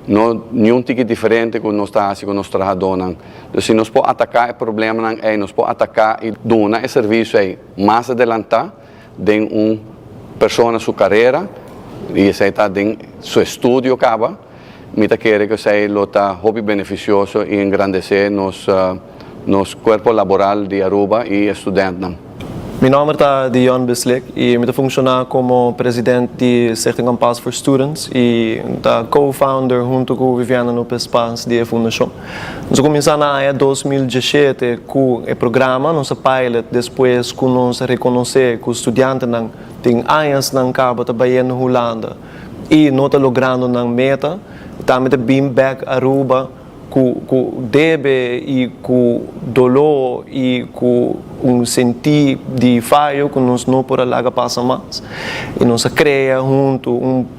Não nenhum tipo diferente que nós estamos com os trabalhadores. Então, se nós podemos atacar o problema, nós podemos atacar e dar o serviço mais adelante de uma pessoa na sua carreira e se está em seu estudo acaba, me quer que seja hobby beneficioso e engrandecer nos corpo laboral de Aruba e estudantes. Meu nome é Dion Bislik e eu funciono como presidente de Stichting Compass for Students e co-founder junto com Viviana no espaço de fundação. Nós começamos em 2017 com o programa, nosso pilot, depois com nós reconhecer que os estudantes têm anos na cabo trabalhando na Holanda e não estão logrando na meta, também bem back a Aruba com debe e com dolor e com sentir de falho que nós não podemos largar passar mais. E nós cria junto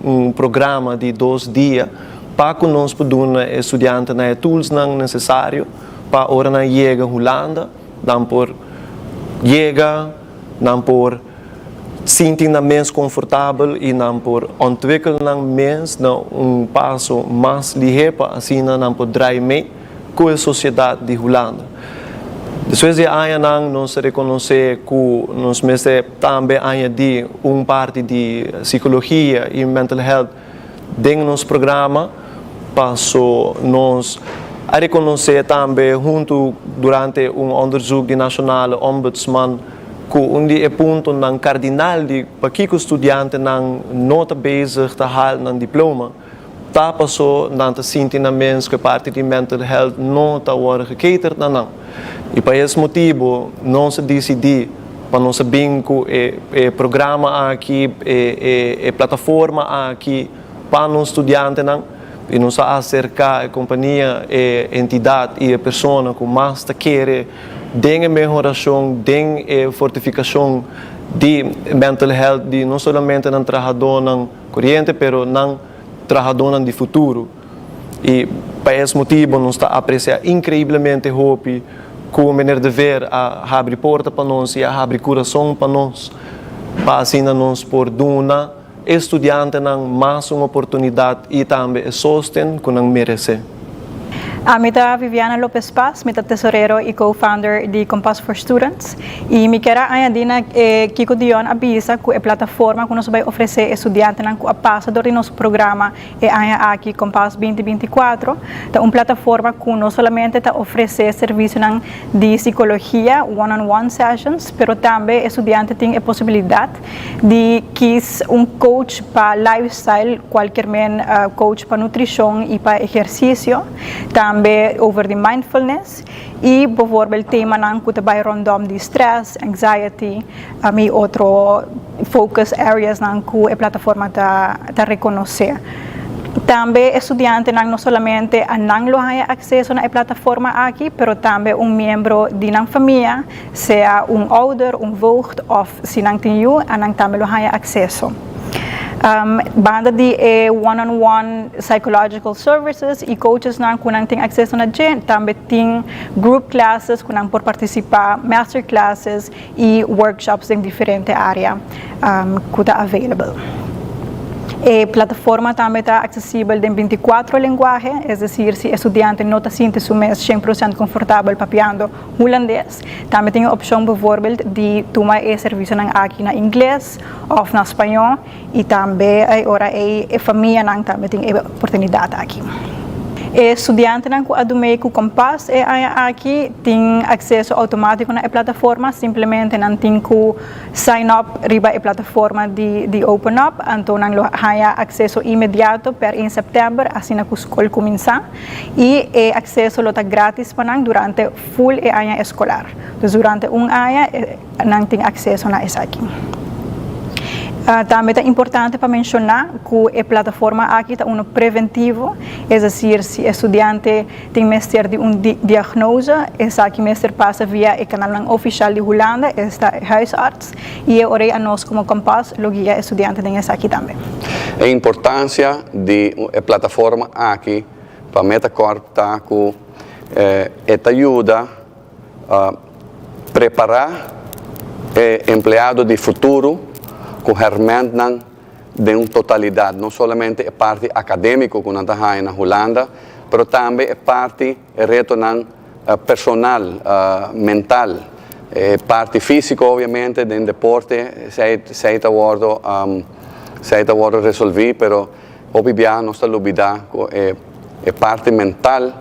um programa de 2 dias para que nós podemos estudantes na tools necessários para a hora de chegar a Holanda, não por chegar, não por sentir mais confortável e não por ontwikkelen mais passo mais ligeiro para assim não por draai mee com a sociedade de Holanda. Depois de anos, nós reconhecemos que nós também añadir parte de psicologia e mental health dentro do nosso programa, passou nós a reconhecer também, junto durante onderzoek de Nationale Ombudsman, que é ponto cardinal de para que o estudante não nota bezig te halen een diploma, tá passou nanta sentimento que parte de mental health não está worden geketerd não. E por esse motivo, nós decidimos para nós saber que o programa aqui, a plataforma aqui para os estudantes e nos acercar a companhia, a entidade e a pessoa que mais quer tem a melhoração, tem a fortificação de mental health, de não somente não trabalhador não corrente, mas não trabalhador de futuro. E por esse motivo nós está apreciando incrivelmente hope que o maneira de ver a abrir porta para nós e a abrir coração para nós, para assim nós por dona estudante não mais uma oportunidade e também sostém que não merece. Mi da Viviana Lopez Paz, mi da tesorero e co-founder de Compass for Students. E me quero añadir que o Dion avisa que a plataforma que nós vai oferecer estudantes que passa do nosso programa é aqui Compass 2024. É uma plataforma que não somente oferece serviço de psicologia, one-on-one sessions, mas também estudante tem a possibilidade de que coach para lifestyle, qualquer coach para nutrição e para exercício. Também over de mindfulness e, bijvoorbeeld, tema que vai rondom de stress, anxiety e outros focus areas que a plataforma está reconhecer. Também estudantes não somente não têm acesso à plataforma aqui, mas também membro de uma família, seja ouder, voogd ou se não tem também têm acesso. Banda de one-on-one psychological services e coaches que não têm acesso a gente, também tem group classes que não podem participar, master classes e workshops em diferentes áreas que estão available. A plataforma também está acessível em 24 linguagens, é decir, se o estudante não se sente 100% confortável papiando holandês, também tem a opção, bijvoorbeeld, de tomar o serviço aqui em inglês ou em espanhol, e também a família também tem a oportunidade aqui. Estudante que adumei com Compass aqui tem acesso automático na plataforma, simplesmente não tem que sign up riba a plataforma de Open Up, então não tem acesso imediato em setembro, assim que a escola começa, e acesso está grátis para durante full ano escolar. Então, durante ano não tem acesso a isso aqui. Também é importante para mencionar que a plataforma aqui está preventivo, é decir, se o estudante tem mestre de diagnose, essa aqui mestre passa via o canal oficial de Holanda, esta huisarts, e agora a nós como Compass lo guia estudante tem essa aqui também. A importância da plataforma aqui para Metacorp está com esta ajuda a preparar o empregado de futuro com herramientas de uma totalidade, não somente a parte acadêmica que nós temos na Holanda, mas também a parte reto personal, mental, parte física, obviamente, do deporte, se está resolver, mas obviamente não está olvidando a parte mental,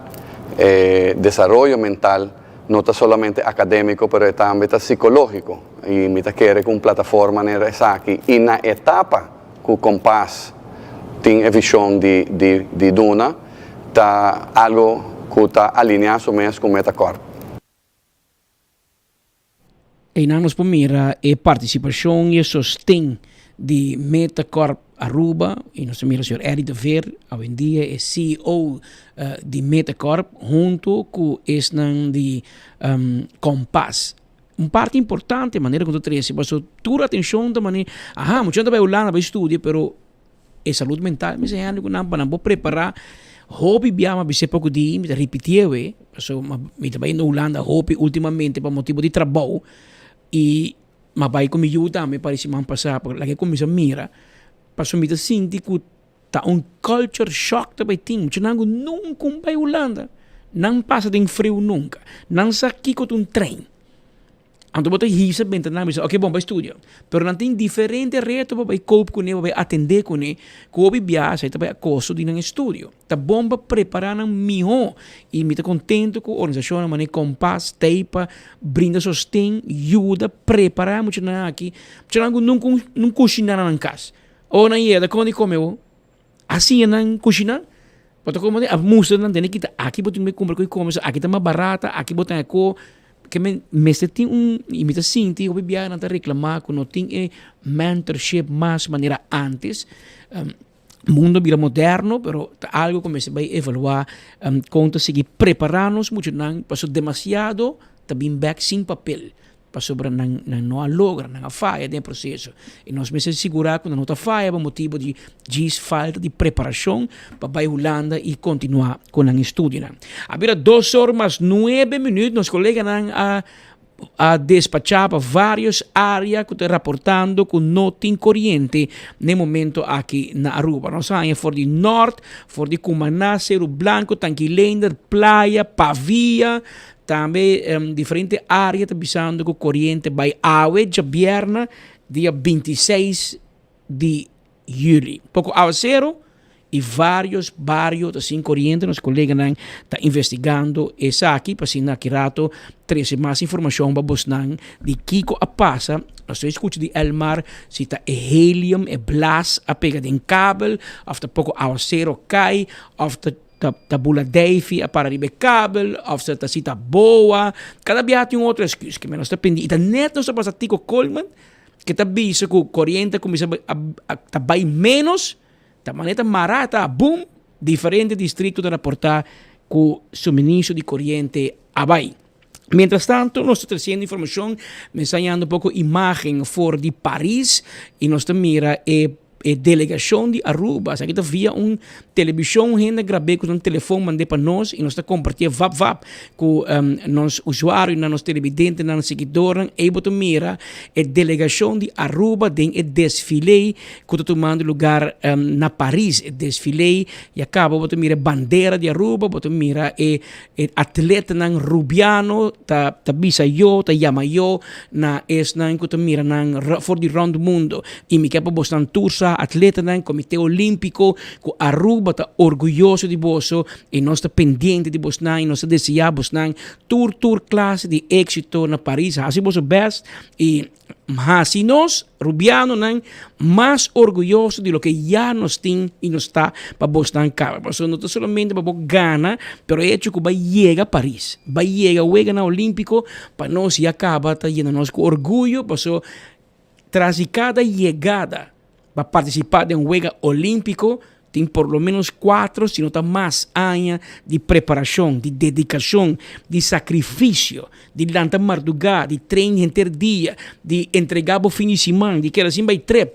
desenvolvimento mental, não está somente acadêmico, mas também está psicológico. E me quero que uma plataforma nessa aqui. E na etapa que o Compass tem a visão de Duna, está algo que está alinhado mesmo com o Metacorp. E nós por mira a participação e sostém de Metacorp Aruba, e nós mira o senhor Eric de Ver, hoje em dia é CEO de Metacorp, junto com esse de Compass. Uma parte importante, a maneira como tu traz, passou toda a atenção da maneira, muita gente vai Holanda, vai estudar, mas a saúde mental, mas é algo que não vou preparar, hobby biama, vai ser pouco de me repetir, me também na Holanda, hobby ultimamente, para motivo de trabalho, e mas vai comigo também, parece que passar, porque lá que começa a mira, passou me sentir que tá culture shock também tem, muito não nunca vai Holanda. não passa de frio nunca. Não sa kiko um trem. Então, você hisa bem, ok, bom, vai estudar. Pero não tem diferente reto para cope com ele, para atender com ele, que o viaja, para acoso de um estúdio. Tá bom para preparar um melhor. E me tá contento com a organização, mas compás, teipa, brinda sostém, ajuda, preparar muito na aqui. Porque não cozinhar na casa. Ou na ieda, quando comeu, assim não cozinhar. Porque como a música não tem que aqui botar me comprar com coisa, aqui tá mais barata, aqui botar com que me tem imita sinti o bibia não tá reclamar que não tem mentorship mais maneira antes mundo vira moderno pero algo como se vai evaluar conta seguir prepararnos muito não passou demasiado também back sem papel passou para não logra não falha do processo e nós me segurar que não tá falha por motivo de falta de preparação para vai Holanda e continuar com o estudo. Había 2 horas mais 9 minutos nos colegas a despachar para várias áreas que estão reportando que não tem corrente no momento aqui na Aruba. Nós saímos for de norte, for de Cumaná, Cerro Blanco, Tanquilender, Playa, Pavia, também diferentes áreas estão pensando que corrente vai haver já viernes, dia 26 de julho. Pouco aguaceiro e vários barrios assim corrente, nos colegas estão investigando essa aqui para assim que rato trazer mais informação para vocês de Kiko a passa. Nós escutamos de Elmar se está helium e blas a pegar em cabo, after pouco aguaceiro cai, after da bula Davy a para ribe kabel, of sa ta boa, cada biya yung outro excuse que menos dependi. Ita net no sa pasatico Coleman, que ta bisa ko corriente kumisa tabay menos, ta maneta marata, boom, diferente distrito de reportar com suministro de corriente abay. Mientras tanto, nós estamos trazendo informação, me enseñando um pouco imagem for de Paris e nós mira delegação de Aruba. Aqui está via televisão, gente gravei com telefone, mandei para nós e nós está compartilhando vap com nos usuários, nos televidentes, nos seguidores. E botou mira delegação de Aruba tem desfile que está tomando lugar na Paris, desfile e acaba botou mira bandeira de Aruba, botou mira atleta nang rubiano, ta bisa yo, ta yama yo na nang que mira nang for the round mundo e me quepa bostan tursa atleta nang Comitê Olímpico que Aruba está orgulhoso de você e nós está pendente de você e nós desejamos tour classe de êxito na Paris, assim você best e assim nós rubiano mais orgulhoso de lo que já nos tem e nos está para você cá, porque não está somente para você ganhar, pero é hecho que vai chegar a Paris, vai chegar na Olímpico para nós já acaba tá llenando com orgulho, porque tras cada chegada para participar de juego olímpico, tem por lo menos 4, se não está mais anos de preparação, de dedicação, de sacrifício, de levantar madrugada, de treino interdia, de entregar o fim de semana, de que assim vai trep,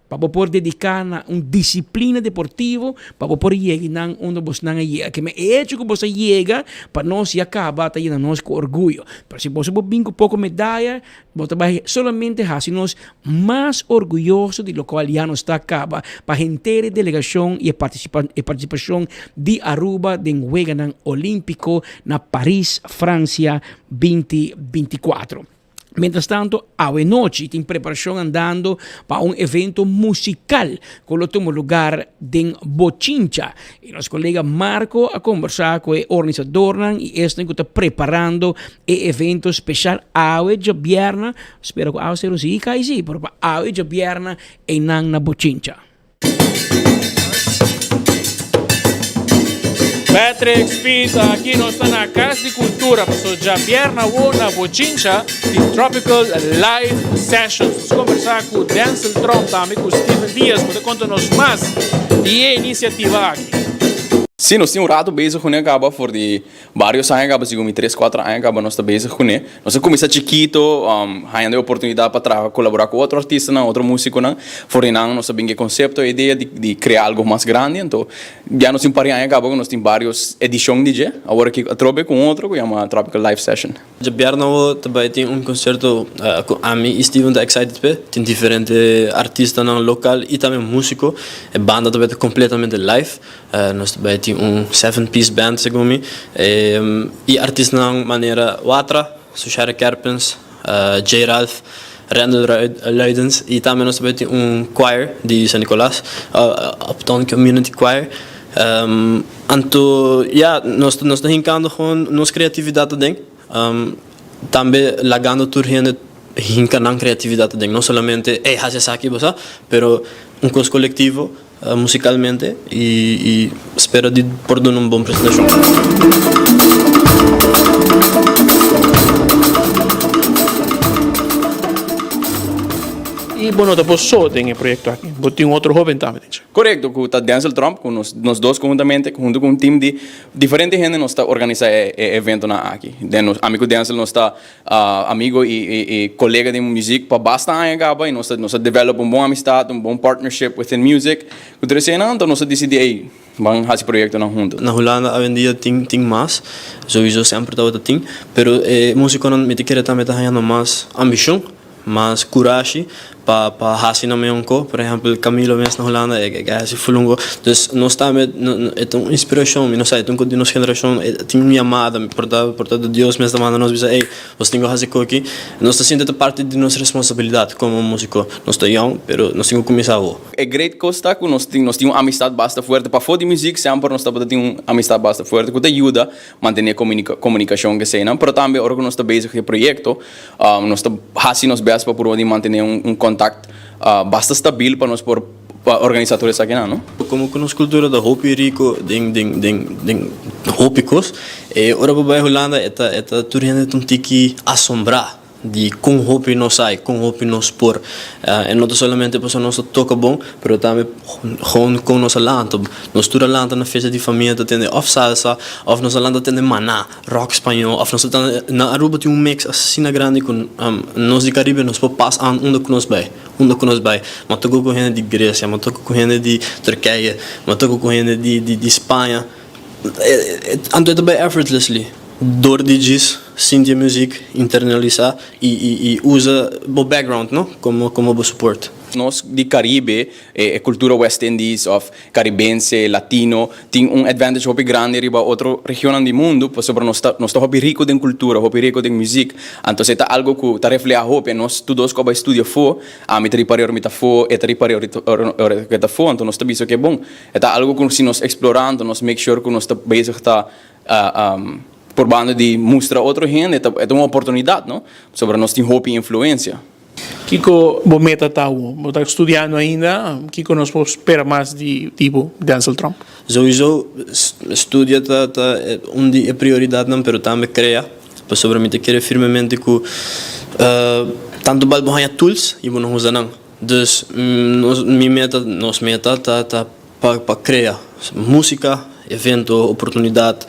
para poder dedicar a uma disciplina deportiva, para poder chegar onde você não chega. Que me hecho que você chega, para nós se acaba, está llenando nós com orgulho. Mas se você vir com pouco medalha, você vai solamente fazer nós mais orgulhosos de lo qual já nos está acaba, para a gente delegação e participação de Aruba de um Juego Olímpico na Paris, França, 2024. Mientras tanto, a noite tem preparação andando para evento musical que toma lugar em Bochincha. E nosso colega Marco a conversar com o organizador e este que está preparando evento especial hoje de viernes. Espero que hoje não se cai, sim, mas hoje de viernes na Bochincha. Patrick Speed, aqui nós estamos na Casa de Cultura, passou já viernes na Bochincha, de Tropical Live Sessions. Vamos conversar com o Denzel Trump também, com o Steven Dias, para contar-nos mais de a iniciativa aqui. Sim, nós temos bezig com ele, acaba por de vários anos, acaba segundo 3-4 anos, acaba nós estamos bezig com ele. Nós começamos chiquito, ganhando a oportunidade para colaborar com outro artista, outro músico, por nós sabemos que conceito, a ideia de criar algo mais grande, então já nós temos vários anos, acaba nós temos várias edições de DJ, agora que a trobe com outro, que chama Tropical Live Session. De viernes também tem concerto com a mim e Steven da Excited P, tem diferentes artistas local e também músico, a banda também completamente live, nós também tem tem 7-piece band segundo e artistas na maneira Watra, Sushara Kerpens, J. Ralph, Randall Luidens e também nós temos choir de São Nicolás, Uptown Community Choir. Então, nós estamos brincando com nossa criatividade dentro. Também lagando tudo hinkan criatividade dentro, não somente haces aqui, pero curso coletivo musicalmente e espero de por dar uma boa apresentação. E bueno, depois só tem o projeto aqui. Tem outro jovem também. Correto, com o Denzel Trump, com nós dois conjuntamente, junto com um time de diferentes gente, nós está organizando evento na aqui. Nos amigo Denzel, nós está amigo e colega de música para bastante acaba e nós desenvolve bom amistade, bom partnership within music. O terceiro então nós decidimos vamos fazer projeto na junto. Na Holanda hoje em dia tem mais, sowieso sempre tá tem, pero música não me quer também tá ganhando mais ambição, mais coragem para fazer na minha por exemplo Camilo mesmo na Holanda se fulungo dus nós estamos é uma inspiração não sei então de nossa geração tem uma chamada portanto Deus mesmo manda nós dizer você tem que fazer aqui nós está sendo parte de nossa responsabilidade como músico nós estamos young pero nós temos que começar é great costa que nós temos uma amistade bastante forte para fora de música sempre nós estamos tendo uma amistade bastante forte que ajuda a manter a comunicação que sei não pero também agora que nós estamos bezig com o projeto nós estamos fazendo nos best para poder manter contato bastante stabil para nós por organizadores aqui não? Como que nossa cultura da hopi rico den hopicos ora para Holanda eta turende tiki assombrar de com hopi nós sai com hopi nós por e não somente para nós toca bom pero também com nossa lanta nós tura lanta na festa de família tende of salsa of nossa lanta tende maná rock espanhol of nossa na Aruba tem mix assim grande com nós de Caribe nós pas aan onde que nós vai mas toco com gente de Grécia mas toco com gente de Turquia mas toco com gente de Espanha ando também effortlessly door DJs Cindy Music internalizar e usa o background não como suporte. Nós de Caribe, cultura West Indies, of caribense, latino, tem advantage muito grande riba outra região do mundo, por sobre nós muito rico de cultura, muito rico de música. Então é algo que está refletido nós todos como estudio fo, a mim tari parior mita fo, e tari parior que tá fo, então nós está visto que é bom. É algo que se nós explorando, nós make sure que nós está bezig tá por banda de mostrar outro gente, é uma oportunidade, não? Sobre nós tem hope e influência. Kiko, bom meta vou estar estudando ainda, Kiko nós vamos esperar mais de tipo Denzel Trump. Sowieso, estudia onde é prioridade não, pero também cria, para sobre mim te querer firmemente que tanto balbo hanya tools e não usa não. Dus nos meta tá para criar música, evento, oportunidade,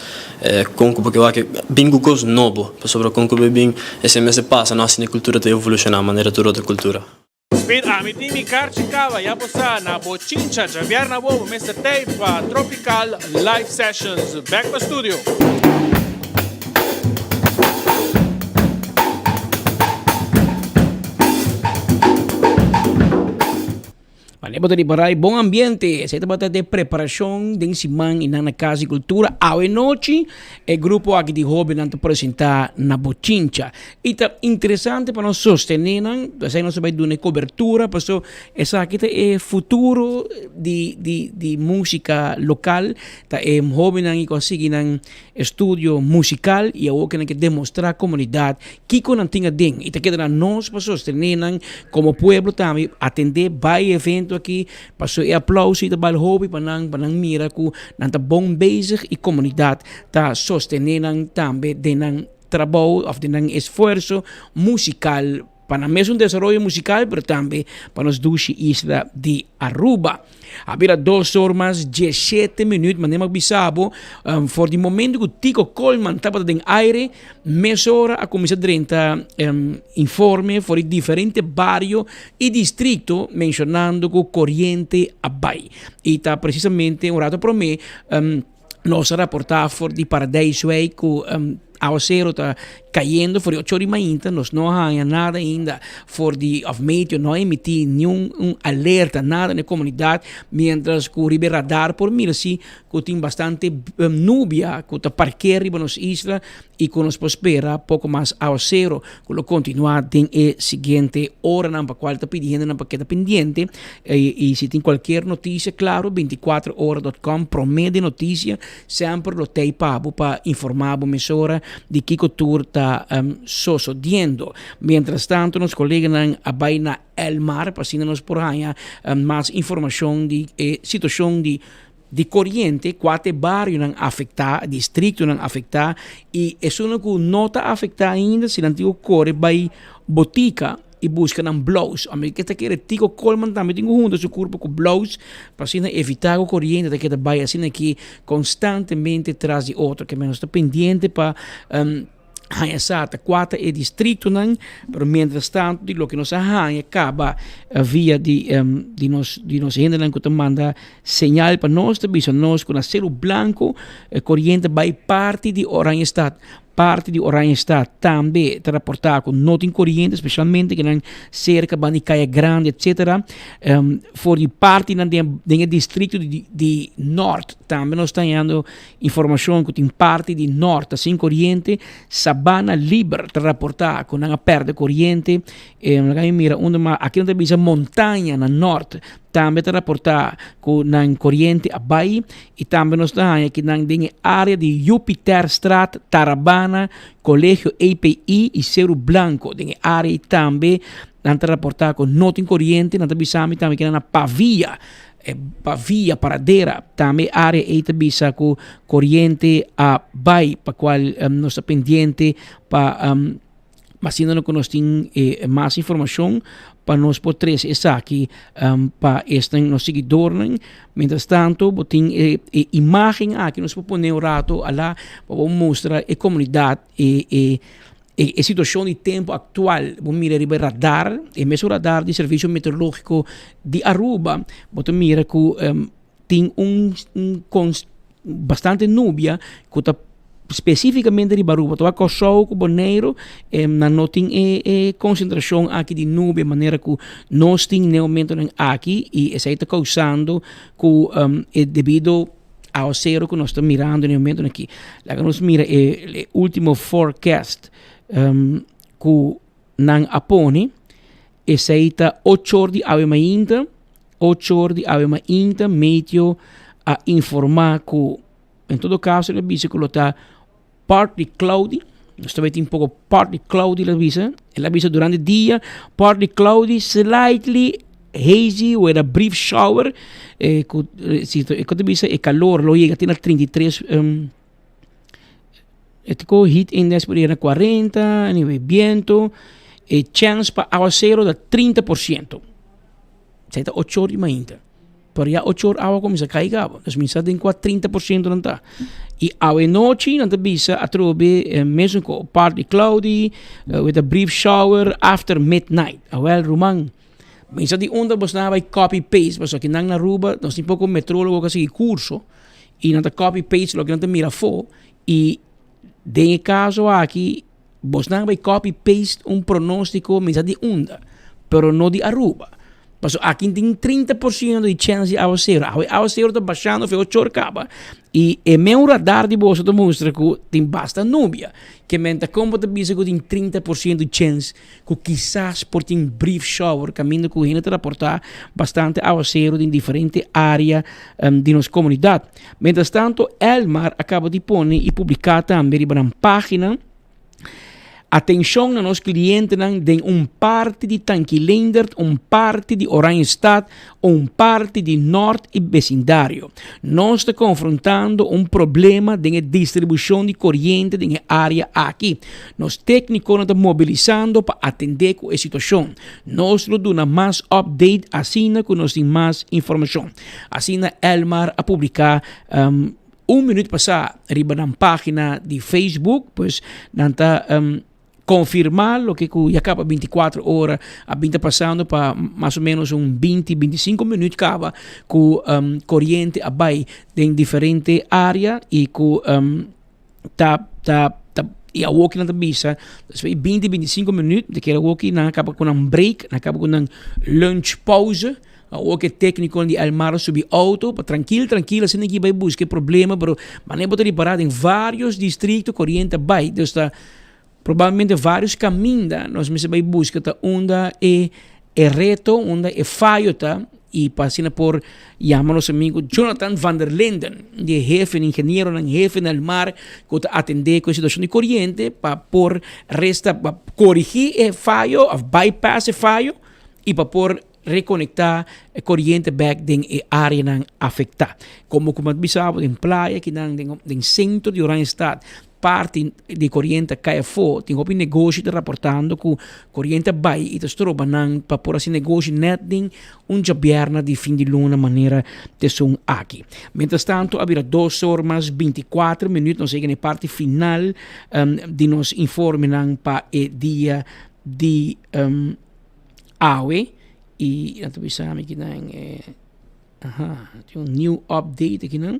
com porque eu acho que bem coisa novo, sobre com que bem esse mês passa nossa cultura te evoluciona a maneira de outra cultura. Speed a mi timi Karchikava, ya posa na Bochincha, Javier na Bobo, Mr. Tape, Tropical Live Sessions, back to studio. Panebo de Baray, bom ambiente. Essa é de preparação de semana e na casa de cultura. À noite, o grupo aqui de hobby não te apresentar na Bochincha. E tá interessante para nós sostener, assim nós vai dar uma cobertura, para essa aqui é futuro de música local. Tá é hobby não e conseguir um estúdio musical e eu que demonstrar à comunidade que não tinha dentro. E tá queda nós para sostener como pueblo também atender vai evento aqui, passou e aplauso e trabalho hobby para nang mira que nanta bom bezig e comunidade tá sostenendo também de nang trabalho of de nang esforço musical para mesmo desenvolvimento musical, mas também para nos duas isla de Aruba. Havia 2 horas 17 minutos, mas nem bisabo, for de momento que o Tico Coleman estava em aire, meia hora a começar a 30 informe for diferentes barrios e distritos, mencionando que o corriente abai. E está precisamente um rato para mim, nós reportar for de Paradise Way que aguacero está cayendo por 8 horas ainda, nós não há nada ainda for the of meteor, não emitir nenhum alerta, nada na comunidade, mientras que o radar por mim assim, que tem bastante nubia, que está parqueiro riba nas islas e que nos espera pouco mais aguacero, que lo continuar tem a seguinte hora na qual está pedindo, na paqueta pendiente, e se tem qualquer notícia, claro, 24horas.com promete notícia, sempre lo tem para informar a emissora de que cultura está sucedendo. Mientras tanto, nos colegas abai na Elmar, passando-nos por aí mais informação de situação de corrente, quatro bairros não afetar, distrito não afetar, e isso não nota afetar ainda se não tem corre vai botica e busca um blows. A mim que está querendo tico colman também tenho junto seu corpo com blows para assim evitar a corrente da que está vai assim aqui constantemente traz de outro que menos está pendente para Hayasata, 4 é distrito, não, pero mientras tanto, de lo que nos arranha, acaba via de nos gente que manda señal para nós, nós com acero branco, corrente vai parte de Orange Estado. Parte de Orange Estado também está reportado com nota em corrente, especialmente que não cerca de Caia Grande, etc. For de parte do distrito de Norte, também nós estamos dando informação que tem parte de Norte, assim corrente, Sabana Libre está reportado com uma perda de corrente, mira, aqui não tem montanha no Norte, também está reportado com na corrente abai e também nós temos aqui na área de Jupiterstraat, Tarabana, Colégio API e Cerro Blanco, na área também está reportado com nota em corrente, nós temos também que na Pavia, Paradeira, também área aí também com corrente abai, para qual nós estamos pendiente para mas ainda não conhecemos mais informação para nós poder estar aqui para este nosso seguidor. Mientras tanto, tem imagem aqui nós podemos pôr um rato lá para mostrar a comunidade e a situação de tempo atual. Vamos mirar o radar, o mesmo radar do Serviço Meteorológico de Aruba. Vamos mirar que tem bastante nubia que está especificamente de Baruba, toda com sol, com boneiro, não tem concentração aqui de nuvem, de maneira que nós temos no momento aqui e isso está causando que devido ao cero que nós estamos mirando no momento aqui. Lá que nós mira o último forecast que não apone, isso está 8 horas de ave ainda, 8 horas de ave ainda, meio a informar que em todo caso, ele diz que está partly cloudy, nós também temos um pouco partly cloudy, ela avisa durante o dia, partly cloudy, slightly hazy, ou era brief shower, quando avisa o calor, lo chega até 33, heat index por ir 40, anyway, viento, chance para aguacero de 30%, está 8 horas ainda. Pero ya 8 horas agua comienza a cair, entonces minsa tem 30% não tá. E ao noite não tá bisa a trobe mesmo com partly cloudy with a brief shower after midnight. Well, Roman, minsa di onda bos na vai copy paste, mas aqui nang na Aruba, nós tem pouco metrólogo kasi curso e não tá copy paste lo que não tá mira fo e de caso aqui bos na vai copy paste pronóstico minsa di onda, pero no di Aruba. Mas aqui tem 30% de chance de aguacero. O aguacero está baixando, foi 8 horas acaba. E o meu radar de bolsa mostra que tem bastante nubia. Que menta como te diz que tem 30% de chance que quizás por ter brief shower, caminho que a gente reportar bastante aguacero em diferentes áreas de nossa comunidade. Mientras tanto, Elmar acaba de pôr e publicar também na página. Atenção a nossos clientes de parte de Tanquilander, parte de Orange Estado, parte de Norte e vecindário. Nós estamos confrontando problema de distribuição de corrente na área aqui. Nós técnicos estamos mobilizando para atender com a situação. Nós damos mais update, assim que nós temos mais informação. Assim, Elmar a publicar minuto passado, arriba na página de Facebook, pois não está confirmar lo que já acaba 24 horas, a 20 passando para mais ou menos 20-25 minutos acaba com corrente abai em diferente área e com e a walking na bisa, dus 20-25 minutos, de que a walking na acaba com um break, na acaba com um lunch pause, a walking técnico de Elmar subir auto, para tranquilo, sem ninguém vai buscar problema, pero maneira de reparar em vários distritos corrente vai, dus tá provavelmente vários caminhos, nós mesmo vai buscar tá onda é reto, onda é falho tá, e passina por chama nosso amigo Jonathan van der Linden, de jefe, engenheiro, jefe no mar, que está atender com a situação de corrente para por resta para corrigir o falho, bypass o falho e para por reconectar a corrente back em área não afetada. Como bisabo em praia que não em centro de Oranjestad parte de corrente cai fora, tem um negócio de reportando que corrente vai e te troba não para por esse negócio netting jabierna de fim de luna maneira de som aqui. Mientras tanto, havia 2 horas 24 minutos, nós chegamos na parte final de nos informe para o dia de AWE e então bisa aqui tem um new update aqui não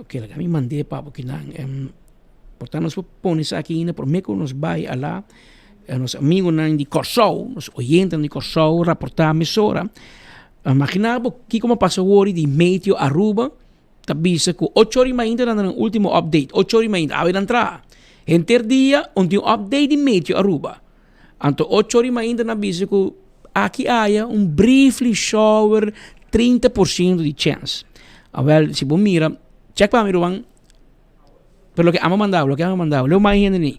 ok, lá me mandei para porque não portanto nós põe aqui ainda por meio que nos vai lá nos amigos de Corsou, nos oyentes de Corsou reportar a emissora imaginava que como passou hoje de Meteo Aruba tabisa que 8 horas ainda no último update 8 horas ainda a entrar enter dia onde update de Meteo Aruba anto 8 horas ainda na bisa que aqui há briefly shower 30% de chance well se bom mira check para miruang pero lo que hemos mandado lo más gente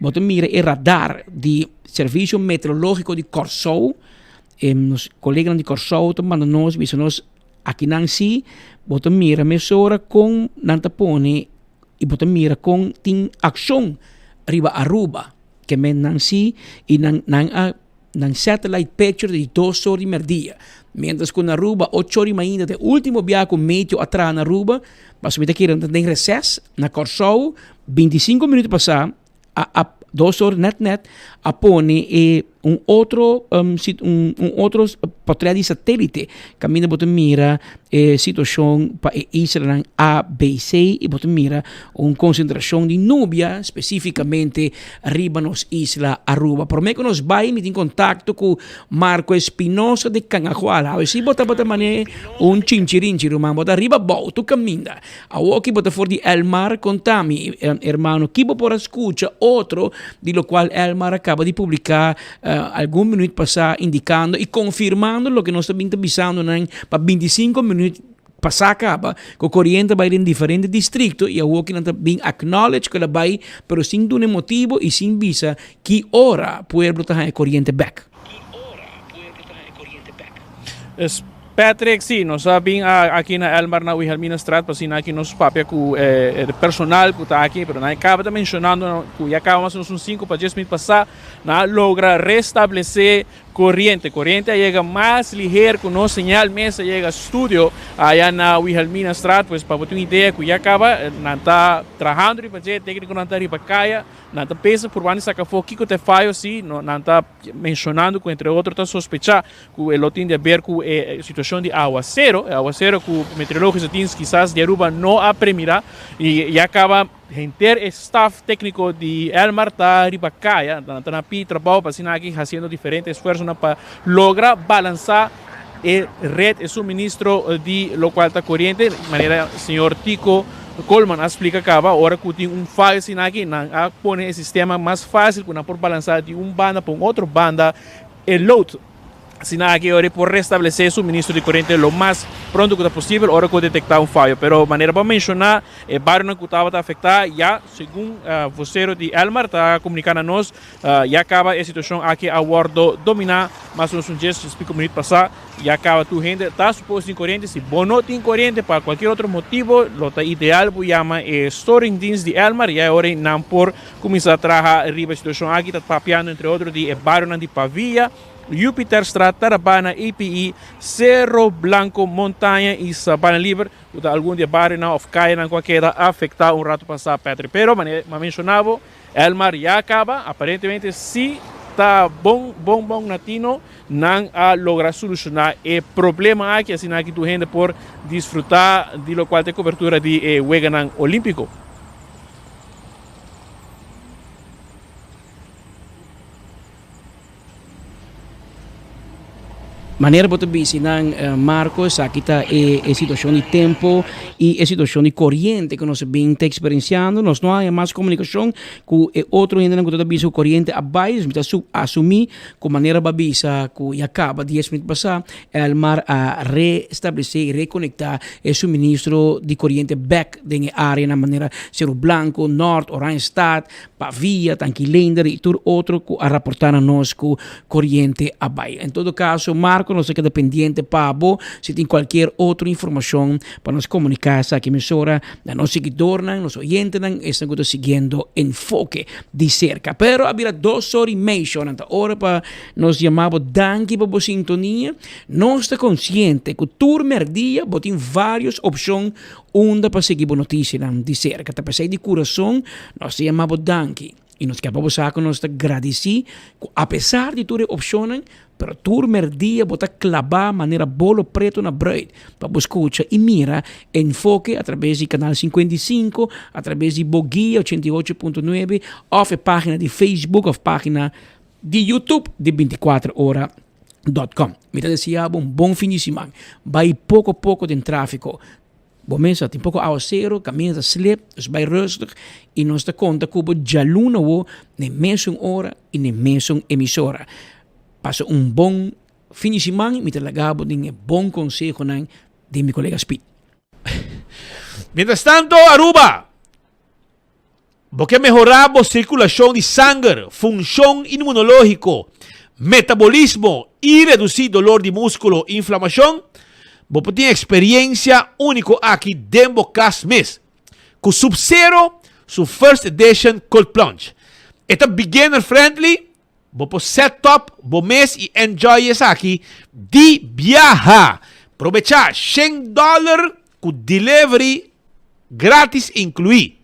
botem mira el radar de servicio meteorológico de Corsou nos colegas de Corsou estão mandando nós nos aqui não se botem mira mesora com nanta pone e botem mira com tem ação riba Aruba que men não se e nan satellite picture de 2 horas de dia. Mientras que na Aruba, 8 horas ainda, de último viaje com meio atrás na Aruba, mas subir aqui tem recesso, na Corsou, 25 minutos passar, a 2 horas net, a pone outro portrait de satélite, caminha botar mira situação para Israel ABC e botar mira concentração de nubia, especificamente arriba nos Isla Aruba. Por meio que nos vai em contato com Marco Espinosa de Canajuala. A se botar mané chinchirinchi, romano, botar arriba tu caminha. A aqui botar for de Elmar contami, hermano, que por escucha outro, de lo qual Elmar acaba de publicar algum minuto passar indicando e confirmando o que nós estamos avisando para 25 minutos passar acaba que a corrente vai em diferentes distritos e a que não está bem acknowledge que ela vai, pero sem nenhum motivo e sem visa que hora pueblo está a corrente back. Patrick, sim, nós sabemos aqui na Elmar, na Wilhelmina Straat, para aqui nos papéis com o personal que está aqui, mas acaba de mencionando que já acabamos uns 5 para 10 minutos passar, logra restabelecer corrente chega mais ligeiro que nossa señal mesa chega ao estúdio allá na Wilhelmina Straat, pues para ter uma ideia que já acaba, não está trabalhando para fazer técnico não está para caia, não está pensa por onde saca fogo que te falho sim, não está mencionando que entre outros está sospechar que ele tem a ver com a situação de aguacero que o meteorológico diz quizás de Aruba não apremirar e acaba gente staff técnico de Elmar está riba caia, está na pi trabalho para aqui fazendo diferentes esforços para lograr balançar a rede de suministro de lo qual está corriente, de maneira senhor Tico Coleman explica acaba agora que tem falho aqui, não põe o sistema mais fácil para por balançar de banda para outra banda o load. Aqui ahora por restablecer suministro de corriente lo más pronto que possível, ahora que detectar fallo. Pero maneira para mencionar, o barrio que estava afetado, já, segundo o vocero de Elmar, está comunicando a nós, já acaba a situação aqui a bordo dominar, mas uns 10 minutos passar, já acaba tu gente, está suposto em corrente, se bom não tem corrente, para qualquer outro motivo, lo está ideal, para chama storing things de Elmar, e agora não por começar a trabalhar arriba a situação aqui, está papeando entre outros de barrio de Pavia, Jupiter Straat, Tarabana, API, Cerro Blanco, Montanha e Sabana Libre. Algum dia barrio não caia não qualquer afetar rato passar Patrick. Pero, mas mencionava, Elmar já acaba, aparentemente se tá bom natino não a lograr solucionar o problema aqui assim aqui tu gente por desfrutar de lo qual tem cobertura de Weganan Olímpico. Maneira para bisi ng Marcos, kita a situação de tempo e a situação de corrente que nós bem experienciando. Nós não há mais comunicação com outro ainda não está bisi corrente abaixo, mas assumir com maneira babisa que acaba 10 minutos passar, o mar a restabelecer e reconectar o suministro de corrente back na área na maneira Cerro Blanco, Norte, Oranjestad, Pavia, Tanquilender e tudo outro a rapportar a nós com corrente abaixo. Em todo caso, Marcos não se queda pendiente para se tem qualquer outra informação para nos comunicar essa emissora, a nossa seguidor, nos oyentes, estão seguindo enfoque de cerca. Pero havia 2 horas e meia na hora para nos chamar danke para a sintonia. Nós estamos conscientes que o turno dia tem várias opções onde para seguir a notícia de cerca. Para sair de coração, nós chamamos danke. E nós queremos saber que nós agradecemos, apesar de todas as opções, pero turno dia bota clavar maneira bolo preto na bread para escutar e mira enfoque através do canal 55, através de Boguia 88.9, ou a página de Facebook, ou a página de YouTube de 24horas.com. Me desejo bom fim de semana. Vai pouco a pouco de tráfego. Bom mês, tem pouco ao zero, caminha a slip, vai rustig e nós te conta que o jaluna o na mesma hora e na mesma emissora. Passa bom fim de semana e me telagabo de bom conselho de meu colega Speed. Mientras tanto, Aruba, porque mejorar a circulação de sangue, função inmunológica, metabolismo e reduzir dolor de músculo e inflamação, você tem experiência única aqui dentro do mês. Com Sub-Zero, su First Edition Cold Plunge. Esta beginner friendly, você set up, você mês e enjoy essa aqui de viajar. Aprovechar $100 com delivery grátis incluído.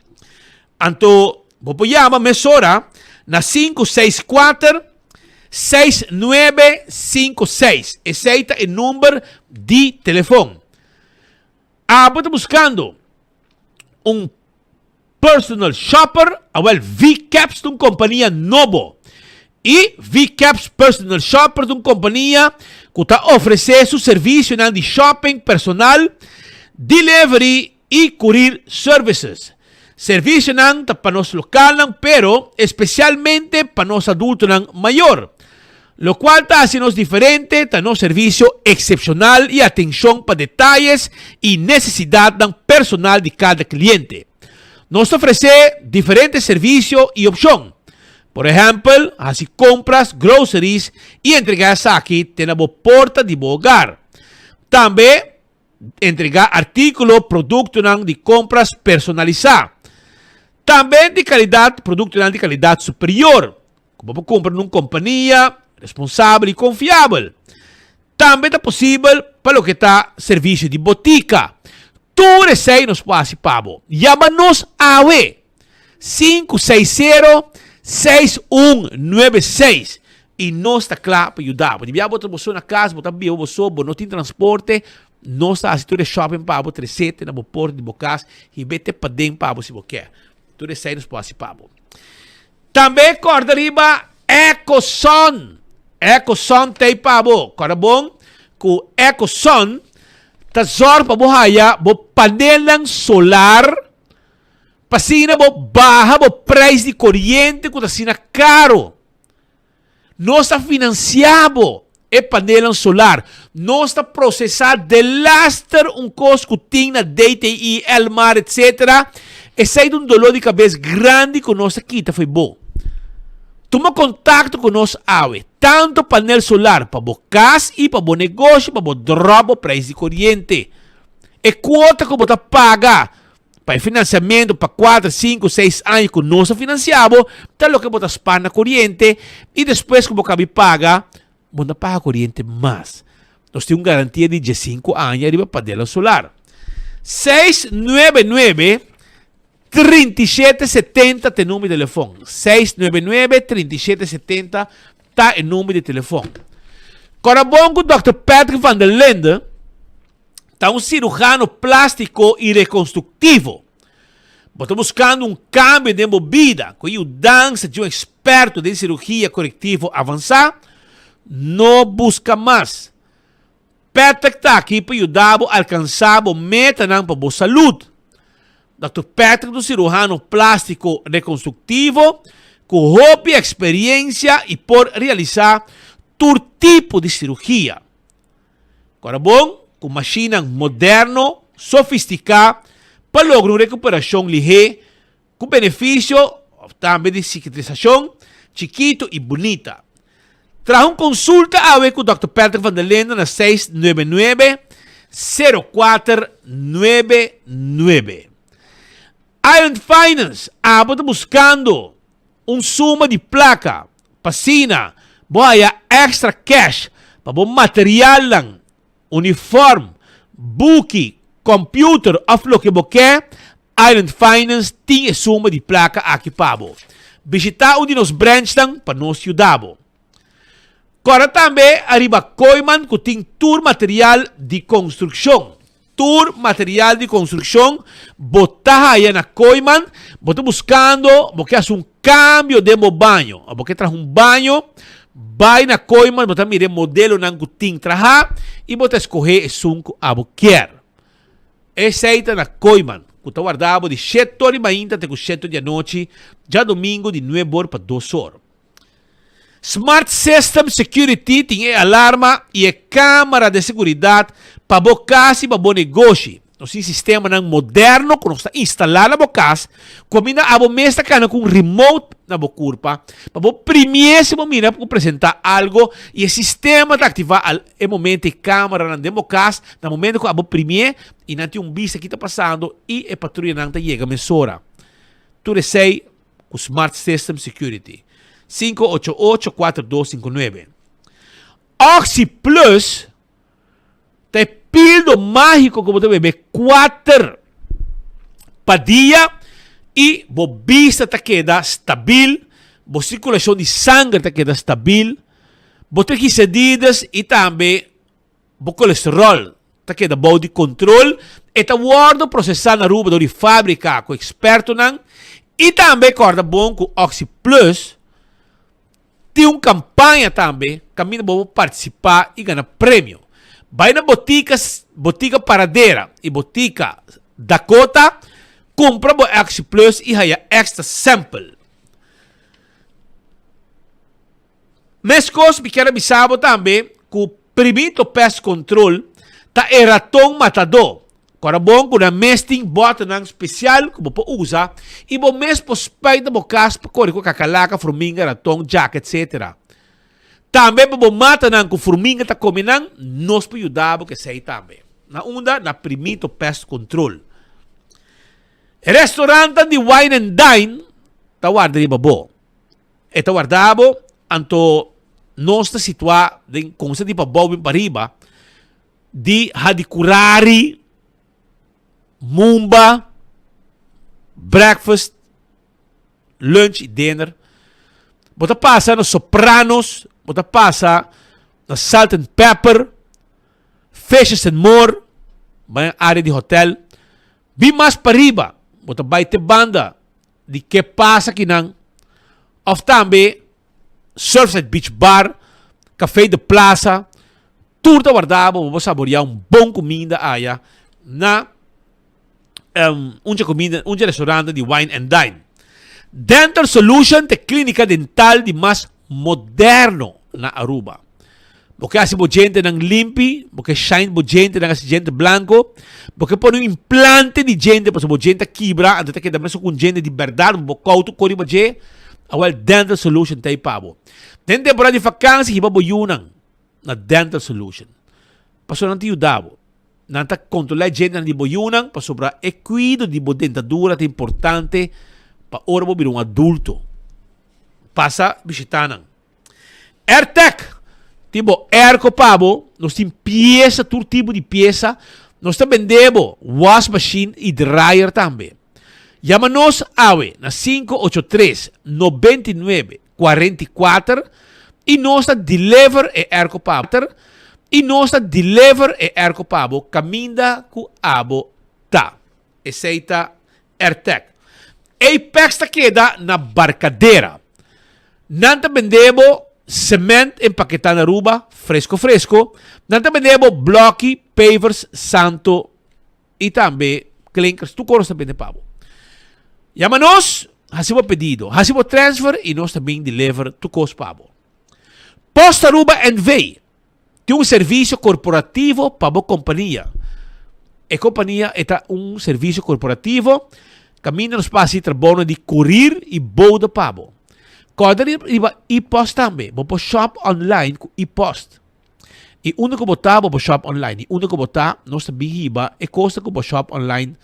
Então, você chama a mesora na 564-6956. Esse é o número de telefone. Você está buscando personal shopper, VCaps de uma companhia nova. E VCaps Personal Shopper de uma companhia que está oferecendo seu serviço de shopping personal, delivery e courier services. Serviço para nós local, pero especialmente para nós adultos maior. Lo cual está haciendo diferente, está un servicio excepcional y atención para detalles y necesidad personal de cada cliente. Nos ofrece diferentes servicios y opciones. Por ejemplo, así compras, groceries y entregas aquí tenemos porta de hogar. También entregar artículos, productos de compras personalizados. También de calidad, productos de calidad superior. Como comprar en una compañía responsável e confiável. Também é possível para o que está serviço de botica. Tudo isso aí nos pode participar. Chama-nos a 560-6196 e nós está claro para ajudar. Se você na casa, você não tem transporte, nós está assistindo shopping para você, 37 na porta de Bocas e vete para dentro para você, se você quer. Tudo isso aí nos pode participar. Também corda riba EcoSun. EcoSun tem para você. Agora bom, com EcoSun, tá zor para você bo panela solar, para bo barra bo preço de corrente que tá sina caro. Nós está financiado e panela solar. Nós está processado de laster custo que tem na DTI, Elmar, etc. E sai de dolor de cabeça grande que nós aqui foi bom. Toma contato com nós, tanto painel solar para o casa e para o negócio, para o drop o preço de corrente. E quota que você paga para financiamento para 4, 5, 6 anos que nós financiamos, tal que você paga na corrente e depois que você paga, você paga a corrente mais. Nós temos uma garantia de 5 anos para o painel solar. 699-3770 tem número de telefone. 699-3770 está o número de telefone. Agora, bom com o Dr. Patrick van der Linden, está cirurgião plástico e reconstrutivo. Está buscando cambio de vida, com o dança de experto de cirurgia corretiva avançada, não busca mais. Patrick está aqui para ajudar a alcançar a meta para a boa saúde. Dr. Patrick é cirurgião plástico reconstrutivo, com roupa, experiência e por realizar todo tipo de cirurgia. Agora, bom, com máquina moderna, sofisticada, para lograr uma recuperação ligeira, com benefício também de cicatrização, chiquito e bonita. Traz consulta com o Dr. Patrick van der Linden na 699-0499. Island Finance, está buscando suma de placa, piscina, boia extra cash, para material lang, uniforme, buki, computer, of lo que você Island Finance tem suma de placa aqui para visitar um de nos branches para nos ajudar. Agora também arriba Koiman que tem tour material de construção. Tour material de construção, botar aí na Koiman, botar buscando, porque faz cambio de banho, porque traz banho, vai na Koiman, botar mire modelo na gutin traha e botar escorrer sunco a quer. Essa na Koiman, que está guardado de 7h30 até 7 da noite, já domingo de 9 horas para 2 horas. Smart System Security tem alarma e câmera de segurança para a casa e para o negócio. Nosso sistema moderno, que está instalado na casa, combina a mesa com remote na curva, para o primeiro momento para apresentar algo e o sistema está ativado no momento de câmera na casa, no momento que o primeiro e não tem vista que está passando e a patrulha não chega a mesura. Tu sei o Smart System Security. 588-4259. Oxy Plus tem pildo mágico como você beber 4 para dia e a vista está queda stabil, a circulação de sangue está queda stabil, a triglicerídeos e também o colesterol está queda bom de controle e está guardo processado na rua de fábrica com experto e também corda bom com Oxy Plus. Tem uma campanha também, caminho para participar e ganhar prêmio. Vai na botica Paradeira e botica Dakota, compra o Oxy Plus e ganha extra sample. Mescos, me quero avisar também que o primeiro pest control está ratão matador. Agora bom, com a mesting bota especial que você usa e você mesmo suspeita a casa para correr com cacalaca, formiga, ratão, jack, etc. Também você mata com formiga está comendo, nós podemos ajudar porque sei também. Na onda, na primeiro pest control. Restaurante de Wine and Dine está guardado bom. Está guardado, anto nós está situado com esse tipo de bom para riba de hadikurari, Mumba, breakfast, lunch e dinner. Você passa nos Sopranos, você passa na Salt and Pepper, Fishes and More, uma área de hotel. Bem mais para riba, você vai ter banda de que passa aqui não. Ou também Surfside Beach Bar, Café de Plaza, tudo guardado, você saborear bom comida aí na restaurante de Wine and Dine. Dental Solution de clínica dental de mais moderno na Aruba. Porque hace gente ng limpi, porque shine gente ng gente blanco, porque põe implante de gente para gente quebra, até que também com gente de verdade, bocauto cori baje, awal Dental Solution tay pabo. Den temporada de vacancy hiba boyunang na Dental Solution. Paso nang tiyudabo. Nanta controlar gente na di boyunang para sobra cuido de dentadura é importante para ora vir um adulto. Passa visitanang. AirTech, tipo airco pabo, nós tem peça, todo tipo de peça, nós também vendemos wash machine e dryer também. Chama-nos na 583-99-44, E nós deliver e erco pabo. E nós deliver e erco pabo caminda ku abo ta. Eceita ertek. Apex ta queda na barcadeira. Nanta vendebo cement empaquetado na Aruba, fresco. Nanta vendebo blocky, pavers, santo e também clinkers. Tu coros também de pabo. Chama-nos, hasibo pedido, hasibo transfer e nós também deliver tu cos pabo. Posta Aruba Envy tem um serviço corporativo para a companhia. A companhia é um serviço corporativo caminha nos passos trabalho de courier e boda pabo. Quando riba e-post também, vou shop online com e-post. E único botar vou shop online, e único botar nós também riba e custa com shop online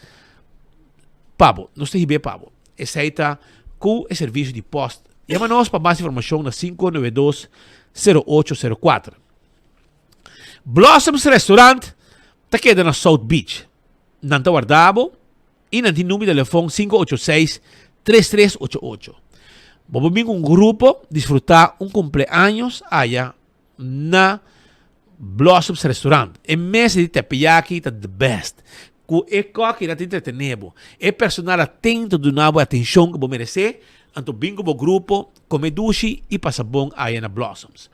pabo, nós tem riba pabo. Essa com o serviço de post. Chama-nos para mais informação na 592-0804. Blossoms Restaurant está queda na South Beach. Nanta Guardabo e na número de telefone 586-3388. Vamos vir um grupo disfrutar um cumpleaños allá na Blossoms Restaurant. E mês de teppanyaki está the best. Com e coque na entretenebo. E personal atento do nabo atenção que vou merecer. Anto bingo bo grupo, come dushi e passa bom aí na Blossoms.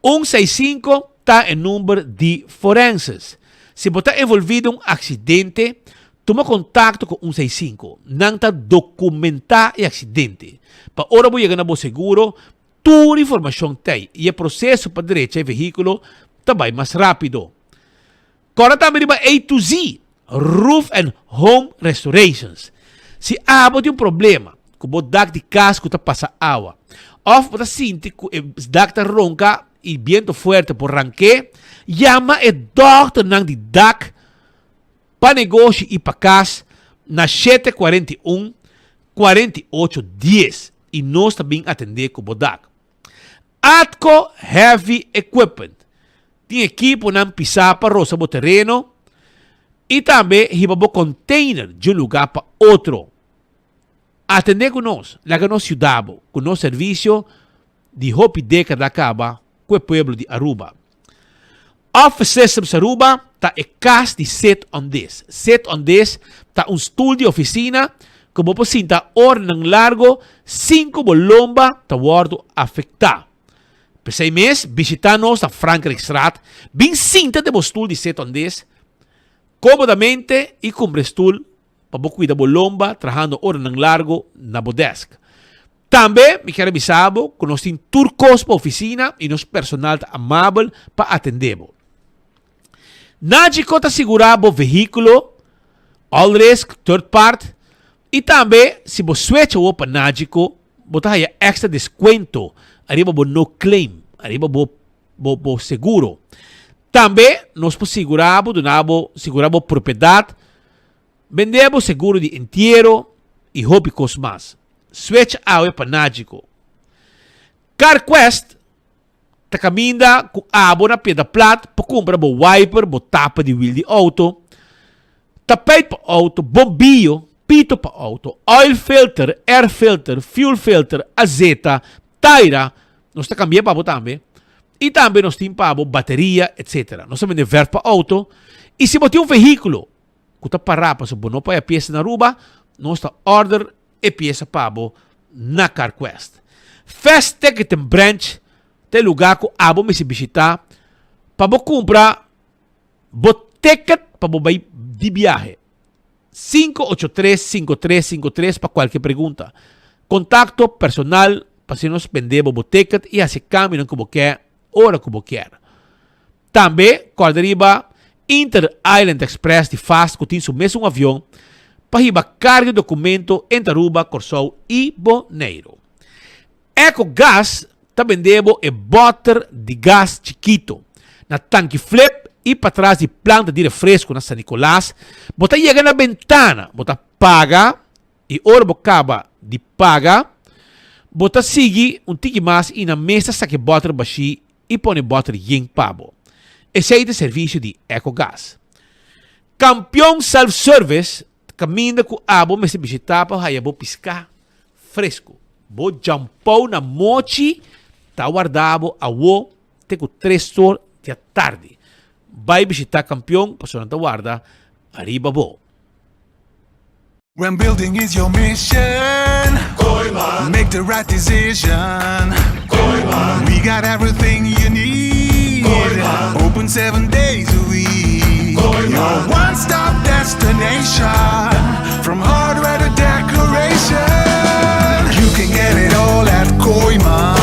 165 está em número de forenses. Se você está envolvido em um acidente, toma contato com 165. Não está documentar o acidente. Para hora vou chegar no seguro, toda a informação tem. E o processo para direito do veículo também mais rápido. Agora também a to Z, Roof and Home Restorations. Se há um problema, que o dak de casa que passa água, ou você sente que o dak está ronca e viento forte por ranque, chama o doctor de dak para negócio e para casa na 741-4810 e nós também atender com o dak. Atco Heavy Equipment tem equipo na pisar para roça o terreno e também riba container de um lugar para outro. Atender com nós, lá que nós ajudamos com nosso serviço de hopi década acaba com o pueblo de Aruba. Office Systems Aruba está em casa de Set on This. Set on This está estúdio de oficina que você sinta hora largo 5 bolomba está guardo afetar. Por 6 meses, visitar-nos a Frankrijkstraat, bem sinta de estúdio de Set on This, comodamente e com estúdio para você cuidar bolomba, trabalhando hora largo na bodesk. Também me quero avisar que nós temos turcos para a oficina e nosso personal amável para atender. Nádico está segurado o veículo, all risk, third part, e também, se você switch para Nádico, você tem extra desconto, arriba você no claim, arriba você seguro. Também, nós podemos segurar a propriedade, vendemos seguro de inteiro e rópicos mais. Switch out para Nádico. CarQuest está caminhando com abo na pedra plata para comprar o wiper, o tapa de wheel de auto, tapete para auto, bombillo, pito para auto, oil filter, air filter, fuel filter, azeta, taira, nós está cambiando para também. E também nós temos para bateria, etc. Nós também vendemos para auto. E se você tem um veículo que está parado para não pagar a peça na Aruba, nós está order e peça para na CarQuest. Fast Ticket Branch tem lugar que abo me se visitar para comprar o ticket para ir de viagem. 583-5353 para qualquer pergunta. Contato personal para se nos vender o ticket e assim caminham como quer, hora como quer. Também, quando arriba Inter Island Express de Fast, que tem o mesmo avião, para ir carga de documento entre Aruba, Corsou e Bonaire. EcoGas está vendendo e botter de gás chiquito na tanque flip e para trás de planta de refresco na San Nicolás. Você chega na ventana, você paga e hora você acaba de pagar, você segue tique mais e na mesa saque botter baixi e põe botter yin pabo. Esse é o serviço de EcoGas. Campeão Self-Service caminha com abo me se visitar para ir piscar fresco. Bo jampou na mochi está guardado a wo te com 3 horas da tarde. Vai visitar campeão, passou na guarda, arriba bo. When building is your mission, Koiman. Make the right decision. Koiman. We got everything you need. Koiman. Open 7 days a week. Koiman. Your one-stop destination. From hardware to decoration. You can get it all at Koiman.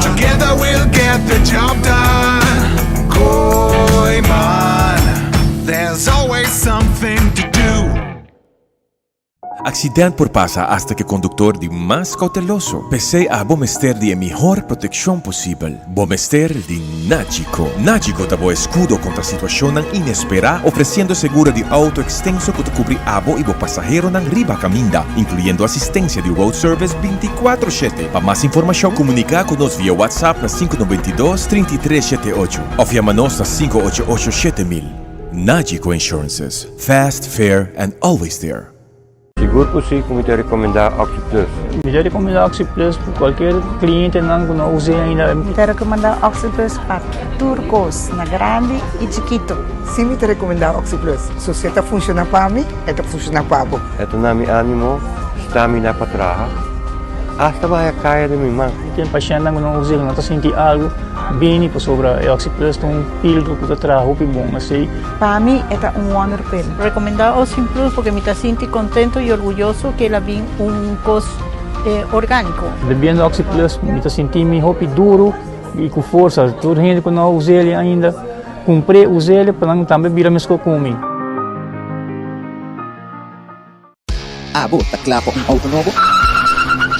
Together we'll get the job done. Koiman. There's always something to do. Accidente por pasa hasta que conductor de más cauteloso. Pese a Bomester de mejor protección posible. Bomester de Nagico. Nagico dabo escudo contra situación inesperada, ofreciendo seguro de auto extenso que te cubre abo y bo pasajero nan riba caminda, incluyendo asistencia de road service 24/7. Para más información, comunica con nos vía WhatsApp na 592-3378 o llama-nos na 588-7000. Nagico Insurances. Fast, fair, and always there. Seguro que sim, como te recomendar Oxy Plus. Eu recomendo Oxy Plus para qualquer cliente não use ainda. Eu recomendo Oxy Plus para turcos, na grande e chiquito. Sim, me recomendo Oxy Plus. Se você está funcionando para mim, está funcionando para você. Ito na mi ânimo, stamina para trabalhar. Hasta vai a caia de minha mão. Tem paciente que não usa, não está sentindo algo bem para sobre Oxy Plus, tem pílula que trabalha bom, assim. Para mim, é wonder pill. Recomendo Oxy Plus porque me está sentindo contento e orgulhoso que ela vem costo orgânico. Bebendo Oxy Plus, me está sentindo melhor duro e com força. Toda gente que não usa ele ainda, comprei, usei ele para não também virar mesmo comigo. Abo, taklapo ang auto novo?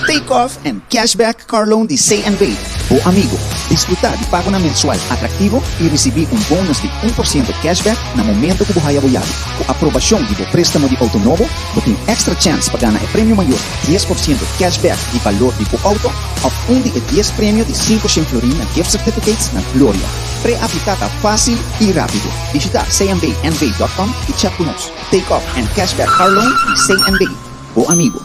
Take off and cashback car loan de C&B. O amigo, disfrutar de pago na mensual atractivo e receber bônus de 1% cashback na momento que você aboiado. Com aprovação de préstamo de auto novo, você tem extra chance para ganhar prêmio maior, 10% cashback de valor de auto, ou de 10 prêmio de 500 florin na gift certificates na Gloria. Pré-aplicada fácil e rápido. Visita cmbnb.com e chat com nós. Take off and cashback car loan de C&B. O amigo.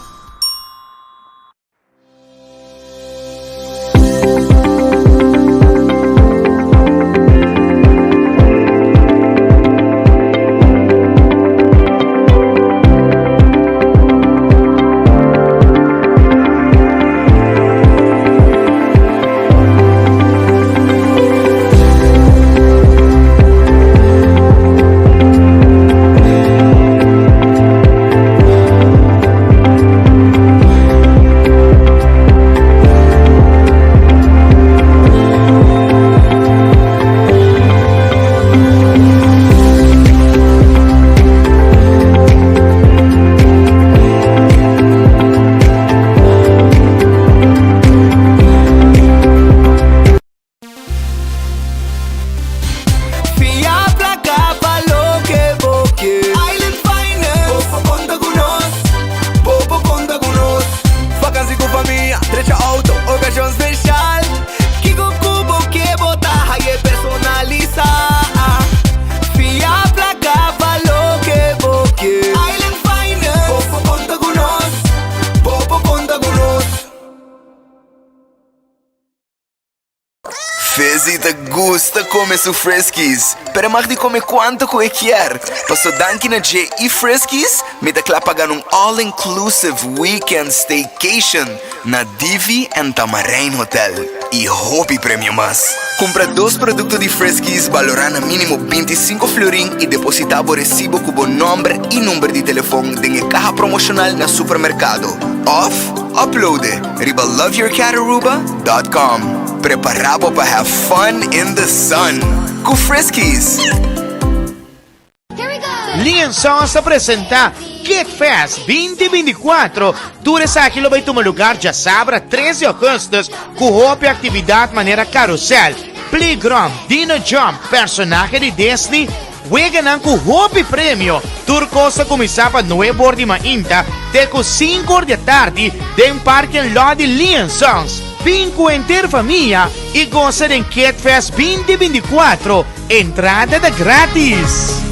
Fizzy te gusta comer su Friskies, pero mag di come quanto que quer. Paso danki na J e Friskies, me te klapagan un all-inclusive weekend staycation na Divi and Tamarain Hotel. E hopi premio más. Compra 2 productos de Friskies, valorando mínimo 25 florin y depositavo recibo cubo nombre y número de teléfono de caja promocional na supermercado. Off, uploade, riba loveyourcataruba.com. Preparado para have fun in the sun. Com Friskies. Lienzón se presenta Get Fest 2024. Dures aqui vai tomar lugar já sabra 13 de agosto com roupa e atividade maneira carrossel, playground, dino jump, personagem de Disney. Weganan com roupa e prêmio. Turcosa começava 9 horas de manhã até 5 horas da tarde em parque em lá de Lienzons. Vem com a inteira família e gosta de Get Fest 2024. Entrada grátis.